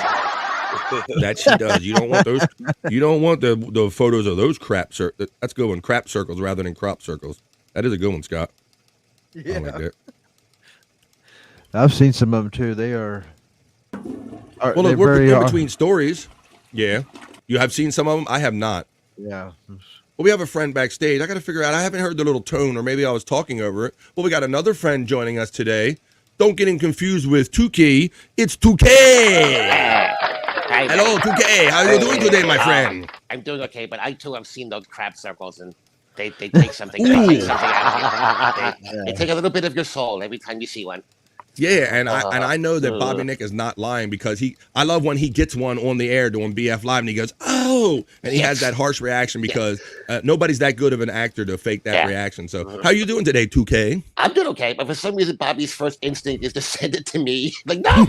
That she does. You don't want those. You don't want the photos of those crap circles. That's good one. Crap circles rather than crop circles. That is a good one, Scott. Yeah. I like that. I've seen some of them too. They are. Well, look, we're in between stories. Yeah. You have seen some of them? I have not. Yeah. Well, we have a friend backstage. I got to figure out. I haven't heard the little tone, or maybe I was talking over it. Well, we got another friend joining us today. Don't get him confused with 2K. It's 2K. Hello, 2K. How are you doing today, my friend? I'm doing okay, but I too have seen those crap circles, and they take something. They take something out of you. They take a little bit of your soul every time you see one. Yeah, and I know that Bobby Nick is not lying because I love when he gets one on the air doing BF Live and he goes, oh, and he has that harsh reaction because nobody's that good of an actor to fake that reaction. So how you doing today, 2K? I'm doing okay, but for some reason Bobby's first instinct is to send it to me. Like, no!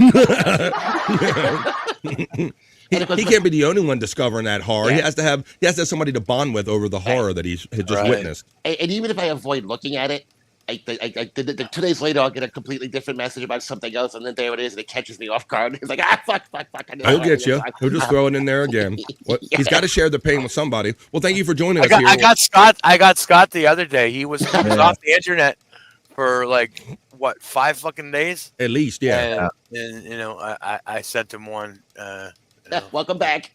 He can't be the only one discovering that horror. He has to have somebody to bond with over the horror that he's just witnessed. And even if I avoid looking at it, I 2 days later, I'll get a completely different message about something else, and then there it is, and it catches me off guard. It's like, fuck. He'll get you. He'll just throw it in there again. He's got to share the pain with somebody. Well, thank you for joining us here. I got Scott the other day. He was off the internet for like, what, 5 fucking days? At least, yeah. And you know, I sent him one. Welcome back.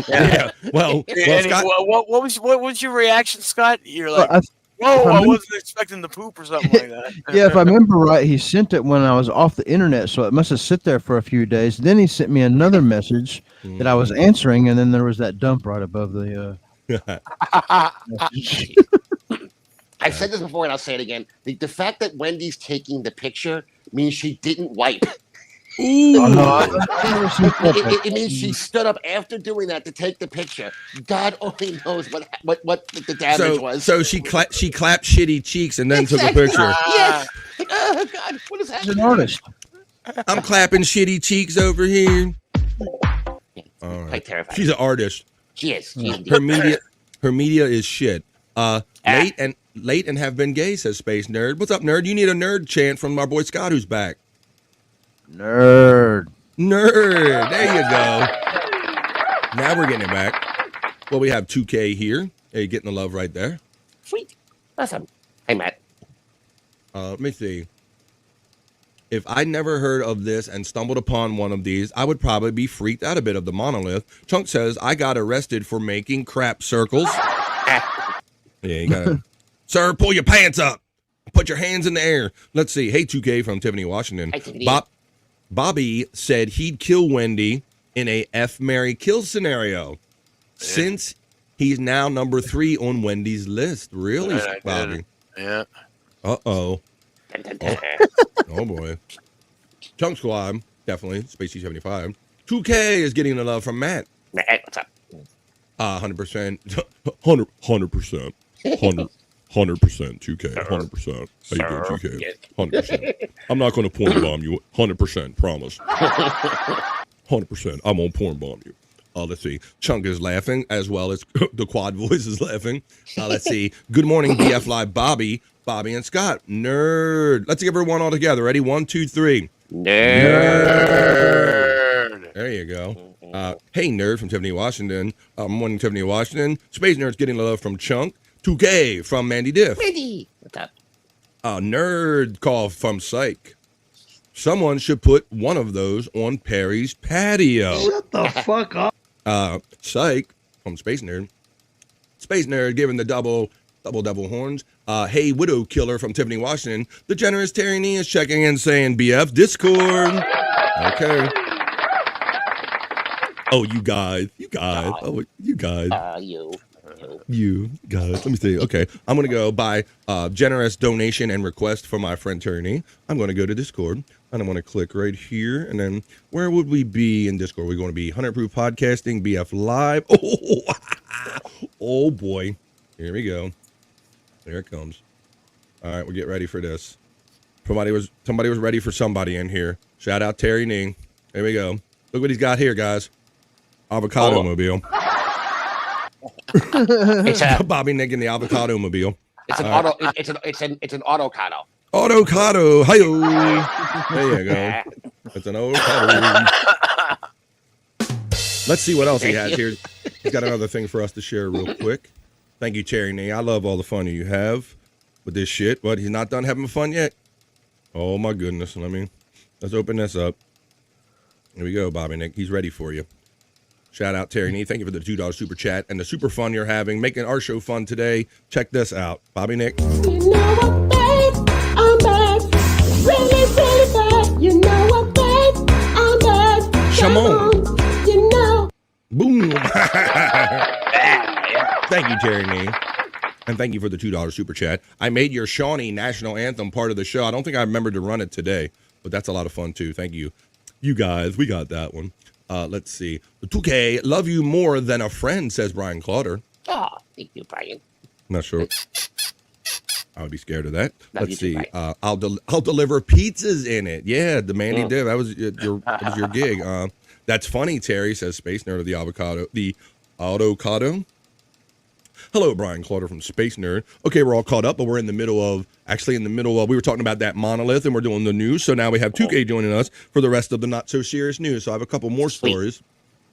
Yeah. Well, Scott, what was your reaction, Scott? You're like, whoa, I wasn't expecting the poop or something like that. Yeah, if I remember right, he sent it when I was off the internet, so it must have sit there for a few days. Then he sent me another message that I was answering, and then there was that dump right above the message. I've said this before, and I'll say it again. The fact that Wendy's taking the picture means she didn't wipe. Ooh. It means she stood up after doing that to take the picture. God only knows what the damage was. So she clapped shitty cheeks and then took a picture. Yes. Oh God, what is happening? She's an artist. I'm clapping shitty cheeks over here. Quite terrifying. She's an artist. She is. Her media is shit. Late and have been gay, says Space Nerd. What's up, nerd? You need a nerd chant from our boy Scott, who's back. Nerd. There you go. Now we're getting it back. Well, we have 2K here. Hey, getting the love right there. Sweet. Awesome. Hey, Matt. Let me see. If I never heard of this and stumbled upon one of these, I would probably be freaked out a bit of the monolith. Chunk says, I got arrested for making crap circles. Yeah, you got it. Sir, pull your pants up. Put your hands in the air. Let's see. Hey, 2K from Tiffany, Washington. Bobby said he'd kill Wendy in a F, Marry, Kill scenario since he's now number 3 on Wendy's list. Really, Bobby? Yeah. Uh-oh. Oh, boy. Chunk Squad, definitely. Spacey 75. 2K is getting the love from Matt. Matt, what's up? 100%. 100%. 100%, 2K, 100%. How you doing, 2K? 100%. I'm not going to porn bomb you. 100%, promise. 100%. I'm going to porn bomb you. Let's see. Chunk is laughing as well as the quad voice is laughing. Let's see. Good morning, BF Live, Bobby and Scott. Nerd. Let's give her one all together. Ready? 1, 2, 3. Nerd. There you go. Hey, nerd from Tiffany, Washington. Morning, Tiffany, Washington. Space Nerd's getting love from Chunk. 2K from Mandy Diff. Mandy, what's up? Nerd call from Psych. Someone should put one of those on Perry's patio. Shut the fuck up. Psych from Space Nerd. Space Nerd giving the double horns. Hey, Widow Killer from Tiffany, Washington. The generous Terry Nee is checking in saying BF Discord. Okay. Oh, you guys. Oh, you guys. You guys. Let me see. Okay. I'm going to go by generous donation and request for my friend Terry Nee. I'm going to go to Discord and I'm going to click right here. And then where would we be in Discord? We're going to be 100 Proof Podcasting, BF Live. Oh boy. Here we go. There it comes. All right. We'll get ready for this. Somebody was ready for somebody in here. Shout out Terry Nee. There we go. Look what he's got here, guys. Avocado mobile. It's a Bobby Nick in the avocado mobile. It's an auto. It's an autocado. Autocado. Hi-yo. There you go. It's an avocado. Let's see what else he has here. He's got another thing for us to share real quick. Thank you, Cherry Nee. I love all the fun you have with this shit, but he's not done having fun yet. Oh my goodness. Let's open this up. Here we go, Bobby Nick. He's ready for you. Shout out Terry Nee. Thank you for the $2 super chat and the super fun you're having, making our show fun today. Check this out. Bobby Nick. You know what, babe? I'm bad. Really, really bad. You know what, babe? I'm bad. Come on. You know. Boom. Thank you, Terry Nee. And thank you for the $2 super chat. I made your Shawnee national anthem part of the show. I don't think I remembered to run it today, but that's a lot of fun too. Thank you. You guys, we got that one. Let's see. 2K, love you more than a friend, says Brian Clauder. Oh, thank you, Brian. Not sure. I would be scared of that. Love Let's you too, see. I'll deliver pizzas in it. Yeah, the Mandy did. That was your gig. That's funny, Terry, says Space Nerd of the avocado. The avocado. Hello, Brian Clauder from Space Nerd. Okay, we're all caught up, but we're in the middle of, we were talking about that monolith, and we're doing the news, so now we have 2K joining us for the rest of the not-so-serious news. So I have a couple more stories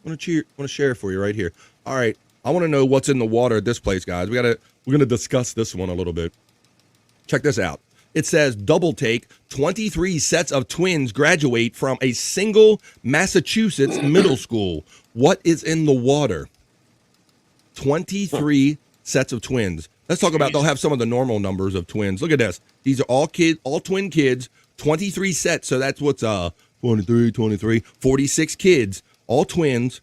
I want to share for you right here. All right, I want to know what's in the water at this place, guys. We're going to discuss this one a little bit. Check this out. It says, double take, 23 sets of twins graduate from a single Massachusetts middle school. What is in the water? 23 sets of twins. Let's talk about, they'll have some of the normal numbers of twins. Look at this. These are all twin kids, 23 sets. So that's what's 23, 46 kids, all twins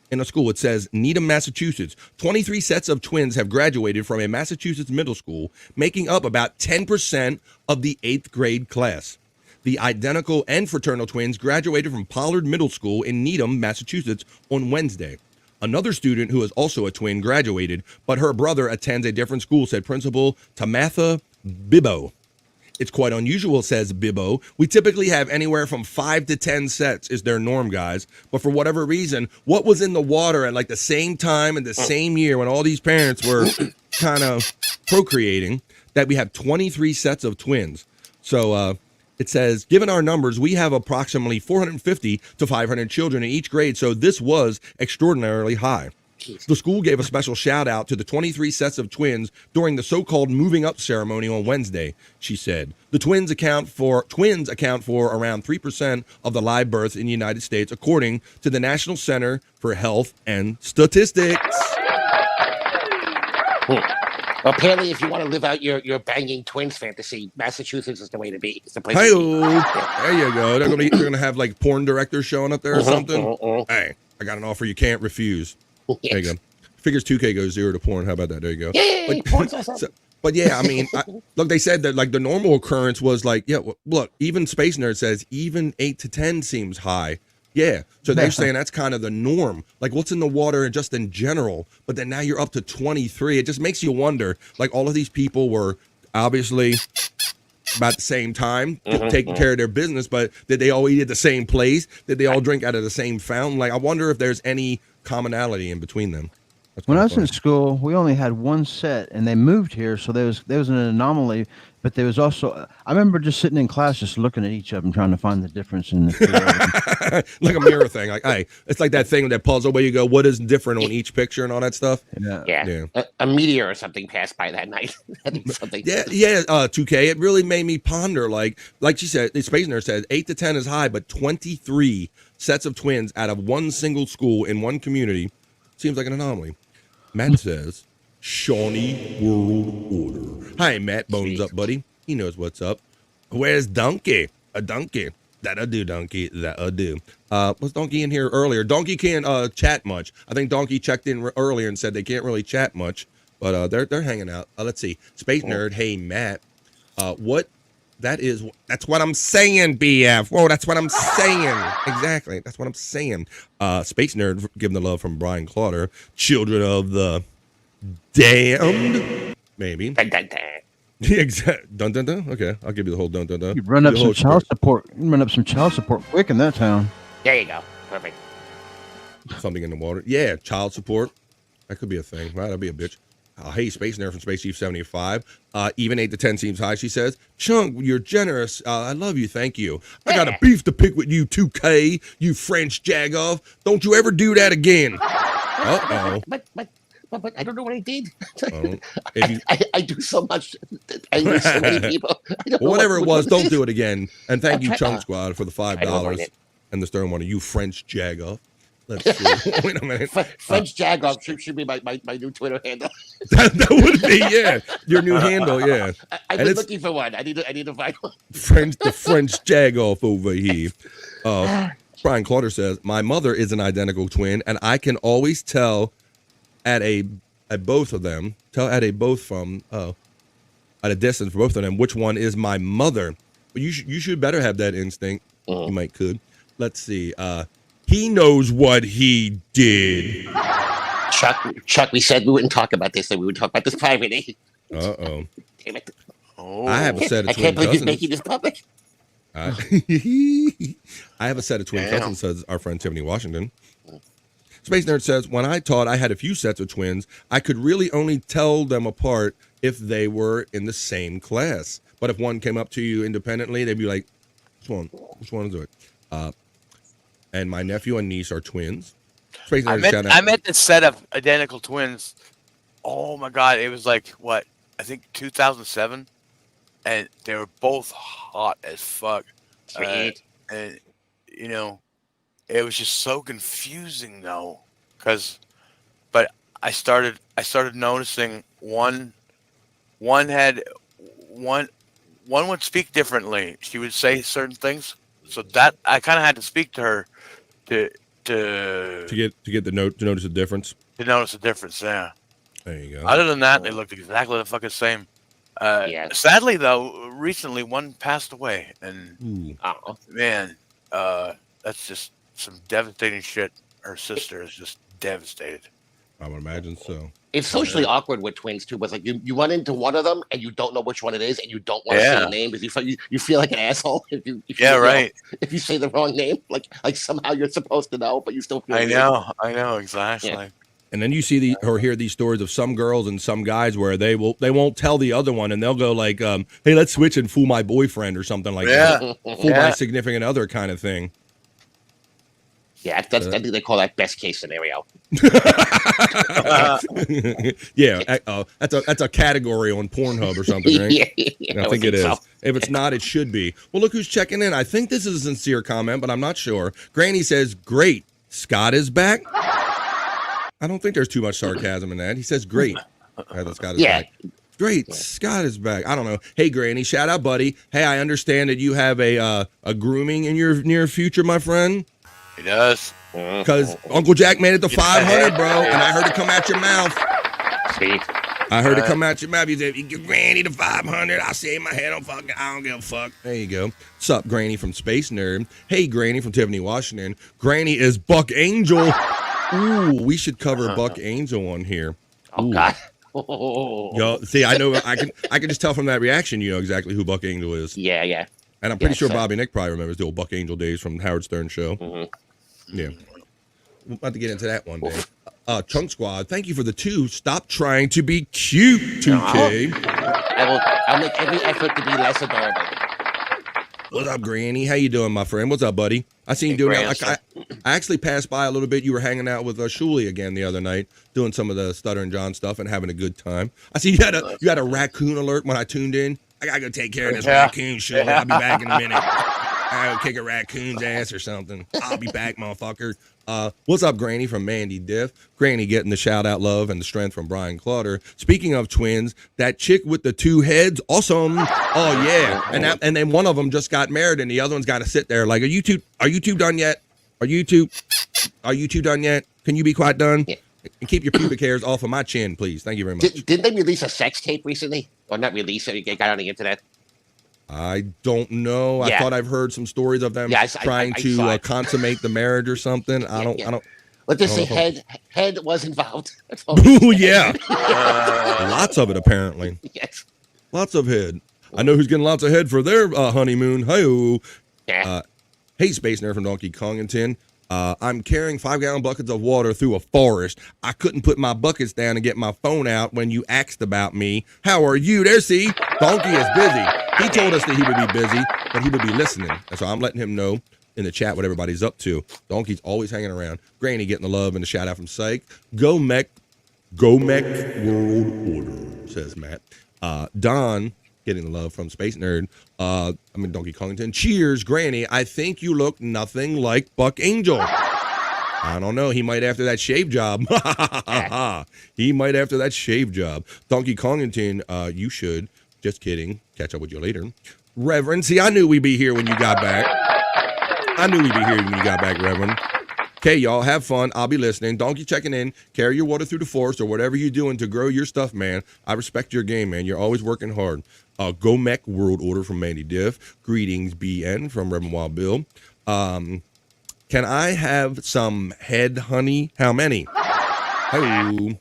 in a school. It says Needham, Massachusetts. 23 sets of twins have graduated from a Massachusetts middle school, making up about 10% of the 8th grade class. The identical and fraternal twins graduated from Pollard Middle School in Needham, Massachusetts on Wednesday. Another student who is also a twin graduated, but her brother attends a different school, said Principal Tamatha Bibbo. It's quite unusual, says Bibbo. We typically have anywhere from 5 to 10 sets is their norm, guys. But for whatever reason, what was in the water at like the same time and the same year when all these parents were kind of procreating, that we have 23 sets of twins. So it says, given our numbers, we have approximately 450 to 500 children in each grade, so this was extraordinarily high. The school gave a special shout out to the 23 sets of twins during the so-called moving up ceremony on Wednesday, she said. The twins account for around 3% of the live births in the United States, according to the National Center for Health and Statistics. Apparently, if you want to live out your banging twins fantasy, Massachusetts is the way to be. It's the place. Hey-o. There you go. They're gonna have like porn directors showing up there or something. Hey, I got an offer you can't refuse. There you go. Figures 2K goes 0 to porn. How about that? There you go. Yay, porn's awesome. But yeah, I mean, look, they said that like the normal occurrence was like, yeah, look, even Space Nerd says even 8 to 10 seems high. Yeah. So they're saying that's kind of the norm. Like what's in the water just in general. But then now you're up to 23. It just makes you wonder, like all of these people were obviously about the same time taking care of their business, but did they all eat at the same place? Did they all drink out of the same fountain? Like I wonder if there's any commonality in between them. When I was in school, we only had one set, and they moved here, so there was an anomaly. But there was also, I remember just sitting in class, just looking at each of them, trying to find the difference in the like a mirror thing. Like, hey, it's like that thing, that puzzle where you go, what is different on each picture and all that stuff. Yeah. A meteor or something passed by that night. Something. Yeah. 2K. It really made me ponder. Like she said, the Space Nerd said, 8 to 10 is high, but 23 sets of twins out of one single school in one community seems like an anomaly. Matt says, Shawnee World Order. Hi, Matt. Bones up, buddy. He knows what's up. Where's Donkey? A donkey. That'll do, Donkey. That'll do. Was Donkey in here earlier? Donkey can't chat much. I think Donkey checked in earlier and said they can't really chat much, but they're hanging out. Let's see. Space Nerd. Hey, Matt. That's what I'm saying, BF. Whoa, that's what I'm saying. Exactly. That's what I'm saying. Space Nerd giving the love from Brian Clauder. Children of the damned. Maybe. Dun, dun, dun. Exactly. Dun, dun, dun. Okay. I'll give you the whole dun, dun, dun. You run up some child support. You run up some child support quick in that town. There you go. Perfect. Something in the water. Yeah, child support. That could be a thing. Right, that'd be a bitch. Hey, Space Nerd from Space Chief 75. Even 8 to 10 seems high, she says. Chunk, you're generous. I love you. Thank you. I got a beef to pick with you, 2K, you French jagoff. Don't you ever do that again. Uh-oh. But I don't know what I did. Oh, I do so much. I lose so many people. Well, whatever it was, don't do it again. And thank you, Chunk Squad, Squad, for the $5 it. and the Stern one. You French jagoff. Let's see. Wait a minute. French jagoff should be my new Twitter handle. That would be, yeah. Your new handle, yeah. I've been looking for one. I need to find one. The French jagoff over here. Brian Clauder says, my mother is an identical twin, and I can always tell at both of them, at a distance for both of them, which one is my mother. But you should better have that instinct. You might could. Let's see. He knows what he did. Chuck, we said we wouldn't talk about this, and we would talk about this privately. Uh-oh. Damn it. I have a set of twin cousins. I can't believe he's making this public. I have a set of twin cousins, says our friend Tiffany Washington. Space Nerd says, when I taught, I had a few sets of twins. I could really only tell them apart if they were in the same class. But if one came up to you independently, they'd be like, which one is it? And my nephew and niece are twins. Space Nerd I met this set of identical twins. Oh my God. It was like, what? I think 2007. And they were both hot as fuck. Sweet. And, you know, it was just so confusing though. But I started noticing one would speak differently. She would say certain things. So that I kind of had to speak to her to get the note to notice the difference. To notice the difference, yeah. There you go. Other than that, they looked exactly the fucking same. Sadly, though, recently one passed away, and man, that's just some devastating shit. Her sister is just devastated. I would imagine so. It's socially awkward with twins too. But like you run into one of them and you don't know which one it is, and you don't want to say the name because you feel like an asshole if you if you say the wrong name. Like somehow you're supposed to know, but you still feel. I know exactly. Yeah. And then you see or hear these stories of some girls and some guys where they won't tell the other one, and they'll go like, "Hey, let's switch and fool my boyfriend or something like that, fool my significant other kind of thing." Yeah, I think they call that best case scenario. That's a category on Pornhub or something, right? Yeah, I think it is. So. If it's not, it should be. Well, look who's checking in. I think this is a sincere comment, but I'm not sure. Granny says, "Great, Scott is back." I don't think there's too much sarcasm in that. He says, "Great, Scott is back." Great, Scott is back. I don't know. Hey, Granny, shout out, buddy. Hey, I understand that you have a grooming in your near future, my friend. He does. Because Uncle Jack made it to 500, bro, and I heard it come out your mouth. Sweet. I heard it come out your mouth. You said, "You get Granny to 500. I say in my head, I don't give a fuck." There you go. What's up, Granny from Space Nerd? Hey, Granny from Tiffany Washington. Granny is Buck Angel. Ooh, we should cover Buck Angel on here. Oh, God. Yo, see, I know. I can just tell from that reaction, you know exactly who Buck Angel is. Yeah. And I'm pretty sure Bobby Nick probably remembers the old Buck Angel days from Howard Stern show. Yeah. We're about to get into that one day. Chunk Squad, thank you for the 2. Stop trying to be cute, 2K. I'll make every effort to be less adorable. What's up, Granny? How you doing, my friend? What's up, buddy? I seen you doing that. I actually passed by a little bit. You were hanging out with Shuli again the other night, doing some of the Stutter and John stuff and having a good time. I see you had a raccoon alert when I tuned in. I gotta go take care of this raccoon, Shuli. I'll be back in a minute. I gotta kick a raccoon's ass or something. I'll be back, motherfucker. What's up, Granny from Mandy Diff? Granny getting the shout out love and the strength from Brian Clauder. Speaking of twins, that chick with the 2 heads, awesome. Oh yeah, and then one of them just got married, and the other one's got to sit there like, are you two done yet? Are you two done yet? Can you be quite done? Yeah. And keep your pubic hairs off of my chin, please. Thank you very much. Didn't they release a sex tape recently, or not release it? It got on the internet. I don't know. I thought I've heard some stories of them trying to consummate the marriage or something. I don't. Let's just say head was involved. Ooh, yeah. Lots of it, apparently. Yes. Lots of head. I know who's getting lots of head for their honeymoon. Hey, Space Nerd from Donkey Kongington. I'm carrying 5-gallon buckets of water through a forest. I couldn't put my buckets down and get my phone out when you asked about me. How are you? There, see? Donkey is busy. He told us that he would be busy, but he would be listening. And so I'm letting him know in the chat what everybody's up to. Donkey's always hanging around. Granny getting the love and the shout out from Psych. Go Mech World Order, says Matt. Don getting the love from Space Nerd. Donkey Kongington. Cheers, Granny. I think you look nothing like Buck Angel. I don't know. He might after that shave job. He might after that shave job. Donkey Kongington, you should. Just kidding. Catch up with you later. Reverend, see, I knew we'd be here when you got back. Reverend. Okay, y'all, have fun. I'll be listening. Donkey checking in. Carry your water through the forest or whatever you're doing to grow your stuff, man. I respect your game, man. You're always working hard. Go Mech World Order from Mandy Diff. Greetings, BN from Reverend Wild Bill. Can I have some head, honey? How many? Hello.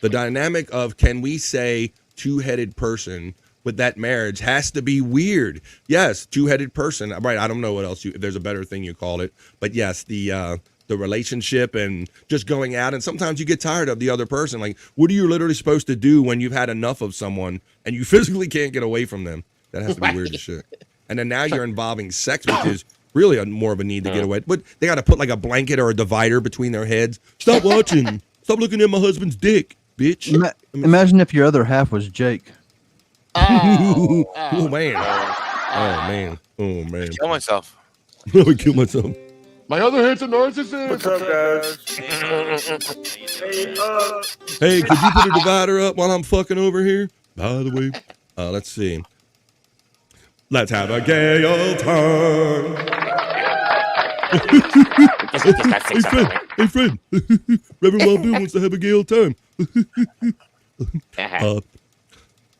The dynamic of can we say two-headed person with that marriage has to be weird. Yes, two-headed person. Right, I don't know what else if there's a better thing you call it. But yes, the relationship and just going out, and sometimes you get tired of the other person. Like, what are you literally supposed to do when you've had enough of someone and you physically can't get away from them? That has to be weird as shit. And then now you're involving sex, which is really more of a need to get away. But they got to put like a blanket or a divider between their heads. Stop watching. Stop looking at my husband's dick, bitch. Imagine if your other half was Jake. Oh man. Kill myself. I would kill myself. My other hand's a narcissist. What's up, guys? Hey, could you put a divider up while I'm fucking over here? By the way, let's see. Let's have a gay old time. Hey, friend. Reverend Wild Bill wants to have a gay old time.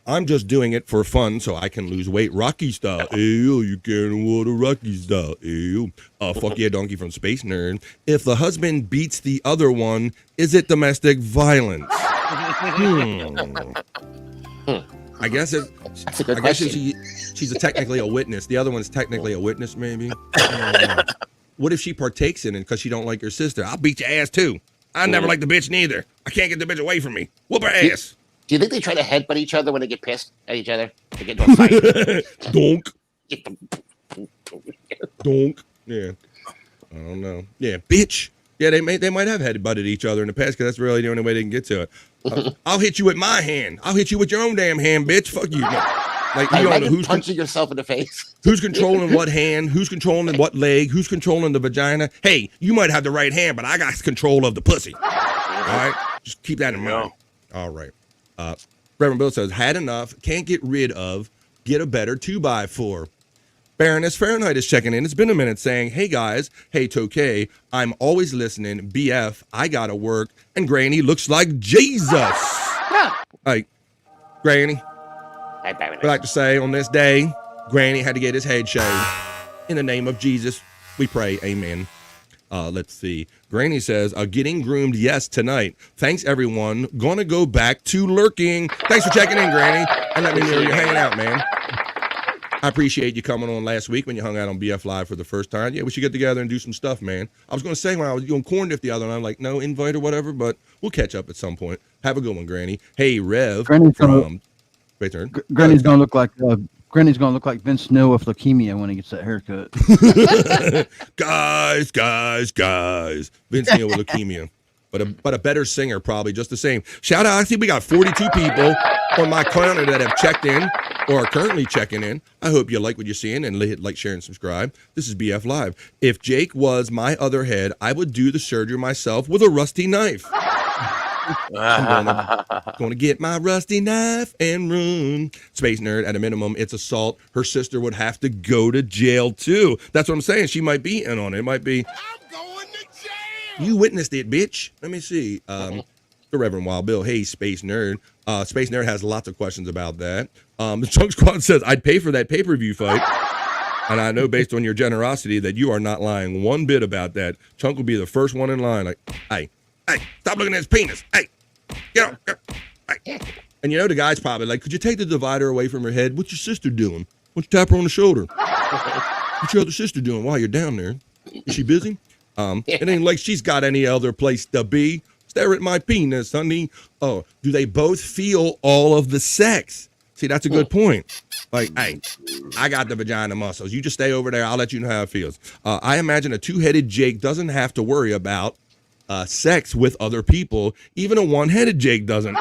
I'm just doing it for fun so I can lose weight Rocky style. Ew, you carrying water Rocky style. Ew. Fuck yeah, Donkey from Space Nerd. If the husband beats the other one, is it domestic violence? I guess That's a good question. She's technically a witness. The other one's technically a witness, maybe. What if she partakes in it because she don't like her sister? I'll beat your ass too. I never liked the bitch neither. I can't get the bitch away from me. Whoop her ass. Do you think they try to headbutt each other when they get pissed at each other? They get into a fight. Donk. Donk. Yeah. I don't know. Yeah, bitch. Yeah, they might have headbutted each other in the past because that's really the only way they can get to it. I'll hit you with my hand. I'll hit you with your own damn hand, bitch. Fuck you. No. Like you don't know who's punching yourself in the face. Who's controlling what hand? Who's controlling what leg? Who's controlling the vagina? Hey, you might have the right hand, but I got control of the pussy. All right, just keep that in mind. All right. Reverend Bill says, had enough, can't get rid of, get a better 2x4. Baroness Fahrenheit is checking in. It's been a minute saying, hey guys, hey Tokay, I'm always listening. BF, I gotta work. And Granny looks like Jesus. Like, Granny, I'd like to say on this day, Granny had to get his head shaved. In the name of Jesus, we pray, amen. Let's see. Granny says, getting groomed, yes, tonight. Thanks, everyone. Gonna go back to lurking. Thanks for checking in, Granny. And let me know you're hanging out, man. I appreciate you coming on last week when you hung out on BF Live for the first time. Yeah, we should get together and do some stuff, man. I was going to say when I was doing Corn Diff the other night, I'm like, no invite or whatever, but we'll catch up at some point. Have a good one, Granny. Hey, Rev. Granny's from... Granny's gonna look like Granny's gonna look like Vince Snow with leukemia when he gets that haircut. guys. Vince Neil with leukemia, but a better singer probably, just the same. Shout out! I think we got 42 people on my counter that have checked in or are currently checking in. I hope you like what you're seeing and hit like, share, and subscribe. This is BF Live. If Jake was my other head, I would do the surgery myself with a rusty knife. I'm gonna get my rusty knife and run. Space Nerd, at a minimum, it's assault. Her sister would have to go to jail too. That's what I'm saying. She might be in on it. It might be. I'm going to jail. You witnessed it, bitch. Let me see. The Reverend Wild Bill. Hey, Space Nerd. Space Nerd has lots of questions about that. The Chunk Squad says, I'd pay for that pay-per-view fight. And I know based on your generosity that you are not lying one bit about that. Chunk will be the first one in line. Like, hey, stop looking at his penis. Hey, get up. Hey. And you know the guy's probably like, could you take the divider away from her head? What's your sister doing? Why don't you tap her on the shoulder? What's your other sister doing while you're down there? Is she busy? It ain't like she's got any other place to be. Stare at my penis, honey. Oh, do they both feel all of the sex? See, that's a good point. Like, hey, I got the vagina muscles. You just stay over there. I'll let you know how it feels. I imagine a two-headed Jake doesn't have to worry about sex with other people. Even a one-headed Jake doesn't.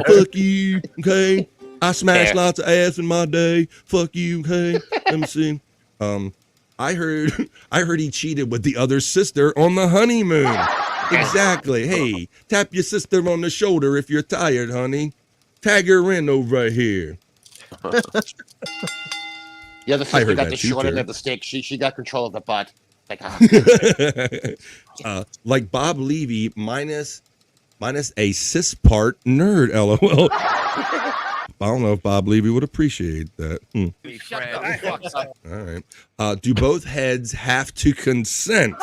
Fuck you, okay? I smashed lots of ass in my day. Fuck you, okay? Let me see. I heard he cheated with the other sister on the honeymoon. Exactly. Hey, tap your sister on the shoulder if you're tired, honey. Tag her in over here. The other sister got the short end of the stick. She got control of the butt. Like Bob Levy minus a cis part nerd. LOL. I don't know if Bob Levy would appreciate that. All right. Do both heads have to consent?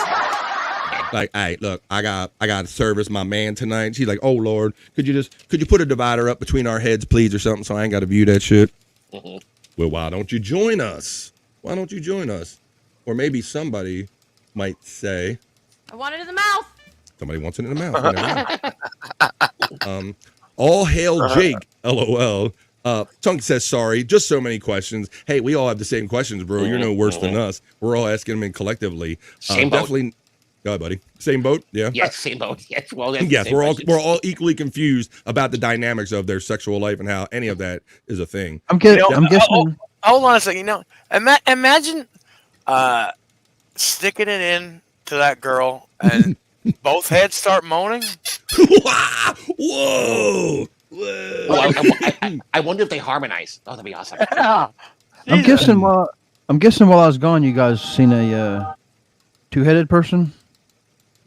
Like, hey, look, I got to service my man tonight. She's like, oh Lord, could you put a divider up between our heads, please, or something, so I ain't got to view that shit. Well, why don't you join us? Why don't you join us? Or maybe somebody might say, I want it in the mouth. Somebody wants it in the mouth. All hail Jake. LOL. Chunk says sorry. Just so many questions. Hey, we all have the same questions, bro. You're no worse than us. We're all asking them in collectively. Same boat. Definitely. Go ahead, buddy. Same boat? Yeah. Yes, same boat. Yes, well, yes, we're all equally confused about the dynamics of their sexual life and how any of that is a thing. I'm guessing. Hold on a second. Imagine sticking it in to that girl and both heads start moaning. Whoa! Well, I wonder if they harmonize. Oh, that'd be awesome. I'm guessing while I was gone, you guys seen a two-headed person?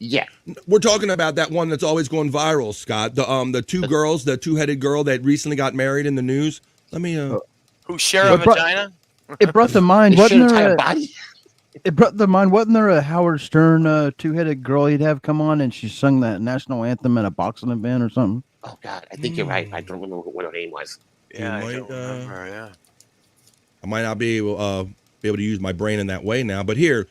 Yeah, we're talking about that one that's always going viral, Scott. The two girls, the two-headed girl that recently got married in the news. Let me. Who share a vagina? It brought to mind. Wasn't there It brought to mind. Wasn't there a Howard Stern two-headed girl he'd have come on and she sung that national anthem at a boxing event or something? Oh God, I think you're right. I don't remember what her name was. Yeah, I don't remember. Yeah, I might not be able to use my brain in that way now, but here.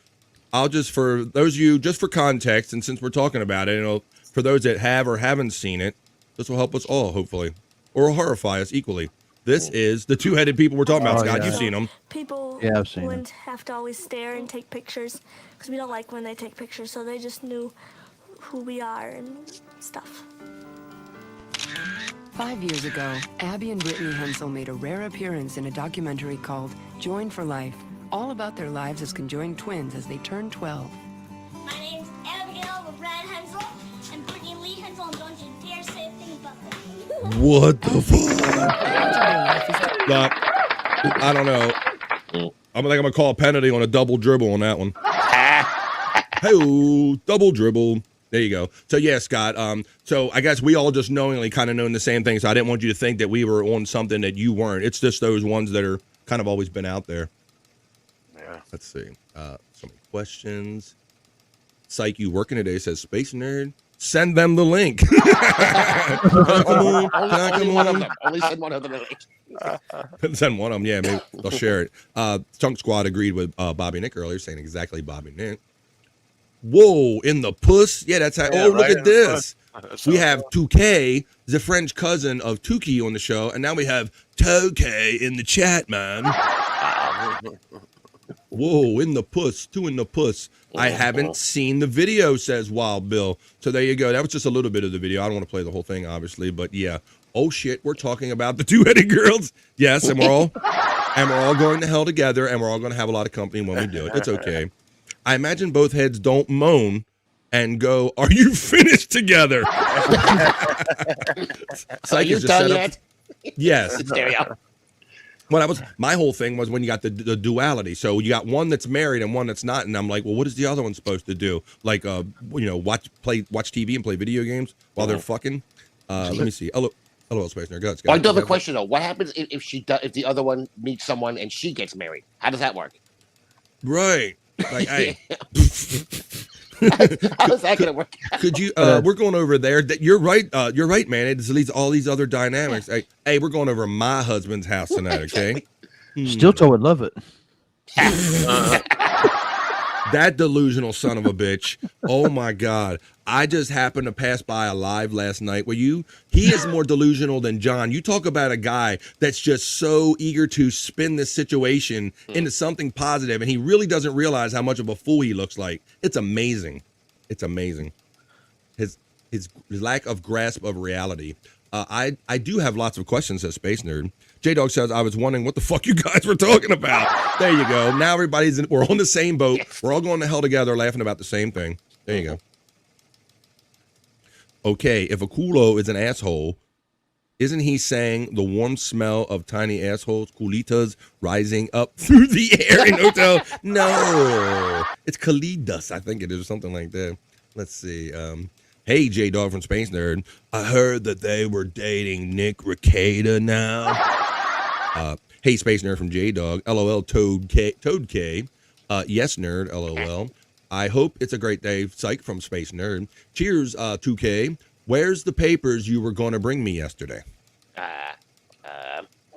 I'll just, for those of you, just for context, and since we're talking about it, for those that have or haven't seen it, this will help us all, hopefully, or horrify us equally. This is the two-headed people we're talking about, Scott. Yeah. You've seen them. People I've seen wouldn't have to always stare and take pictures, because we don't like when they take pictures, so they just knew who we are and stuff. 5 years ago, Abby and Brittany Hensel made a rare appearance in a documentary called Join for Life, all about their lives as conjoined twins as they turn 12. My name's Abigail with Brad Hensel and Brittany Lee Hensel, and don't you dare say a thing about that. What the fuck? I don't know. I'm gonna call a penalty on a double dribble on that one. Hey, double dribble. There you go. So yeah, Scott. So I guess we all just knowingly kind of known the same thing. So I didn't want you to think that we were on something that you weren't. It's just those ones that are kind of always been out there. Let's see. So many questions. Psych, you working today? Says Space Nerd. Send them the link. Only send one of them. Send one of them. Yeah, maybe they'll share it. Chunk Squad agreed with Bobby Nick earlier, saying exactly Bobby Nick. Whoa, in the puss. Yeah, that's how. Yeah, look right, at this. We have 2K, the French cousin of Tuki on the show, and now we have Toke in the chat, man. Whoa, in the puss, two in the puss. I haven't seen the video, says Wild Bill. So there you go. That was just a little bit of the video. I don't want to play the whole thing, obviously, but yeah. Oh shit, we're talking about the two-headed girls. Yes, and we're all going to hell together, and we're all going to have a lot of company when we do it. It's okay. I imagine both heads don't moan and go, "Are you finished together?" Are you done yet? Yes. Stereo. Well, my whole thing was when you got the duality. So you got one that's married and one that's not, and I'm like, well, what is the other one supposed to do? Like, watch TV and play video games while they're fucking. Let me see. Hello, Space Nerd. Go ahead, I do have a question though. What happens if the other one meets someone and she gets married? How does that work? Right. Like, hey. How's that gonna work? Could you? We're going over there. You're right. You're right, man. It leads all these other dynamics. Hey, we're going over my husband's house tonight. Okay. Still would love it. That delusional son of a bitch. Oh my God. I just happened to pass by a live last night where he is more delusional than John. You talk about a guy that's just so eager to spin this situation into something positive, and he really doesn't realize how much of a fool he looks like. It's amazing. It's amazing. His lack of grasp of reality. I do have lots of questions, says Space Nerd. J-Dog says, I was wondering what the fuck you guys were talking about. There you go. Now we're on the same boat. We're all going to hell together laughing about the same thing. There you go. Okay, if a culo is an asshole, isn't he saying the warm smell of tiny assholes, culitas, rising up through the air in hotel? No, it's calidas, I think it is, or something like that. Let's see. Hey, J-Dog from Space Nerd. I heard that they were dating Nick Rekieta now. Hey, Space Nerd from J-Dog. LOL, Toad K. Yes, Nerd, LOL. I hope it's a great day. Psych from Space Nerd. Cheers, 2K. Where's the papers you were going to bring me yesterday?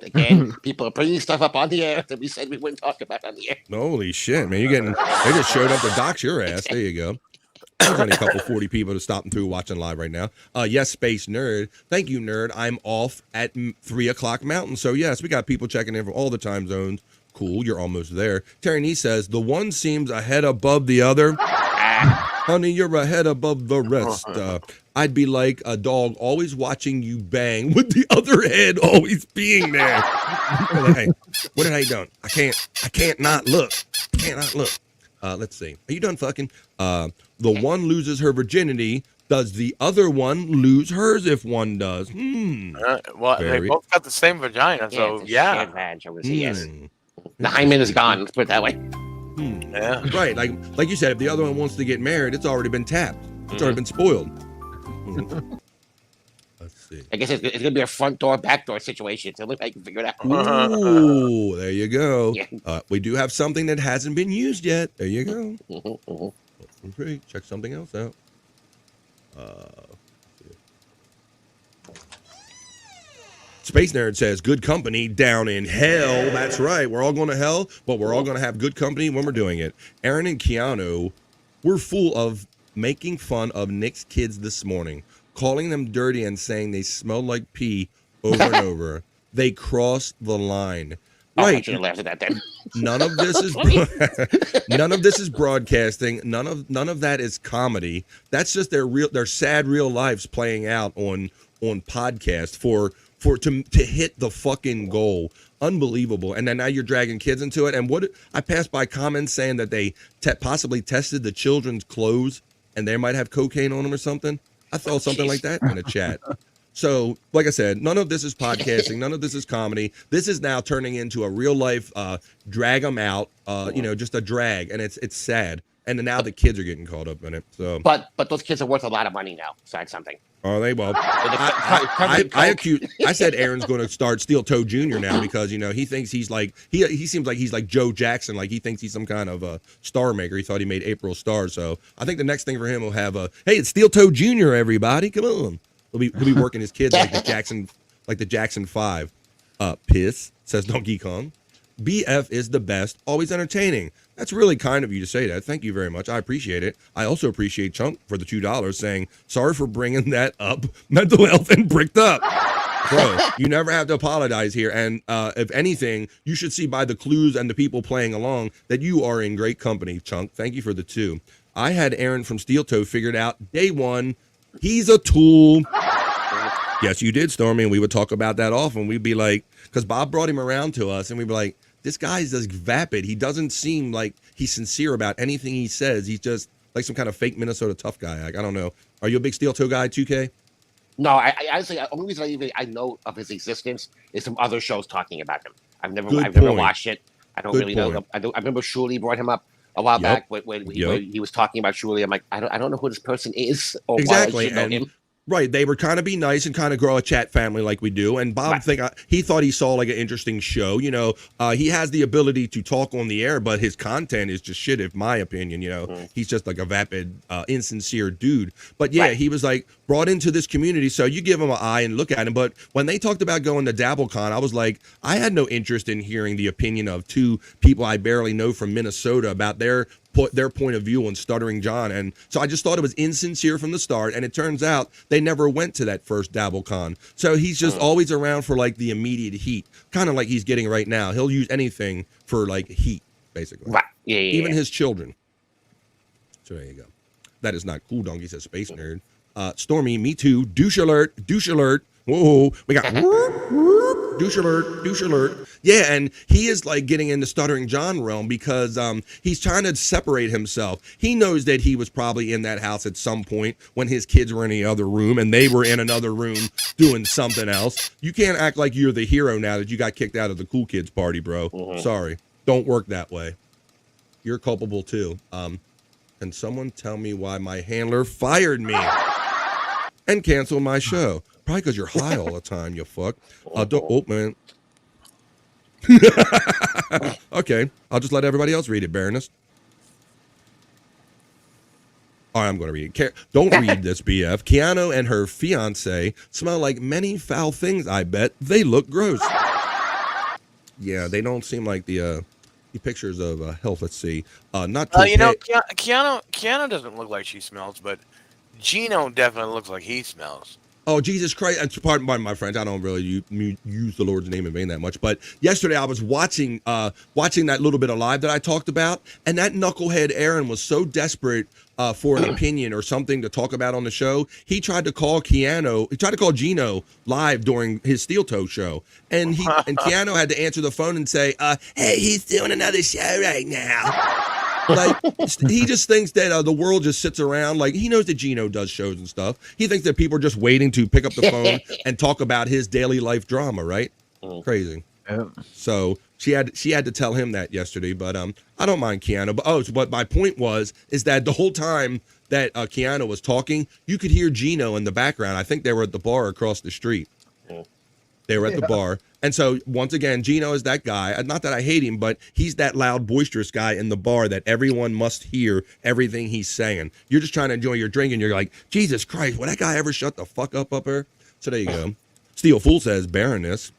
Again, people are bringing stuff up on the air that we said we wouldn't talk about on the air. Holy shit, man. They just showed up to dox your ass. There you go. There's only a couple 40 people to stop through watching live right now. Yes, Space Nerd. Thank you, Nerd. I'm off at 3 o'clock Mountain. So, yes, we got people checking in from all the time zones. Cool, you're almost there. Terry Nee says, the one seems a head above the other. Honey, you're a head above the rest. I'd be like a dog always watching you bang with the other head always being there. Hey, what did I done? I can't not look. Let's see. Are you done fucking? The one loses her virginity. Does the other one lose hers if one does? Well, they both got the same vagina, so yeah. Yes. The hymen is gone. Let's put it that way. Yeah. Right. Like you said, if the other one wants to get married, it's already been tapped. It's already been spoiled. Let's see. I guess it's going to be a front door, back door situation. So I can figure it out. Ooh, there you go. Yeah. We do have something that hasn't been used yet. There you go. Okay, check something else out. Space Nerd says, good company down in hell. That's right. We're all going to hell, but we're all going to have good company when we're doing it. Aaron and Keanu were full of making fun of Nick's kids this morning, calling them dirty and saying they smelled like pee over and over. They crossed the line. Right. I should have laughed at that then. None of this is broadcasting. None of that is comedy. That's just their sad real lives playing out on podcast to hit the fucking goal. Unbelievable. And then now you're dragging kids into it. And I passed by comments saying that they possibly tested the children's clothes and they might have cocaine on them or something. I saw something like that in a chat. So, like I said, none of this is podcasting. None of this is comedy. This is now turning into a real life drag them out, just a drag. And it's sad. And now the kids are getting caught up in it. So, but those kids are worth a lot of money now. Besides something. Are they? Well, I said Aaron's going to start Steel Toe Jr. now because he thinks he's like he seems like he's like Joe Jackson, like he thinks he's some kind of a star maker. He thought he made April Star, so I think the next thing for him will have hey, it's Steel Toe Jr. Everybody, come on. He'll be working his kids like the Jackson 5. Piss says Donkey Kong. BF is the best, always entertaining. That's really kind of you to say that. Thank you very much. I appreciate it. I also appreciate Chunk for the $2 saying, sorry for bringing that up. Mental health and bricked up. Bro, you never have to apologize here. And if anything, you should see by the clues and the people playing along that you are in great company, Chunk. Thank you for the 2. I had Aaron from Steel Toe figured out day 1. He's a tool. Yes, you did, Stormy. And we would talk about that often. We'd be like, because Bob brought him around to us and we'd be like, this guy's just vapid. He doesn't seem like he's sincere about anything he says. He's just like some kind of fake Minnesota tough guy. Like, I don't know. Are you a big Steel Toe guy, 2K? No, I honestly, the only reason I know of his existence is from other shows talking about him. I've never watched it. I don't really know them. I remember Shuli brought him up a while back when he was talking about Shuli. I'm like, I don't know who this person is or exactly. why I should know him. Right, they were kind of be nice and kind of grow a chat family like we do. And Bob he thought he saw like an interesting show. He has the ability to talk on the air, but his content is just shit, in my opinion. He's just like a vapid, insincere dude. But yeah, he was like brought into this community, so you give him an eye and look at him. But when they talked about going to DabbleCon, I was like, I had no interest in hearing the opinion of 2 people I barely know from Minnesota about their their point of view on Stuttering John. And so I just thought it was insincere from the start. And it turns out they never went to that first DabbleCon. So he's just always around for like the immediate heat, kind of like he's getting right now. He'll use anything for like heat, basically. Right. Yeah, Even his children. So there you go. That is not cool, Donkey, says Space Nerd. Stormy, me too. Douche alert. Douche alert. Whoa, we got douche alert, douche alert. Yeah, and he is like getting into Stuttering John realm because he's trying to separate himself. He knows that he was probably in that house at some point when his kids were in the other room and they were in another room doing something else. You can't act like you're the hero now that you got kicked out of the cool kids party, bro. Sorry, don't work that way. You're culpable too. Can someone tell me why my handler fired me and canceled my show? Probably because you're high all the time, you fuck. Man. Okay, I'll just let everybody else read it, Baroness. All right, I'm going to read it. Don't read this, BF. Keanu and her fiance smell like many foul things, I bet. They look gross. Yeah, they don't seem like the pictures of health. Let's see. Not Keanu doesn't look like she smells, but Gino definitely looks like he smells. Oh, Jesus Christ. Pardon my friends. I don't really use the Lord's name in vain that much. But yesterday I was watching that little bit of live that I talked about. And that knucklehead Aaron was so desperate for an opinion or something to talk about on the show. He tried to call Gino live during his Steel Toe show. And Keanu had to answer the phone and say, hey, he's doing another show right now. Like, he just thinks that the world just sits around. Like, he knows that Gino does shows and stuff. He thinks that people are just waiting to pick up the phone and talk about his daily life drama, right? Crazy. So she had to tell him that yesterday, but I don't mind Keanu. But my point is that the whole time that Keanu was talking, you could hear Gino in the background. I think they were at the bar across the street. They were at the bar. And so, once again, Gino is that guy. Not that I hate him, but he's that loud, boisterous guy in the bar that everyone must hear everything he's saying. You're just trying to enjoy your drink, and you're like, Jesus Christ, will that guy ever shut the fuck up here? So there you go. Steel Fool says, Baroness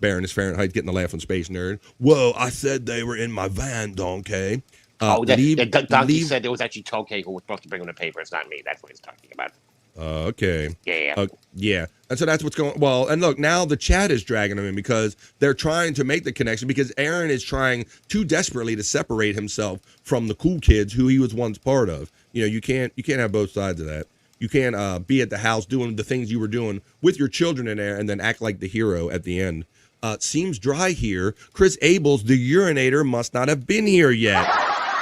Fahrenheit getting the laugh from Space Nerd. Whoa, I said they were in my van, Donkey. Donkey said it was actually Tokay who was supposed to bring him the paper. It's not me. That's what he's talking about. Okay. Yeah. Yeah. And so that's what's going on. Well, and look, now the chat is dragging him in because they're trying to make the connection because Aaron is trying too desperately to separate himself from the cool kids who he was once part of. You know, you can't have both sides of that. You can't be at the house doing the things you were doing with your children in there and then act like the hero at the end. Seems dry here. Chris Abels, the urinator, must not have been here yet.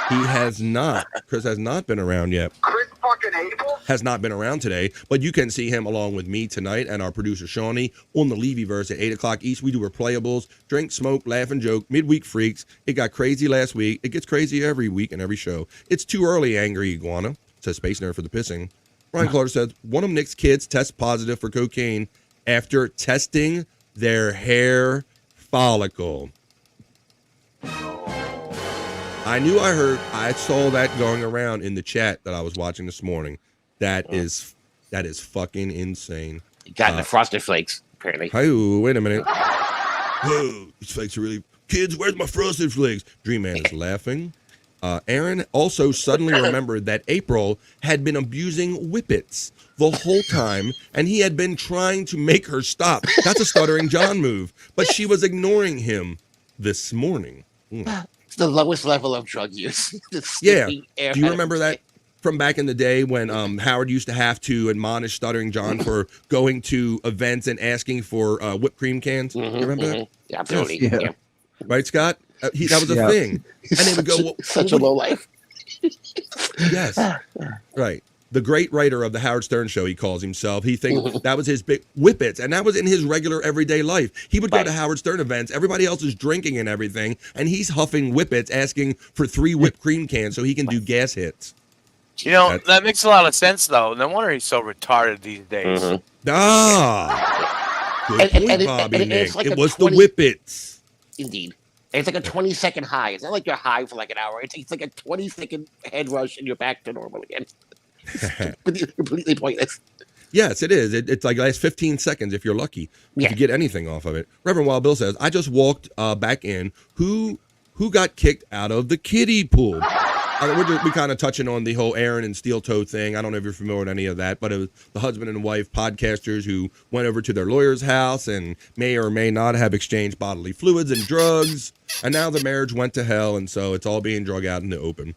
He has not. Chris has not been around yet. Chris fucking Abel has not been around today, but you can see him along with me tonight and our producer Shawnee on the Levyverse at 8 o'clock East. We do replayables, drink, smoke, laugh, and joke, midweek freaks. It got crazy last week. It gets crazy every week and every show. It's too early, Angry Iguana, says Space Nerd for the pissing. Ryan Clark says, one of Nick's kids tests positive for cocaine after testing their hair follicle. I saw that going around in the chat that I was watching this morning. That is fucking insane. You got the Frosted Flakes, apparently. Oh, wait a minute. Whoa, these flakes are really... Kids, where's my Frosted Flakes? Dream Man is laughing. Aaron also suddenly remembered that April had been abusing whippets the whole time, and he had been trying to make her stop. That's a Stuttering John move. But she was ignoring him this morning. It's the lowest level of drug use. Yeah. Do you remember that from back in the day when Howard used to have to admonish Stuttering John for going to events and asking for whipped cream cans? You remember that? Yeah, absolutely. Yes. Yeah. Right, Scott? That was a thing. And they would go, such a low life. Yes. Right. The great writer of the Howard Stern Show, he calls himself. He thinks that was his big whippets, and that was in his regular everyday life. He would go to Howard Stern events. Everybody else is drinking and everything, and he's huffing whippets, asking for 3 whipped cream cans so he can do gas hits. You know, that makes a lot of sense, though. No wonder he's so retarded these days. Good point, Bobby Nick. It was the whippets. Indeed. It's like a 20-second high. It's not like you're high for like an hour. It's like a 20-second head rush and you're back to normal again. Completely pointless. Yes, it is. It's like last 15 seconds if you're lucky. If you get anything off of it. Reverend Wild Bill says, I just walked back in. Who got kicked out of the kiddie pool? We kind of touching on the whole Aaron and steel toe thing. I don't know if you're familiar with any of that, but it was the husband and wife podcasters who went over to their lawyer's house and may or may not have exchanged bodily fluids and drugs. And now the marriage went to hell, and so it's all being drug out in the open.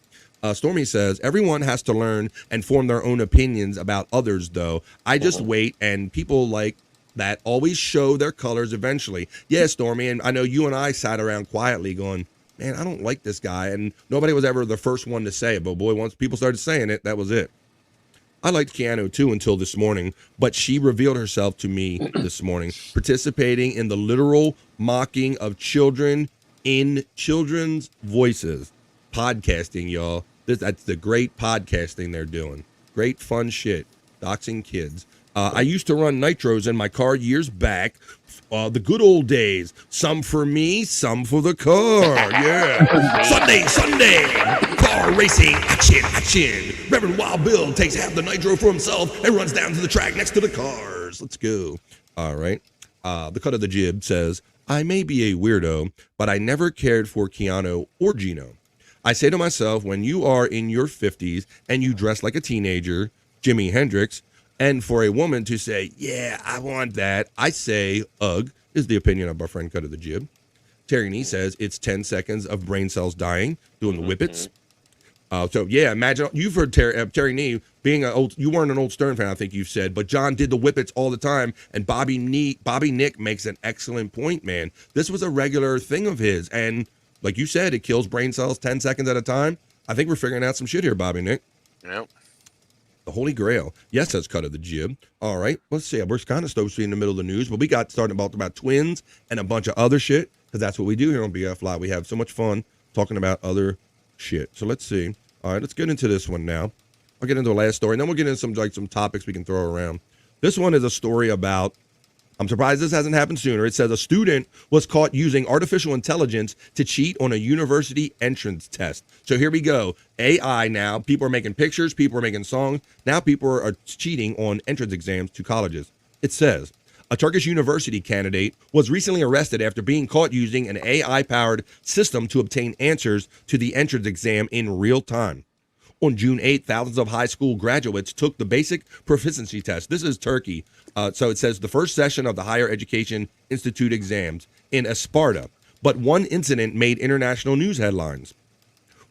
Stormy says, everyone has to learn and form their own opinions about others, though. I just wait, and people like that always show their colors eventually. Yeah, Stormy, and I know you and I sat around quietly going, man, I don't like this guy. And nobody was ever the first one to say it. But boy, once people started saying it, that was it. I liked Keanu too until this morning, but she revealed herself to me this morning, participating in the literal mocking of children in children's voices. Podcasting, y'all. That's the great podcasting they're doing. Great fun shit. Doxing kids. I used to run nitros in my car years back. The good old days. Some for me, some for the car. Yeah. Sunday. Car racing. Action. Reverend Wild Bill takes half the nitro for himself and runs down to the track next to the cars. Let's go. All right. The cut of the jib says, I may be a weirdo, but I never cared for Keanu or Gino. I say to myself, when you are in your 50s and you dress like a teenager, Jimi Hendrix, and for a woman to say, yeah, I want that, I say, ugh, is the opinion of our friend Cut of the Jib. Terry Nee says it's 10 seconds of brain cells dying, doing the whippets. So, yeah, imagine, you've heard Terry Nee being you weren't an old Stern fan, I think you've said, but John did the whippets all the time, and Bobby Nick makes an excellent point, man. This was a regular thing of his, and like you said, it kills brain cells 10 seconds at a time. I think we're figuring out some shit here, Bobby Nick. Yep. The Holy Grail. Yes, that's Cut of the Jib. All right. Let's see. We're kind of supposed to be in the middle of the news, but we got starting about twins and a bunch of other shit, because that's what we do here on BF Live. We have so much fun talking about other shit. So let's see. All right, let's get into this one now. I'll get into the last story, and then we'll get into some topics we can throw around. This one is a story about, I'm surprised this hasn't happened sooner. It says a student was caught using artificial intelligence to cheat on a university entrance test. So here we go. AI now. People are making pictures. People are making songs. Now people are cheating on entrance exams to colleges. It says a Turkish university candidate was recently arrested after being caught using an AI-powered system to obtain answers to the entrance exam in real time. On June 8th, thousands of high school graduates took the basic proficiency test. This is Turkey. So it says the first session of the Higher Education Institute exams in Isparta. But one incident made international news headlines.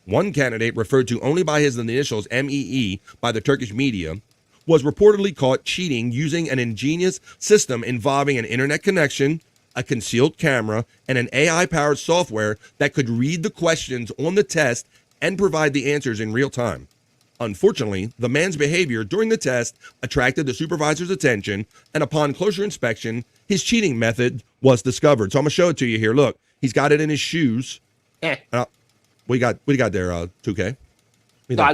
One candidate, referred to only by his initials MEE by the Turkish media, was reportedly caught cheating using an ingenious system involving an internet connection, a concealed camera, and an AI-powered software that could read the questions on the test and provide the answers in real time. Unfortunately, the man's behavior during the test attracted the supervisor's attention, and upon closer inspection, his cheating method was discovered. So I'm going to show it to you here. Look, he's got it in his shoes. What do you got there, 2K? No, I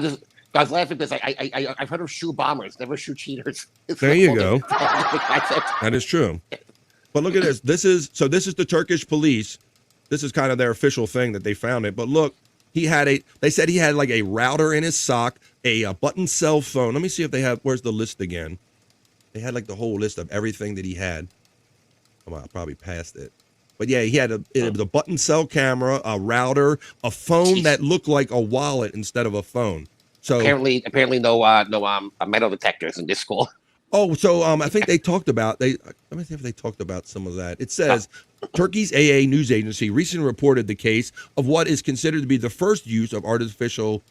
was laughing because I've heard of shoe bombers, never shoe cheaters. There you go. That is true. But look at this. This is the Turkish police. This is kind of their official thing that they found it. But look, they said he had like a router in his sock, a button cell phone. Let me see if they have, where's the list again? They had like the whole list of everything that he had. Oh, I probably passed it. But yeah, he had it was a button cell camera, a router, a phone that looked like a wallet instead of a phone. So apparently no metal detectors in this school. Oh, so I think they talked about let me see if they talked about some of that. It says Turkey's AA news agency recently reported the case of what is considered to be the first use of artificial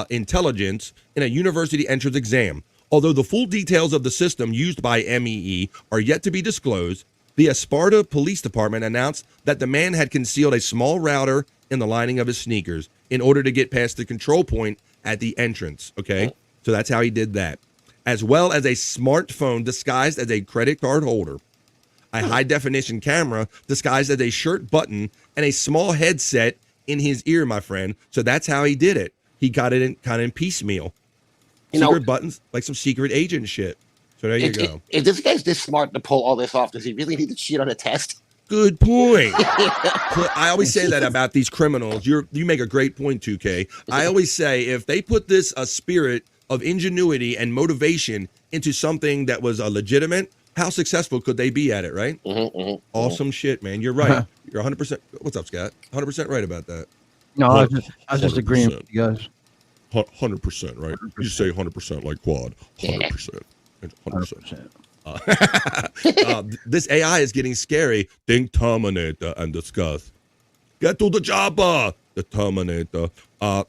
intelligence in a university entrance exam. Although the full details of the system used by MEE are yet to be disclosed, the Isparta Police Department announced that the man had concealed a small router in the lining of his sneakers in order to get past the control point at the entrance. Okay, so that's how he did that, as well as a smartphone disguised as a credit card holder, a high-definition camera disguised as a shirt button, and a small headset in his ear, my friend. So that's how he did it. He got it in kind of in piecemeal. Secret buttons, like some secret agent shit. So there you go. If this guy's this smart to pull all this off, does he really need to cheat on a test? Good point. I always say that about these criminals. You make a great point, 2K. I always say if they put this spirit of ingenuity and motivation into something that was legitimate, how successful could they be at it, right? Awesome shit, man. You're right. You're 100%. What's up, Scott? 100% right about that. No, I was just agreeing with you guys. 100%, right? You say 100% like Quad. 100%. 100%. This AI is getting scary. Think Terminator and discuss. Get to the chopper. The Terminator.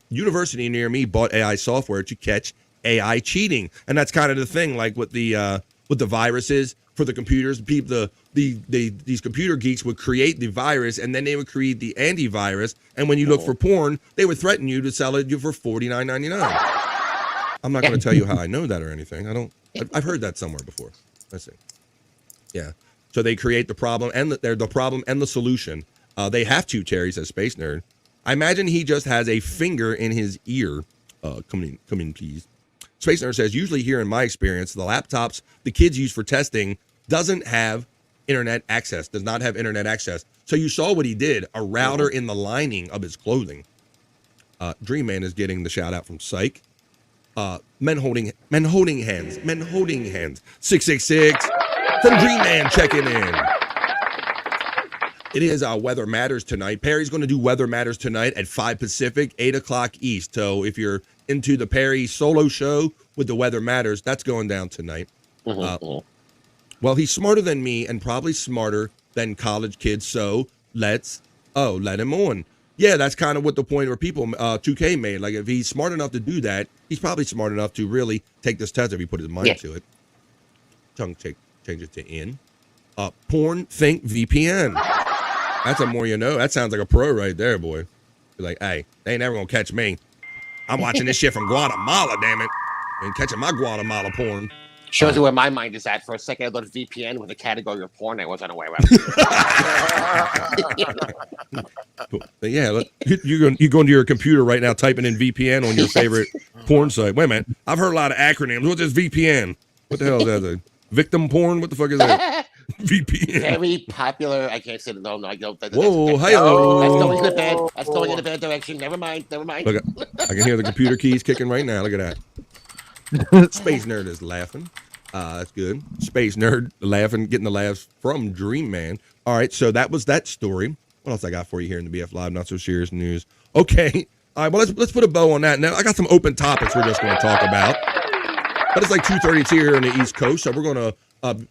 University near me bought AI software to catch AI cheating, and that's kind of the thing. Like with the viruses for the computers, these computer geeks would create the virus, and then they would create the antivirus. And when you look for porn, they would threaten you to sell it for $49.99. I'm not going to tell you how I know that or anything. I've heard that somewhere before. Let's see. Yeah. So they create the problem and they're the problem and the solution. They have to, Terry says Space Nerd. I imagine he just has a finger in his ear. Come in, please. Space Nerd says, usually here in my experience, the laptops the kids use for testing does not have internet access. So you saw what he did, a router in the lining of his clothing. Dream Man is getting the shout out from Psych. Men holding hands. 666 from Dream Man checking in. It is Weather Matters tonight. Perry's going to do Weather Matters tonight at 5 Pacific, 8 o'clock East. So if you're into the Perry solo show with the Weather Matters, that's going down tonight. Well, he's smarter than me and probably smarter than college kids. So let him on. Yeah, that's kind of what the point where people 2K made. Like if he's smart enough to do that, he's probably smart enough to really take this test if he put his mind to it. Change it to in. Porn think VPN. That's a more you know. That sounds like a pro right there, boy. You're like, hey, they ain't never gonna catch me. I'm watching this shit from Guatemala, damn it. And catching my Guatemala porn. Shows you where my mind is at. For a second, I thought VPN was a category of porn I wasn't aware of. But yeah, you go into your computer right now, typing in VPN on your favorite porn site. Wait a minute, I've heard a lot of acronyms. What's this VPN? What the hell is that? Victim porn? What the fuck is that? VPN. Very popular. I can't say the no. I don't. Whoa, that's going in the bad. That's going in the bad direction. Never mind. Look, I can hear the computer keys kicking right now. Look at that. Space Nerd is laughing. That's good. Space Nerd laughing, getting the laughs from Dream Man. All right, so that was that story. What else I got for you here in the BF Live? Not so serious news. Okay. All right, well, let's put a bow on that. Now, I got some open topics we're just going to talk about. But it's like 2:32 here on the East Coast, so we're going to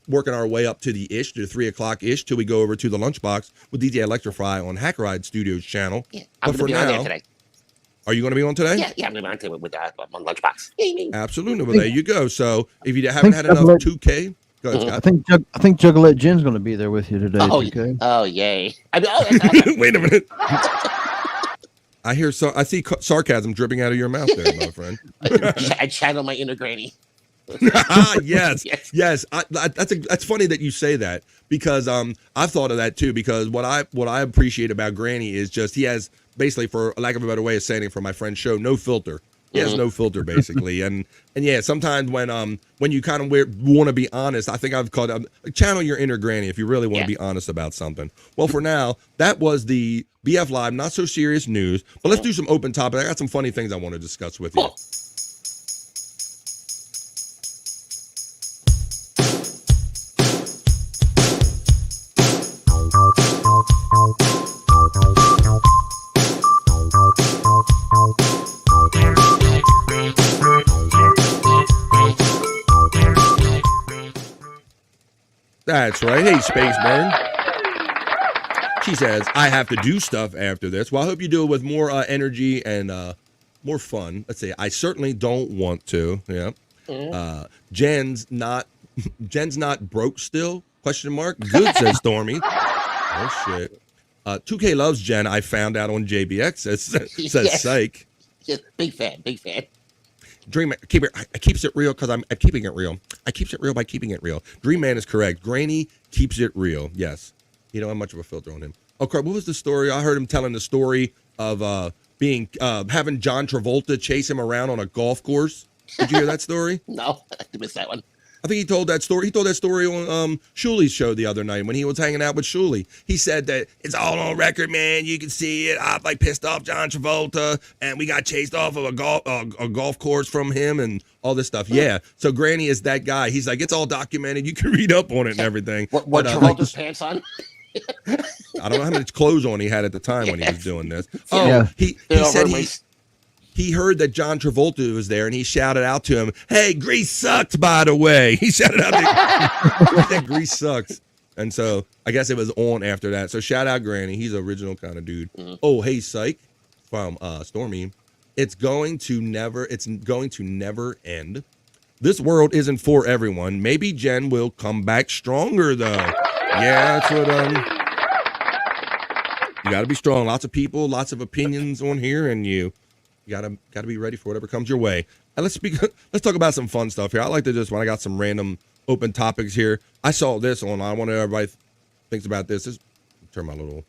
working our way up to the 3 o'clock ish till we go over to the lunchbox with DJ Electrify on Hack Ride Studios channel. Yeah, I'm going to be on there today. Are you going to be on today? Yeah, I'm going to be on today with on Lunchbox. Absolutely. Well, there you go. So if you haven't had enough 2K, go ahead, Scott. I think Juggalette Jen's going to be there with you today. Oh, yay! I mean, wait a minute. I see sarcasm dripping out of your mouth there, my friend. I channel my inner granny. Yes. That's funny that you say that because I've thought of that too. Because what I appreciate about Granny is just he has basically, for lack of a better way of saying it, for my friend's show, no filter. He has no filter basically, and yeah, sometimes when you kind of want to be honest, I think I've called channel your inner Granny if you really want to be honest about something. Well, for now, that was the BF Live not so serious news, but let's do some open topics. I got some funny things I want to discuss with you. That's right. Hey, Spaceburn. She says, I have to do stuff after this. Well, I hope you do it with more energy and more fun. Let's see. I certainly don't want to. Yeah. Jen's not broke still? Question mark. Good, says Stormy. Oh, shit. 2K loves Jen. I found out on JBX, says Psych. Yes, big fan. Dream Man, I keeps it real because I'm keeping it real. I keeps it real by keeping it real. Dream Man is correct. Granny keeps it real. Yes. You don't have much of a filter on him. Okay, what was the story? I heard him telling the story of having John Travolta chase him around on a golf course. Did you hear that story? No, I missed that one. I think he told that story. He told that story on Shuli's show the other night when he was hanging out with Shuli. He said that it's all on record, man. You can see it. I pissed off John Travolta, and we got chased off of a golf course from him, and all this stuff. Yeah. So Granny is that guy. He's like, it's all documented. You can read up on it and everything. What Travolta's pants on? I don't know how many clothes on he had at the time when he was doing this. Oh, he he heard that John Travolta was there, and he shouted out to him, "Hey, Grease sucks, by the way." He shouted out that Grease sucks. And so I guess it was on after that. So shout out Granny. He's an original kind of dude. Oh, hey, Psych from Stormy. It's going to never end. This world isn't for everyone. Maybe Jen will come back stronger, though. Yeah, that's what you got to be strong. Lots of people, lots of opinions on here, and you gotta be ready for whatever comes your way. And let's talk about some fun stuff here. I like to just, when I got some random open topics here. I saw this online. I want everybody thinks about this. Turn my little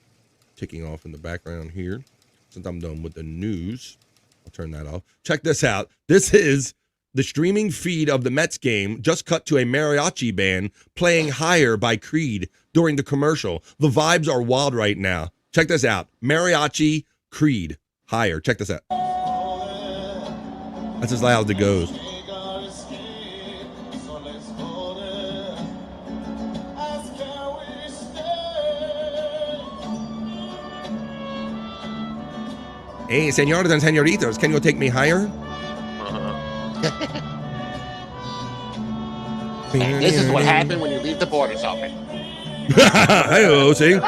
ticking off in the background here. Since I'm done with the news, I'll turn that off. Check this out. This is the streaming feed of the Mets game. Just cut to a mariachi band playing Higher by Creed during the commercial. The vibes are wild right now. Check this out. Mariachi, Creed, Higher. Check this out. That's as loud as it goes. Hey, senores and senoritas, can you take me higher? This is what happened when you leave the borders open. Hey, see?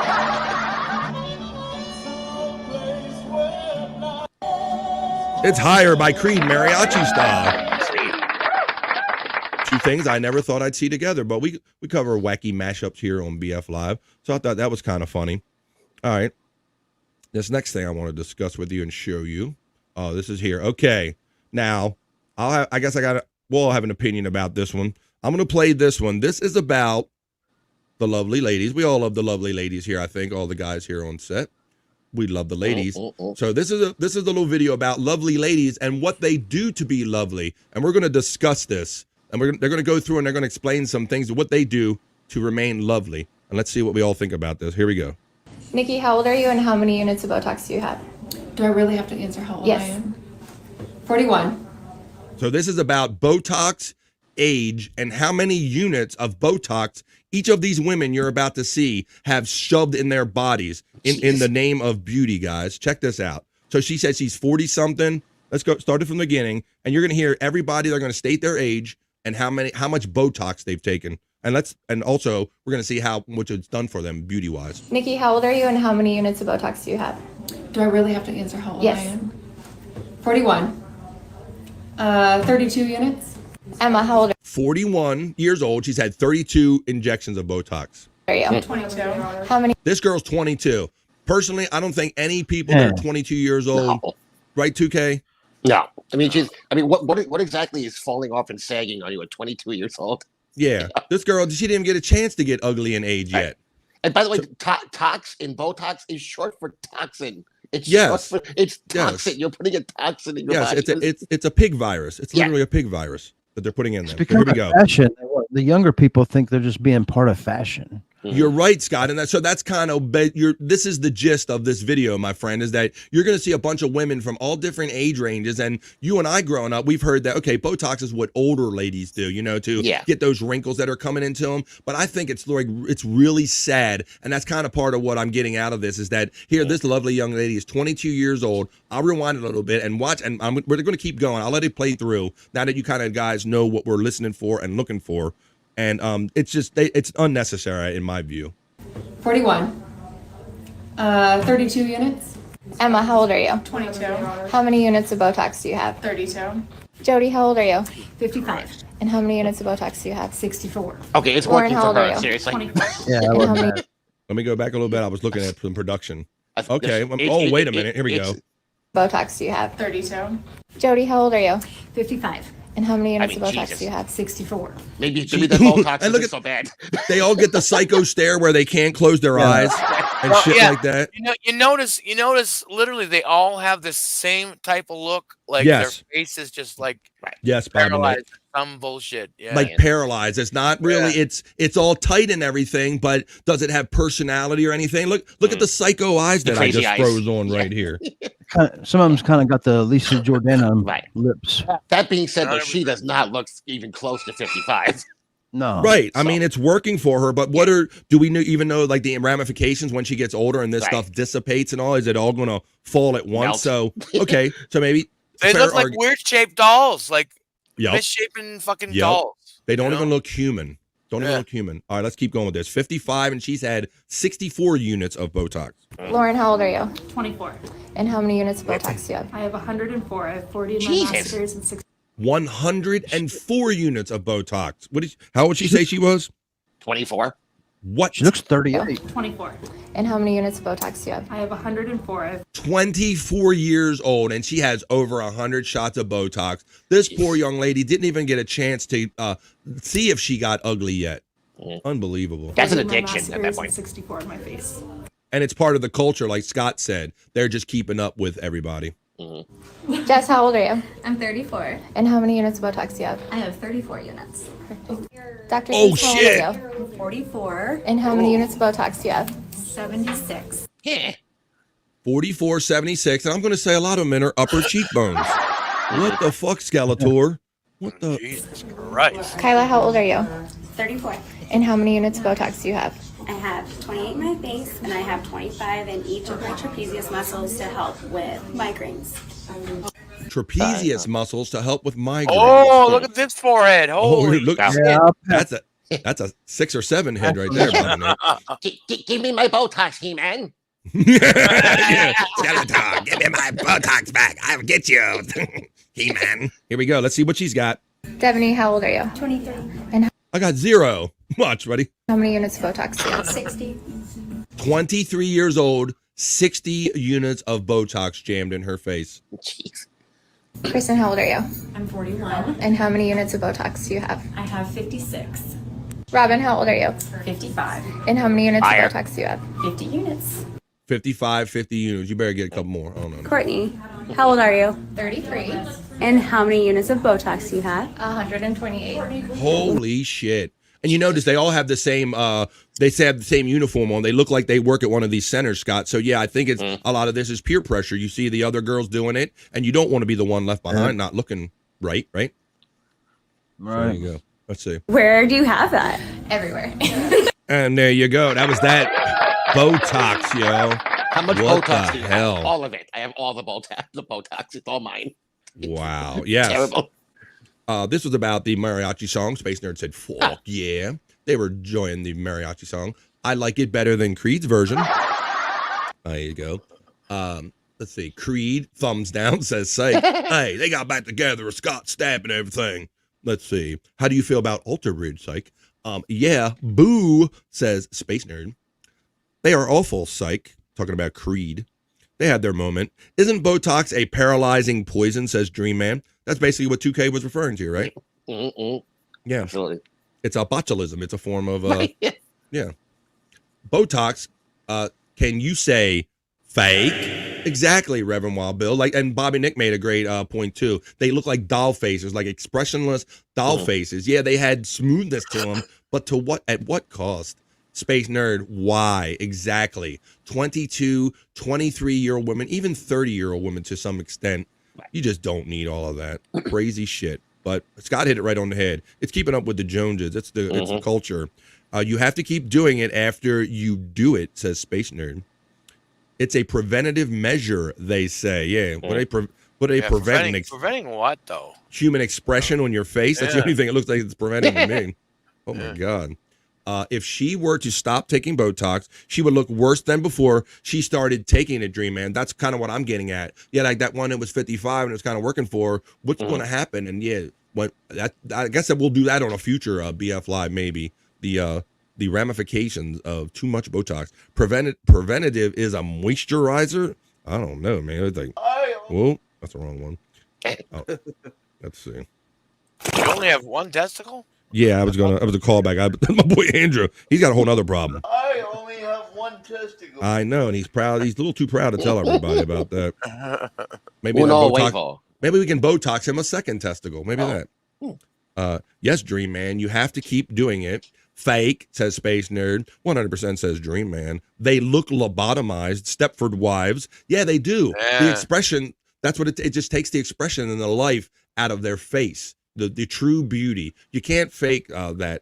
It's Higher by Creed, mariachi style. Two things I never thought I'd see together, but we cover wacky mashups here on BF Live, so I thought that was kind of funny. All right. This next thing I want to discuss with you and show you. Oh, this is here. Okay. Now, we'll have an opinion about this one. I'm going to play this one. This is about the lovely ladies. We all love the lovely ladies here, I think, all the guys here on set. We love the ladies. So this is a little video about lovely ladies and what they do to be lovely. And we're going to discuss this. And they're going to go through and they're going to explain some things of what they do to remain lovely. And let's see what we all think about this. Here we go. Nikki, how old are you and how many units of Botox do you have? Do I really have to answer how old I am? 41. So this is about Botox, age, and how many units of Botox each of these women you're about to see have shoved in their bodies in the name of beauty, guys. Check this out. So she said she's 40-something. Let's go start it from the beginning. And you're going to hear everybody, they're going to state their age and how much Botox they've taken. And also we're going to see how much it's done for them beauty-wise. Nikki, how old are you and how many units of Botox do you have? Do I really have to answer how old I Yes. am? 41. 32 units. Emma, how old 41 years old. She's had 32 injections of Botox. are you? 22. How many? This girl's 22. Personally, I don't think any people that are 22 years old, right, 2K? No. I mean, what exactly is falling off and sagging on you at 22 years old? Yeah. This girl, she didn't even get a chance to get ugly in age yet. And by the way, tox in Botox is short for toxin. It's Yes. short for, it's Yes. toxin. You're putting a toxin in your Yes, body. it's a pig virus. It's literally a pig virus that they're putting in there. It's So here become we a go. fashion. The younger people think they're just being part of fashion. You're right, Scott, and that's kind of this is the gist of this video, my friend, is that you're going to see a bunch of women from all different age ranges, and you and I growing up, we've heard that Botox is what older ladies do, to get those wrinkles that are coming into them. But I think it's really sad, and that's kind of part of what I'm getting out of this is that here this lovely young lady is 22 years old. I'll rewind it a little bit and watch, and we're going to keep going. I'll let it play through now that you kind of guys know what we're listening for and looking for. And it's unnecessary in my view. 41. 32 units. Emma, how old are you? 22. How many units of Botox do you have? 32. Jody, how old are you? 55. And how many units of Botox do you have? 64. Okay, it's Lauren, working how for old are her. you? Seriously. 25. Yeah, And how many? Let me go back a little bit. I was looking at some production. Okay. It's- Wait a minute. Here we go. Botox do you have? 32. Jody, how old are you? 55. And how many units mean, of Botox Jesus. do you have? 64. Maybe that Botox And look isn't at- so bad. They all get the psycho stare where they can't close their eyes and shit like that. You notice literally they all have the same type of look. Like Yes. their face is just like Yes, Bob. paralyzed. Some bullshit. Yeah. Like paralyzed. It's not really. It's all tight and everything, but does it have personality or anything? Look at the psycho eyes The that I crazy just eyes. froze on right here. Some of them's kind of got the Lisa Jordana lips. That being said, though, she does not look even close to 55. No. Right. I mean, it's working for her, but do we even know like the ramifications when she gets older and this stuff dissipates and all? Is it all going to fall at once? Melt. So, okay. So maybe They fair look like argu- weird shaped dolls, like Yup. misshapen fucking Yep. dolls. They don't you even know? look human. Don't even Yeah. look human. All right, let's keep going with this. 55, and she's had 64 units of Botox. Lauren, how old are you? 24. And how many units of Botox do you have? I have 104. I have 40 in my Jesus. masters and 60. 104 units of Botox. How would she say she was? 24. What? She looks 38. 24. And how many units of Botox do you have? I have 104. I have 24 years old, and she has over 100 shots of Botox. This poor young lady didn't even get a chance to see if she got ugly yet. Unbelievable. That's an 40 in my addiction at that masters point. and 64 in my face. And it's part of the culture, like Scott said. They're just keeping up with everybody. Jess, how old are you? I'm 34. And how many units of Botox do you have? I have 34 units. Dr. Oh, Seuss, how shit. old are you? 44. And how many units of Botox do you have? 76. Yeah. 44, 76, and I'm going to say a lot of men are upper cheekbones. What the fuck, Skeletor? What the? Jesus Christ. Kyla, how old are you? 34. And how many units of Botox do you have? I have 28 in my face, and I have 25 in each of my trapezius muscles to help with migraines. Trapezius muscles to help with migraines. Oh, look at this forehead. Oh, Holy look, shit. that's a 6 or 7 head right there, brother Nick. Give me my Botox, He-Man. Yeah. Skeletor, give me my Botox back. I'll get you. He-Man. Here we go. Let's see what she's got. Devaney, how old are you? 23. And I got 0. Watch, buddy. how many units of Botox do you have? 60. 23 years old, 60 units of Botox jammed in her face. Jeez. Kristen, how old are you? I'm 41. And how many units of Botox do you have? I have 56. Robin, how old are you? 55. And how many units Higher. of Botox do you have? 50 units. 55, 50 units. You better get a couple more. I don't know. Courtney, how old are you? 33. And how many units of Botox do you have? 128. Holy shit. And you notice they all have the same they have the same uniform on. They look like they work at one of these centers, Scott. So yeah, I think it's a lot of this is peer pressure. You see the other girls doing it, and you don't want to be the one left behind, not looking right? Right. There you go. Let's see. Where do you have that? Everywhere. And there you go. That was that Botox, yo. How much What Botox the do you hell? have? All of it. I have all the Botox. The Botox. It's all mine. Wow. Yes. Terrible. This was about the mariachi song. Space Nerd said, fuck yeah. They were enjoying the mariachi song. I like it better than Creed's version. There you go. Let's see. Creed, thumbs down, says psych. Hey, they got back together with Scott Stapp and everything. Let's see. How do you feel about Alter Bridge, psych? Yeah, boo, says Space Nerd. They are awful, psych. Talking about Creed. They had their moment. Isn't Botox a paralyzing poison, says Dream Man? That's basically what 2K was referring to, right? Yeah. Absolutely. It's a botulism. It's a form of, Right, yeah. yeah. Botox, can you say fake? Exactly, Reverend Wild Bill. Like, and Bobby Nick made a great point too. They look like doll faces, like expressionless doll faces. Yeah, they had smoothness to them, but to what? At what cost? Space Nerd, why? Exactly. 22, 23-year-old women, even 30-year-old women to some extent. You just don't need all of that crazy shit. But Scott hit it right on the head. It's keeping up with the Joneses. It's the culture. You have to keep doing it after you do it, says Space Nerd. It's a preventative measure, they say. Yeah. What are they preventing? Preventing what, though? Human expression on your face. That's the Yeah. only thing it looks like it's preventing to me. Oh, my God. If she were to stop taking Botox, she would look worse than before she started taking it, Dream Man. That's kind of what I'm getting at. Yeah, like that one that was 55 and it was kind of working for her. What's going to happen? And yeah, I guess that we'll do that on a future BF Live, maybe. The ramifications of too much Botox. Preventative is a moisturizer? I don't know, man. It's like, whoa, that's the wrong one. Oh, let's see. You only have one testicle? Yeah, I was a callback. My boy Andrew, he's got a whole other problem. I only have one testicle. I know, and he's proud. He's a little too proud to tell everybody about that. Maybe Uno Botox, huevo. maybe we can Botox him a second testicle. Maybe that. Yes, Dream Man, you have to keep doing it. Fake, says Space Nerd. 100% says Dream Man. They look lobotomized. Stepford wives. Yeah, they do. Yeah. The expression, that's what it just takes the expression and the life out of their face. The true beauty. You can't fake that.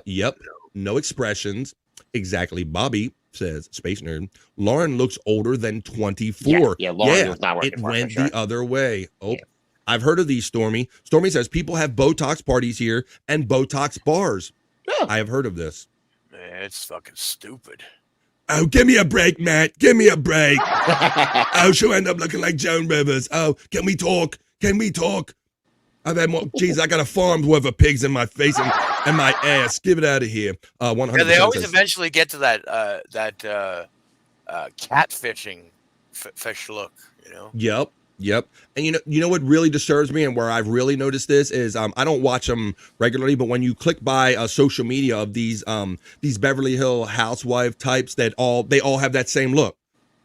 Yep. No expressions. Exactly. Bobby, says Space Nerd. Lauren looks older than 24. Yeah, Lauren was not working it for her, went for sure. the other way. Oh, I've heard of these, Stormy. Stormy says people have Botox parties here and Botox bars. I have heard of this. Man, it's fucking stupid. Oh, give me a break, Matt. Give me a break. Oh, she'll end up looking like Joan Rivers. Oh, can we talk? Can we talk? I've had more. Geez, I got a farm's worth of pigs in my face and my ass. Give it out of here. 100%. Yeah, they always says, eventually get to that catfishing fish look, you know. Yep. And you know what really disturbs me, and where I've really noticed this is I don't watch them regularly, but when you click by social media of these Beverly Hill housewife types that they all have that same look.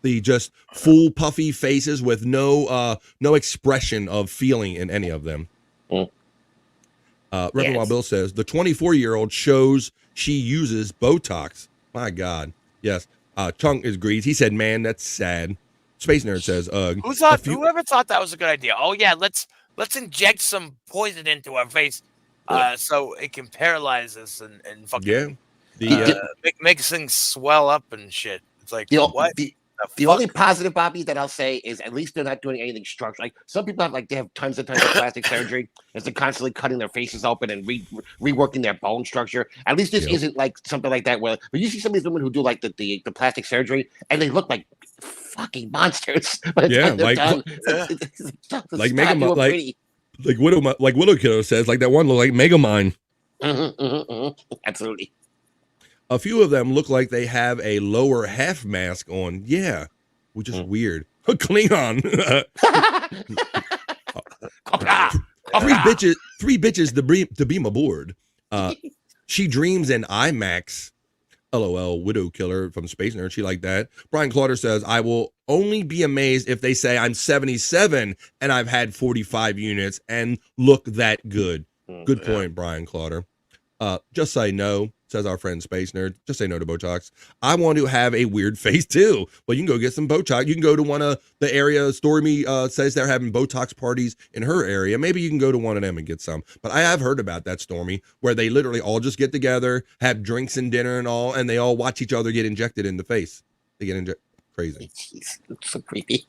The just full puffy faces with no expression of feeling in any of them. Reverend Wild Bill says the 24-year-old shows she uses Botox. My God. Yes. Chunk agrees. He said, man, that's sad. Space Nerd says, Whoever thought that was a good idea? Oh yeah, let's inject some poison into our face, so it can paralyze us and fucking make things swell up and shit. It's like what? The only positive, Bobby, that I'll say is at least they're not doing anything structural. Like some people they have tons and tons of plastic surgery, as they're constantly cutting their faces open and reworking their bone structure. At least this isn't like something like that. But you see some of these women who do like the plastic surgery, and they look like fucking monsters. Like Mega like Widow Killer says, like that one look like Megamind. Absolutely. A few of them look like they have a lower half mask on. Yeah, which is weird. Klingon. Three bitches to beam aboard. She dreams in IMAX. LOL, Widow Killer from Space Nerd. She like that. Brian Clauder says, I will only be amazed if they say I'm 77 and I've had 45 units and look that good. Good point, Brian Clauder. Just say no, says our friend Space Nerd. Just say no to Botox. I want to have a weird face too. Well, you can go get some Botox. You can go to one of the area. Stormy says they're having Botox parties in her area. Maybe you can go to one of them and get some. But I have heard about that, Stormy, where they literally all just get together, have drinks and dinner and all, and they all watch each other get injected in the face. They get injected. Crazy. It's so creepy.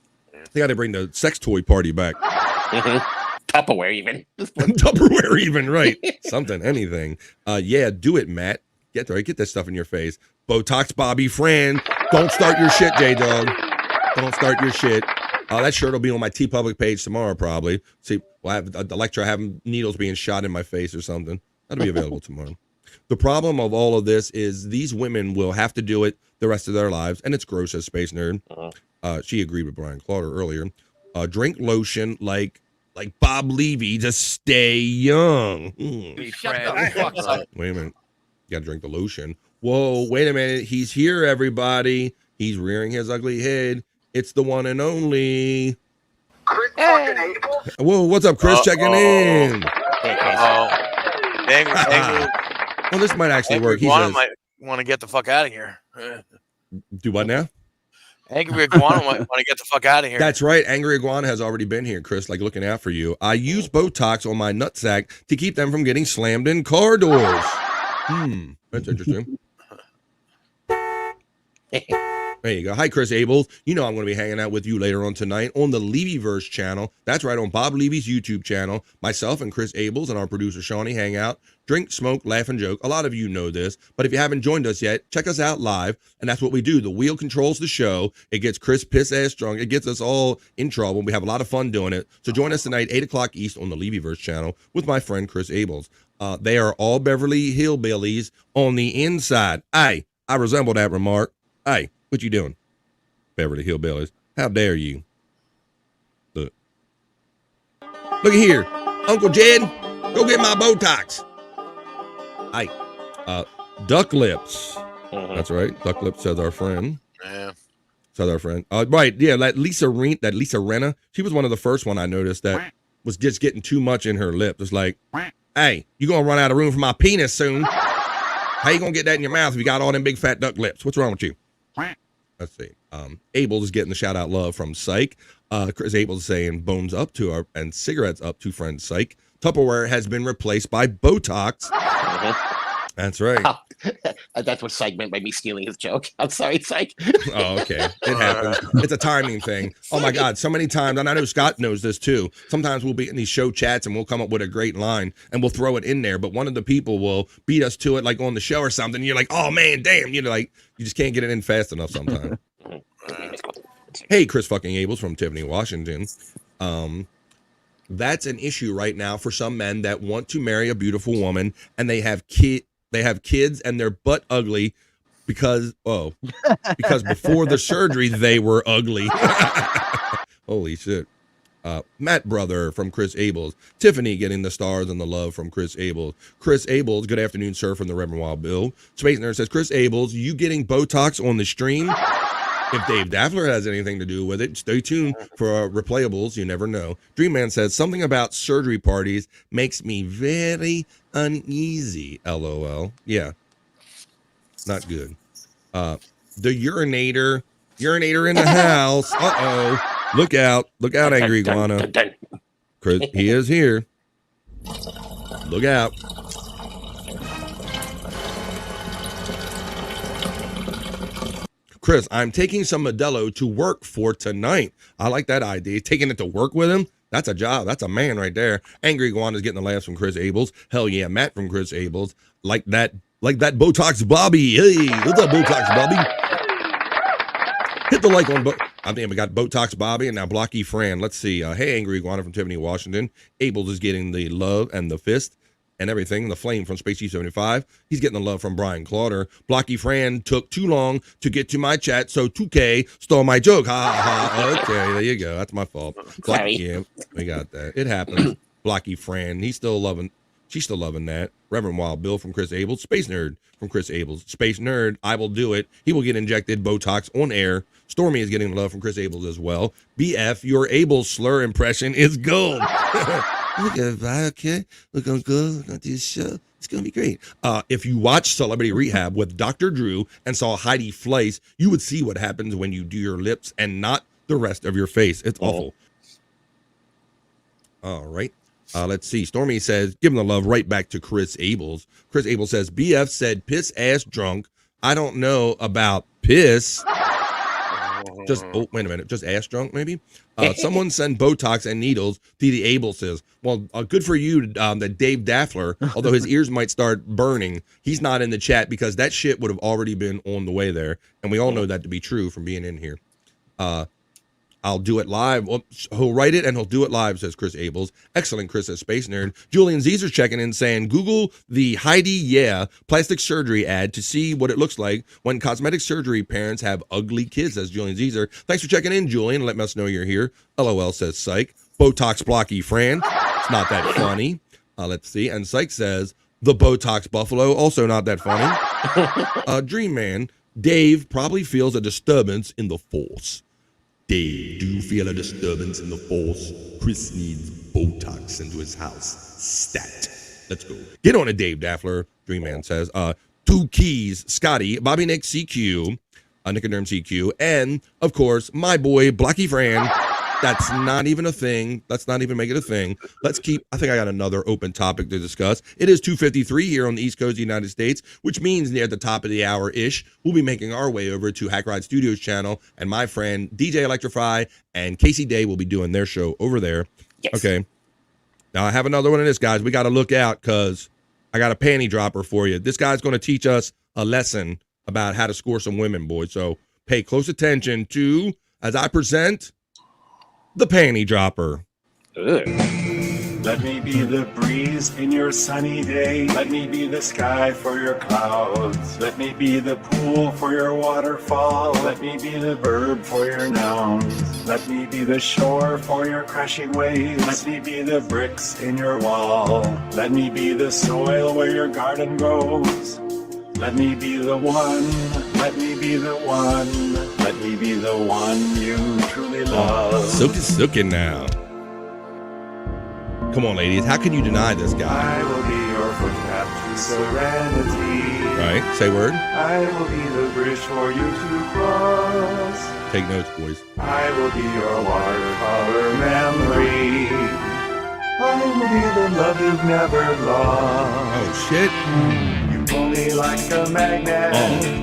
They got to bring the sex toy party back. Tupperware even. Tupperware even, right. Something, anything. Yeah, do it, Matt. Get that stuff in your face. Botox Bobby Fran. Don't start your shit, J-Dog. Don't start your shit. That shirt will be on my TeePublic page tomorrow, probably. See, we'll have the lecture having needles being shot in my face or something. That'll be available tomorrow. The problem of all of this is these women will have to do it the rest of their lives, and it's gross as Space Nerd. She agreed with Brian Clauder earlier. Drink lotion like Bob Levy to stay young. Shut the fuck up. Wait a minute. You gotta drink the lotion. Whoa, wait a minute. He's here, everybody. He's rearing his ugly head. It's the one and only. Whoa, what's up, Chris? Checking in. Well, this might actually work. He says, might want to get the fuck out of here. Do what now? Angry Iguana might want to get the fuck out of here. That's right. Angry Iguana has already been here, Chris, like looking out for you. I use Botox on my nutsack to keep them from getting slammed in car doors. That's interesting. There you go. Hi, Chris Abel. You know I'm going to be hanging out with you later on tonight on the Levyverse channel. That's right, on Bob Levy's YouTube channel. Myself and Chris Abels and our producer Shawnee hang out, drink, smoke, laugh, and joke. A lot of you know this, but if you haven't joined us yet, check us out live, and that's what we do. The wheel controls the show. It gets Chris piss-ass drunk. It gets us all in trouble. We have a lot of fun doing it. So join us tonight, 8 o'clock East on the Levyverse channel with my friend Chris Abels. They are all Beverly Hillbillies on the inside. Hey, I resemble that remark. Hey, what you doing? Beverly Hillbillies. How dare you? Look at here. Uncle Jed, go get my Botox. Hey, duck lips. That's right. Duck lips, says our friend. Yeah. Says our friend. Right. Yeah. That Lisa Renna. She was one of the first one I noticed that was just getting too much in her lip. It's like, hey, you going to run out of room for my penis soon. How you going to get that in your mouth if you got all them big fat duck lips? What's wrong with you? Let's see. Abel is getting the shout out love from Psych. Chris Abel is saying bones up to our and cigarettes up to friend Psych. Tupperware has been replaced by Botox. That's right. That's what Psych meant by me stealing his joke. I'm sorry, Psych. Oh, okay. It happens. It's a timing thing. Oh my God. So many times, and I know Scott knows this too. Sometimes we'll be in these show chats and we'll come up with a great line and we'll throw it in there, but one of the people will beat us to it like on the show or something. You're like, oh man, damn. You just can't get it in fast enough sometimes. Hey, Chris fucking Abels from Tiffany, Washington. That's an issue right now for some men that want to marry a beautiful woman and they have kids and they're butt ugly because before the surgery they were ugly. Holy shit. Matt Brother from Chris Abels. Tiffany getting the stars and the love from Chris Abels. Chris Abels, good afternoon, sir, from the Reverend Wild Bill. Space Nerd says, Chris Abels, you getting Botox on the stream? If Dave Daffler has anything to do with it, stay tuned for replayables. You never know. Dream Man says, something about surgery parties makes me very uneasy. LOL. Yeah. Not good. The urinator in the house. Uh-oh. Look out, Angry Iguana. Chris, he is here. Look out. Chris, I'm taking some Modelo to work for tonight. I like that idea. Taking it to work with him? That's a job. That's a man right there. Angry Iguana's getting the laughs from Chris Abels. Hell yeah, Matt from Chris Abels. Like that Botox Bobby. Hey, what's up, Botox Bobby? Hit the like on I think we got Botox Bobby and now Blocky Fran. Let's see. Hey, Angry Iguana from Tiffany, Washington. Abels is getting the love and the fist and everything. The flame from Space G75. He's getting the love from Brian Clauder. Blocky Fran took too long to get to my chat, so 2K stole my joke. Ha ha. Okay, there you go. That's my fault. Yeah, we got that. It happens. Blocky Fran. She's still loving that. Reverend Wild Bill from Chris Abels. Space Nerd from Chris Abels. Space Nerd, I will do it. He will get injected Botox on air. Stormy is getting love from Chris Abels as well. BF, your Abels slur impression is gold. Look at okay. Look on good. Look at this show. It's gonna be great. If you watch Celebrity Rehab with Dr. Drew and saw Heidi Fleiss, you would see what happens when you do your lips and not the rest of your face. It's awful. All right. Let's see. Stormy says, give him the love right back to Chris Abels. Chris Abels says, BF said piss ass drunk. I don't know about piss. Wait a minute. Just ass drunk, maybe? Someone send Botox and needles to the Abelses. Well, good for you that Dave Daffler, although his ears might start burning, he's not in the chat because that shit would have already been on the way there. And we all know that to be true from being in here. I'll do it live. Well, he'll write it and he'll do it live, says Chris Abels. Excellent, Chris, says Space Nerd. Julian Zeezer checking in saying, Google the Heidi plastic surgery ad to see what it looks like when cosmetic surgery parents have ugly kids, says Julian Zeezer. Thanks for checking in, Julian. Let us know you're here. LOL, says Psych. Botox Blocky Fran. It's not that funny. Let's see. And Psych says, the Botox Buffalo. Also not that funny. Dream Man. Dave probably feels a disturbance in the force. Dave, do you feel a disturbance in the force? Chris needs Botox into his house. Stat. Let's go. Get on it, Dave Daffler. Dream Man says. 2 keys. Scotty, Bobby Nick CQ, Nicoderm CQ, and of course my boy Blocky Fran. That's not even a thing. Let's not even make it a thing. Let's keep. I think I got another open topic to discuss. It is 2:53 here on the East Coast of the United States, which means near the top of the hour-ish, we'll be making our way over to Hack Ride Studios channel, and my friend DJ Electrify and Casey Day will be doing their show over there. Yes. Okay. Now I have another one of this, guys. We got to look out because I got a panty dropper for you. This guy's going to teach us a lesson about how to score some women, boys. So pay close attention to as I present the panty dropper. Ugh. Let me be the breeze in your sunny day. Let me be the sky for your clouds. Let me be the pool for your waterfall. Let me be the verb for your nouns. Let me be the shore for your crashing waves. Let me be the bricks in your wall. Let me be the soil where your garden grows. Let me be the one. Let me be the one. Let me be the one you truly love. Silky now. Come on, ladies. How can you deny this guy? I will be your footpath to serenity. Right. Say word. I will be the bridge for you to cross. Take notes, boys. I will be your watercolor memory. I will be the love you've never lost. Oh, shit. You Pull me like a magnet,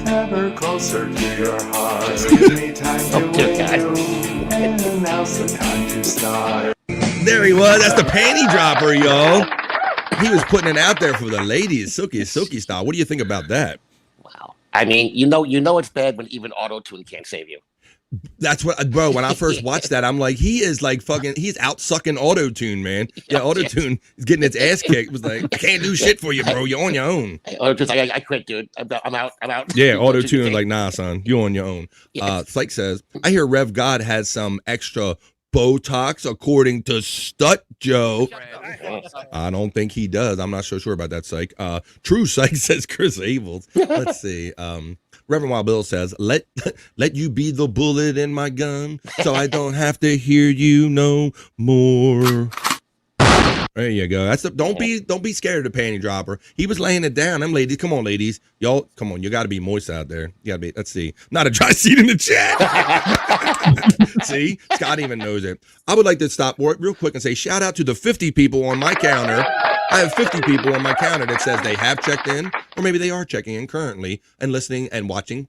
ever closer to your heart. Give me time to win you, and now's the time to start. There he was. That's the panty dropper, y'all. He was putting it out there for the ladies, silky style. What do you think about that? Wow. I mean, you know it's bad when even auto-tune can't save you. That's what, bro, when I first watched that, I'm like, he is like fucking, he's out sucking auto-tune, man. Yeah, auto-tune is getting its ass kicked. It was like, I can't do shit for you, bro. You're on your own. Auto-tune's like, I quit, dude. I'm out. Yeah, auto-tune like, nah, son, you're on your own. Psych says, I hear Rev God has some extra Botox, according to Stut Joe. I don't think he does. I'm not so sure about that, Psych. True Psych says Chris Abels. Let's see. Reverend Wild Bill says, let you be the bullet in my gun so I don't have to hear you no more. There you go. That's don't be scared of the panty dropper. He was laying it down. Them ladies, come on, ladies. Y'all, come on. You got to be moist out there. You got to be, let's see. Not a dry seat in the chat. See? Scott even knows it. I would like to stop real quick and say shout out to the 50 people on my counter. I have 50 people on my counter that says they have checked in, or maybe they are checking in currently and listening and watching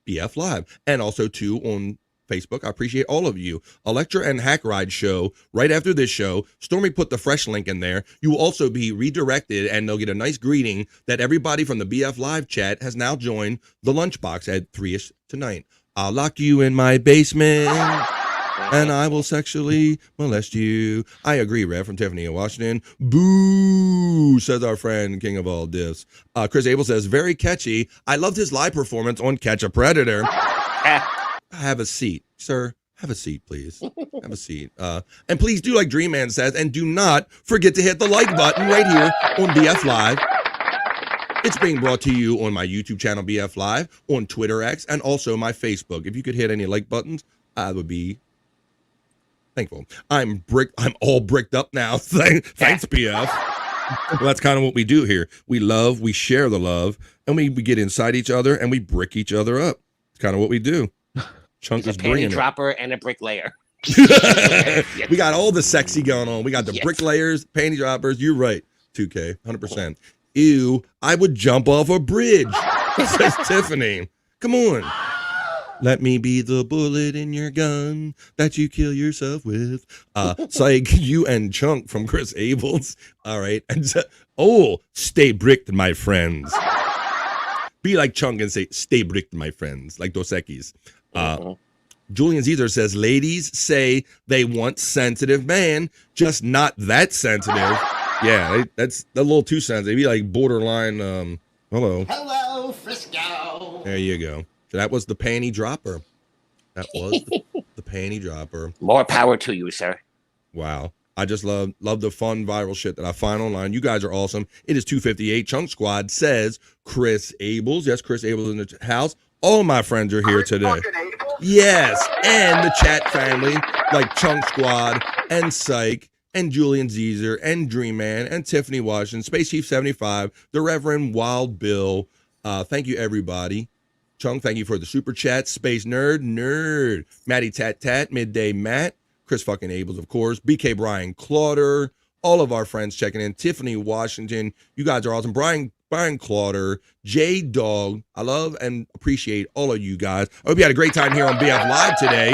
BF Live. And also, too, on Facebook. I appreciate all of you. Electra and Hack Ride show right after this show. Stormy put the fresh link in there. You will also be redirected and they'll get a nice greeting that everybody from the BF Live chat has now joined the lunchbox at 3ish tonight. I'll lock you in my basement and I will sexually molest you. I agree, Rev, from Tiffany in Washington. Boo, says our friend, King of All Diffs. Chris Abel says, very catchy. I loved his live performance on Catch a Predator. Have a seat, sir. Have a seat, please. Have a seat. And please do like Dream Man says, and do not forget to hit the like button right here on BF Live. It's being brought to you on my YouTube channel, BF Live, on Twitter X, and also my Facebook. If you could hit any like buttons, I would be thankful. I'm all bricked up now. Thanks, BF. Well, that's kind of what we do here. We love, we share the love, and we get inside each other and we brick each other up. It's kind of what we do. Chunk is bringing it. A panty dropper and a bricklayer. We got all the sexy going on. We got the bricklayers, panty droppers. You're right. 2K, 100%. Ew, I would jump off a bridge, says Tiffany. Come on. Let me be the bullet in your gun that you kill yourself with. Psych, you and Chunk from Chris Abels. All right. And stay bricked, my friends. Be like Chunk and say, stay bricked, my friends, like Dos Equis. Julian Caesar says, ladies say they want sensitive man, just not that sensitive. Yeah, that's a little too sensitive. Be like borderline, hello. Hello, Frisco. There you go. So that was the panty dropper. That was the panty dropper. More power to you, sir. Wow. I just love the fun viral shit that I find online. You guys are awesome. It is 2:58. Chunk Squad says Chris Abels. Yes, Chris Abels in the house. All my friends are here today. Yes, and the chat family like Chunk Squad and Psych and Julian Zeezer and Dream Man and Tiffany Washington, Space Chief 75, the Reverend Wild Bill. Thank you, everybody. Chunk, thank you for the super chat. Space Nerd, Matty Tat Tat, Midday Matt, Chris fucking Abels, of course, BK Brian Clauder, all of our friends checking in, Tiffany Washington, you guys are awesome. Brian Clauder, J Dog, I love and appreciate all of you guys. I hope you had a great time here on BF Live today,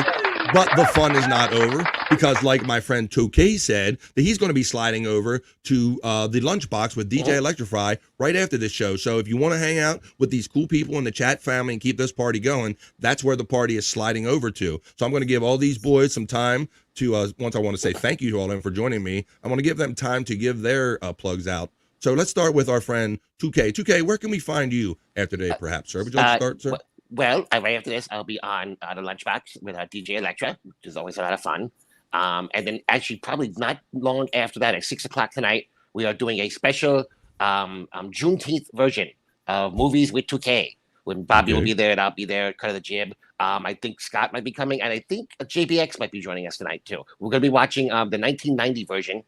but the fun is not over because like my friend 2K said, that he's going to be sliding over to the lunchbox with DJ Electrify right after this show. So if you want to hang out with these cool people in the chat family and keep this party going, that's where the party is sliding over to. So I'm going to give all these boys some time to, once I want to say thank you to all of them for joining me, I want to give them time to give their plugs out. So let's start with our friend 2K. 2K, where can we find you after today, perhaps, sir? Would you like to start, sir? Well, right after this, I'll be on the lunchbox with DJ Electra, which is always a lot of fun. And then actually probably not long after that, at 6 o'clock tonight, we are doing a special Juneteenth version of Movies with 2K. When Bobby will be there and I'll be there, Cut of the Jib. I think Scott might be coming, and I think JBX might be joining us tonight, too. We're going to be watching the 1990 version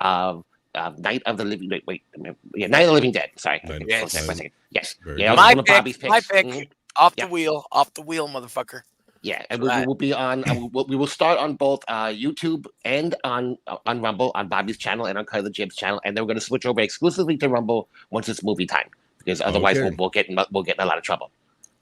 of Night of the Living Night of the Living Dead. Sorry. Yes. Yeah, my one of Bobby's picks. My pick. Off the wheel, motherfucker. Yeah, and we will be on. We will start on both YouTube and on Rumble, on Bobby's channel and on Cut of the Jib's channel, and then we're going to switch over exclusively to Rumble once it's movie time. because otherwise Okay. we'll get in a lot of trouble.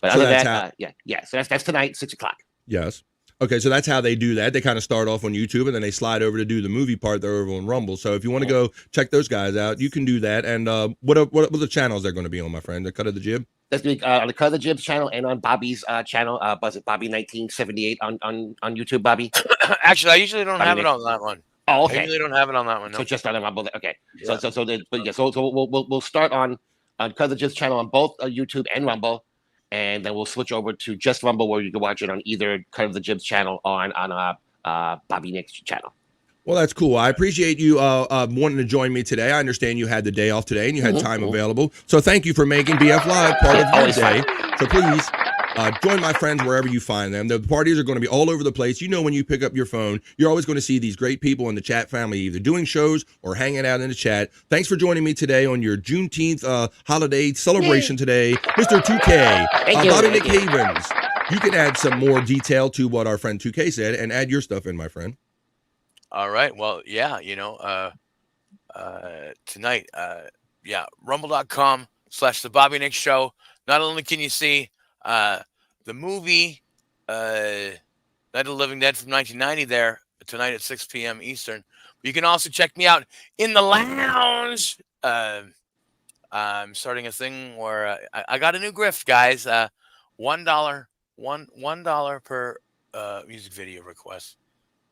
But So other than that's that, yeah. So that's tonight, 6 o'clock. Yes. Okay, so that's how they do that. They kind of start off on YouTube and then they slide over to do the movie part. They're over on Rumble. So if you want to go check those guys out, you can do that. And what are the channels they're going to be on, my friend? The Cut of the Jib? That's on the Cut of the Jibs channel and on Bobby's channel. Was it Bobby 1978 on YouTube, Bobby? Actually, I usually don't Bobby have it Nick. on that one. Oh, okay. I usually don't have it on that one. No. So just on the Rumble. Okay. Yeah. So we'll start on Cut of the Jibs channel on both YouTube and Rumble. And then we'll switch over to just Rumble, where you can watch it on either Cut of the Jibs channel or on Bobby Nick's channel. Well, that's cool. I appreciate you wanting to join me today. I understand you had the day off today and you had time available. So thank you for making BF Live part of your day. So please join my friends wherever you find them. The parties are going to be all over the place. You know, when you pick up your phone, you're always going to see these great people in the chat family, either doing shows or hanging out in the chat. Thanks for joining me today on your Juneteenth holiday celebration today, Mr. 2K. Bobby Nick Havens. You can add some more detail to what our friend 2K said and add your stuff in, my friend. All right. Well, yeah, tonight, rumble.com/The Bobby Nick Show. Not only can you see the movie Night of the Living Dead from 1990 there tonight at 6 p.m. Eastern, but you can also check me out in the lounge. I'm starting a thing where I got a new grift, guys. $1 per music video request.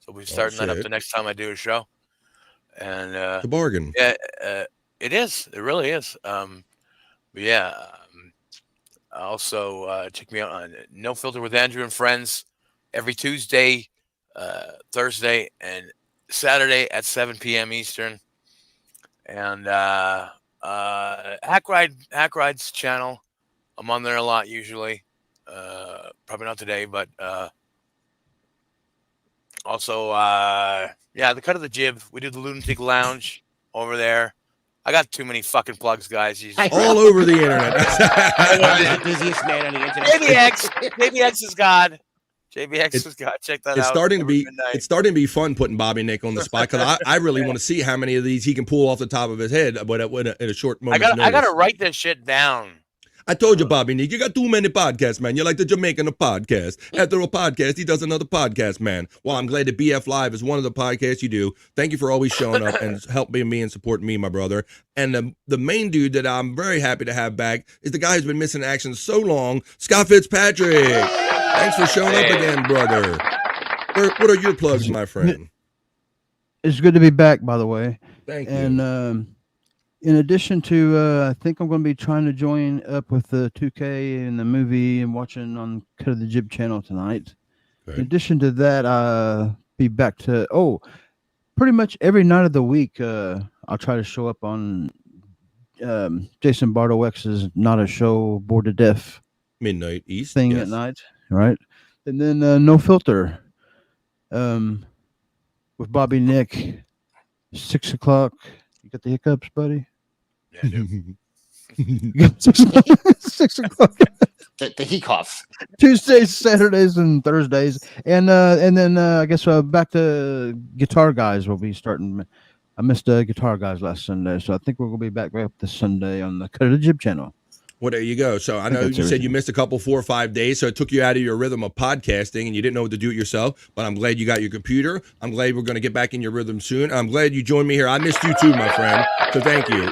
So we're starting that up the next time I do a show. And the bargain. Yeah, it is. It really is. But yeah. Also, check me out on No Filter with Andrew and Friends every Tuesday, Thursday, and Saturday at 7 p.m. Eastern. And Hack Ride's channel. I'm on there a lot usually. Probably not today, but also, the Cut of the Jib. We do the Lunatic Lounge over there. I got too many fucking plugs, guys. All over the internet. The busiest man on the internet. JBX is God. JBX is God. Check that out. It's starting to be fun putting Bobby Nick on the spot, because I really want to see how many of these he can pull off the top of his head, but in a short moment. I got to write this shit down. I told you, Bobby Nick, you got too many podcasts, man. You're like the Jamaican of podcasts. After a podcast, he does another podcast, man. Well, I'm glad that BF Live is one of the podcasts you do. Thank you for always showing up and helping me and supporting me, my brother. And the main dude that I'm very happy to have back is the guy who's been missing action so long, Scott Fitzpatrick. Thanks for showing up again, brother. What are your plugs, my friend? It's good to be back, by the way. Thank you. And in addition to, I think I'm going to be trying to join up with the 2K and the movie and watching on Cut of the Jib channel tonight. Okay. In addition to that, be back to, pretty much every night of the week, I'll try to show up on Jason Bardo X's Not a Show, Bored to Death Midnight East thing at night, right? And then No Filter with Bobby Nick, 6 o'clock. You got the hiccups, buddy? Yeah, I do. 6 o'clock. The hiccups. Tuesdays, Saturdays, and Thursdays, and then I guess back to Guitar Guys. We'll be starting. I missed Guitar Guys last Sunday, so I think we're gonna be back up this Sunday on the Cut of the Jib channel. Well, there you go. So I know you said you missed a couple 4 or 5 days, so it took you out of your rhythm of podcasting and you didn't know what to do it yourself, but I'm glad you got your computer. I'm glad we're going to get back in your rhythm soon. I'm glad you joined me here. I missed you too, my friend. So thank you.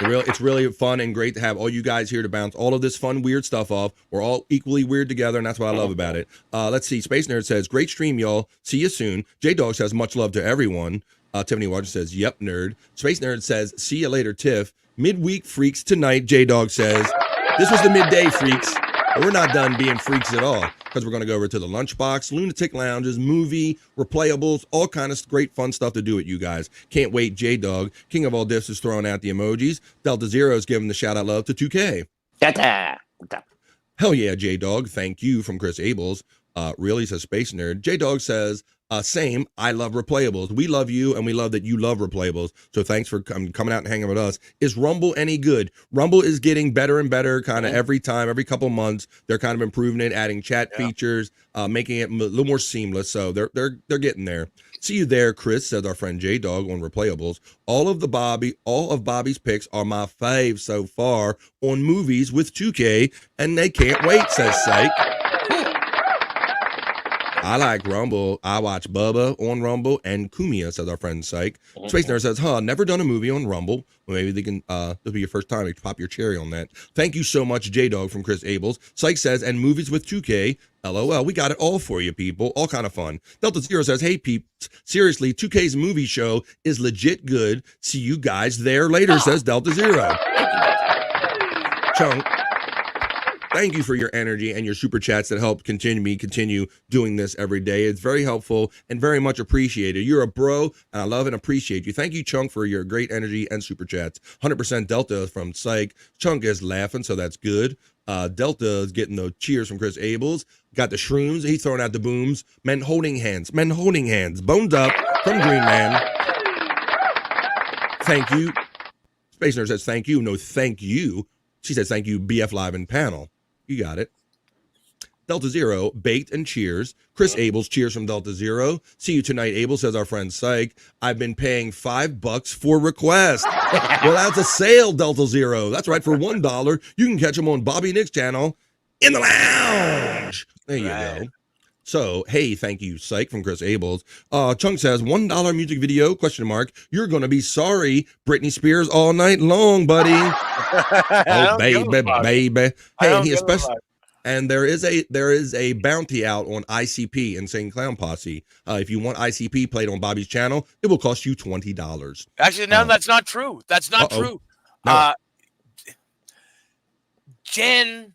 It's really fun and great to have all you guys here to bounce all of this fun, weird stuff off. We're all equally weird together, and that's what I love about it. Let's see. Space Nerd says, great stream, y'all. See you soon. J-Dog says, much love to everyone. Tiffany Watcher says, yep, nerd. Space Nerd says, see you later, Tiff. Midweek freaks tonight, J-Dog says. This was the midday freaks. But we're not done being freaks at all, because we're going to go over to the Lunchbox, Lunatic Lounges, movie, replayables, all kind of great fun stuff to do with you guys. Can't wait. J-Dog, King of all diffs, is throwing out the emojis. Delta Zero is giving the shout-out love to 2K. Hell yeah, J-Dog. Thank you from Chris Abels. Really, says Space Nerd. J-Dog says, same, I love replayables. We love you, and we love that you love replayables. So thanks for coming out and hanging with us. Is Rumble any good? Rumble is getting better and better kind of every time, every couple months. They're kind of improving it, adding chat features, making it a little more seamless. So they're getting there. See you there, Chris, says our friend J-Dog on Replayables. All of Bobby's picks are my fave so far on movies with 2K, and they can't wait, says Psych. I like Rumble. I watch Bubba on Rumble and Kumia, says our friend Psych. Space Nerd says, never done a movie on Rumble. Well, maybe they can, this will be your first time. Pop your cherry on that. Thank you so much, J-Dog from Chris Abels. Psych says, and movies with 2K. LOL. We got it all for you, people. All kind of fun. Delta Zero says, hey, peeps. Seriously, 2K's movie show is legit good. See you guys there later, says Delta Zero. Chunk. Thank you for your energy and your super chats that help continue doing this every day. It's very helpful and very much appreciated. You're a bro, and I love and appreciate you. Thank you, Chunk, for your great energy and super chats. 100% Delta from Psych. Chunk is laughing, so that's good. Delta is getting the cheers from Chris Abels. Got the shrooms. He's throwing out the booms. Men holding hands. Bones up from Green Man. Thank you. Space Nerd says thank you. No, thank you. She says thank you, BF Live and panel. You got it. Delta Zero, baked and cheers. Chris Abels, cheers from Delta Zero. See you tonight, Abel, says our friend Psych. I've been paying $5 for request. Well, that's a sale, Delta Zero. That's right, for $1, you can catch him on Bobby Nick's channel in the lounge. There you go. So, hey, thank you, Psych from Chris Abels. Chunk says, $1 music video, question mark. You're going to be sorry, Britney Spears all night long, buddy. Oh, baby. Hey, he especially, and there is a bounty out on ICP, Insane Clown Posse. If you want ICP played on Bobby's channel, it will cost you $20. Actually, no, that's not true. That's not true. No. Jen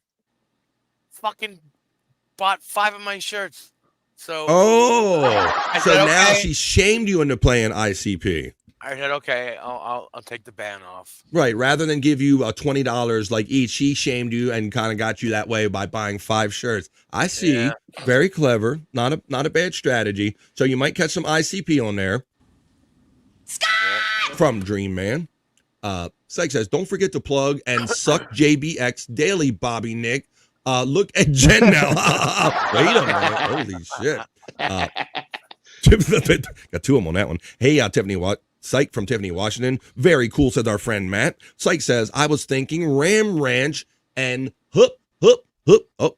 fucking bought 5 of my shirts. So now she shamed you into playing ICP. I said, okay, I'll take the ban off. Right, rather than give you $20 like each, she shamed you and kind of got you that way by buying 5 shirts. I see. Yeah. Very clever. Not a bad strategy. So you might catch some ICP on there. From Dream Man. Psych says, don't forget to plug and suck JBX daily, Bobby Nick. Look at Jen now. Wait a minute. Holy shit. Got 2 of them on that one. Hey, Tiffany, what? Psych from Tiffany, Washington. Very cool, said our friend Matt. Psych says, I was thinking Ram Ranch and Hup. Oh,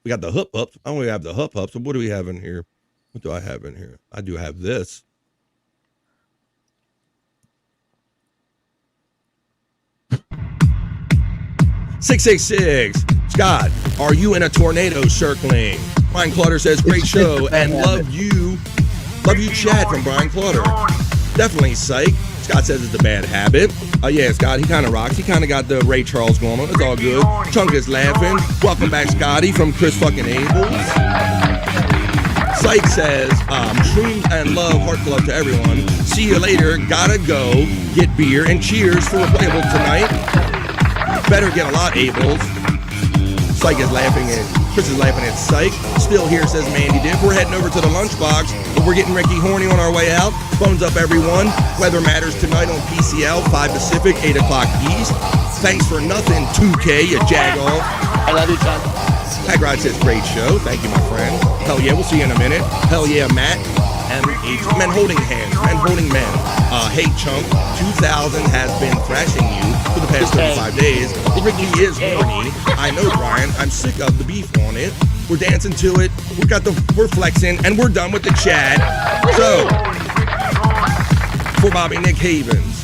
we got the Hup. I only have the Hup. So what do we have in here? What do I have in here? I do have this. $666. Scott, are you in a tornado circling? Brian Clutter says, great show and love you. Love you, Chad from Brian Clutter. Definitely Psych. Scott says it's a bad habit. Yeah, Scott, he kind of rocks. He kind of got the Ray Charles going on. It's all good. Chunk is laughing. Welcome back, Scotty from Chris fucking Abels. Psych says, shrooms and love, heart club to everyone. See you later. Gotta go get beer and cheers for Replayable tonight. Better get a lot, Abels. Psych is laughing at Chris is laughing at Psych. Still here, says Mandy Dip. We're heading over to the lunchbox, but we're getting Ricky horny on our way out. Phones up, everyone. Weather matters tonight on PCL, 5 Pacific, 8 o'clock East. Thanks for nothing, 2K, you jag-off. I love you, John. Hagrod says, great show. Thank you, my friend. Hell yeah, we'll see you in a minute. Hell yeah, Matt. Men holding hands. Men holding men. Hey, Chunk, 2000 has been thrashing you for the past 35 days. Ricky is horny. I know, Brian. I'm sick of the beef on it. We're dancing to it. We're flexing, and we're done with the chat. So, for Bobby Nick Havens,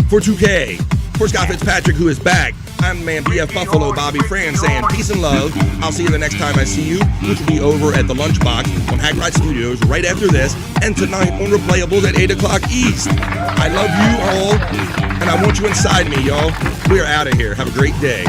for 2K, for Scott Fitzpatrick, who is back, I'm man BF Buffalo Bobby Fran saying peace and love. I'll see you the next time I see you, which will be over at the Lunchbox on Hagrod Studios right after this, and tonight on Replayables at 8 o'clock East. I love you all, and I want you inside me, y'all. We are out of here. Have a great day.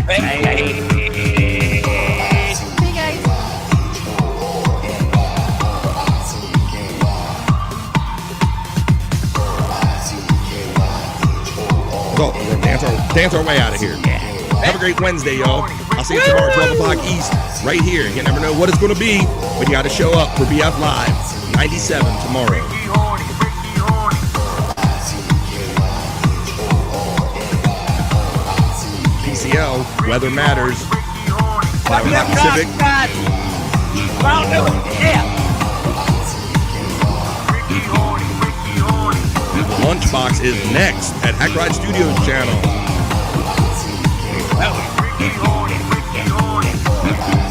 Go, dance our way out of here. Have a great Wednesday, y'all. I'll see you tomorrow, 12 o'clock East, right here. You never know what it's going to be, but you got to show up for BF Live, 97 tomorrow. PCL, weather matters. 5 o'clock Pacific. Yeah. Lunchbox is next at Hack Ride Studios channel. That was Ricky Horny, Ricky Horny.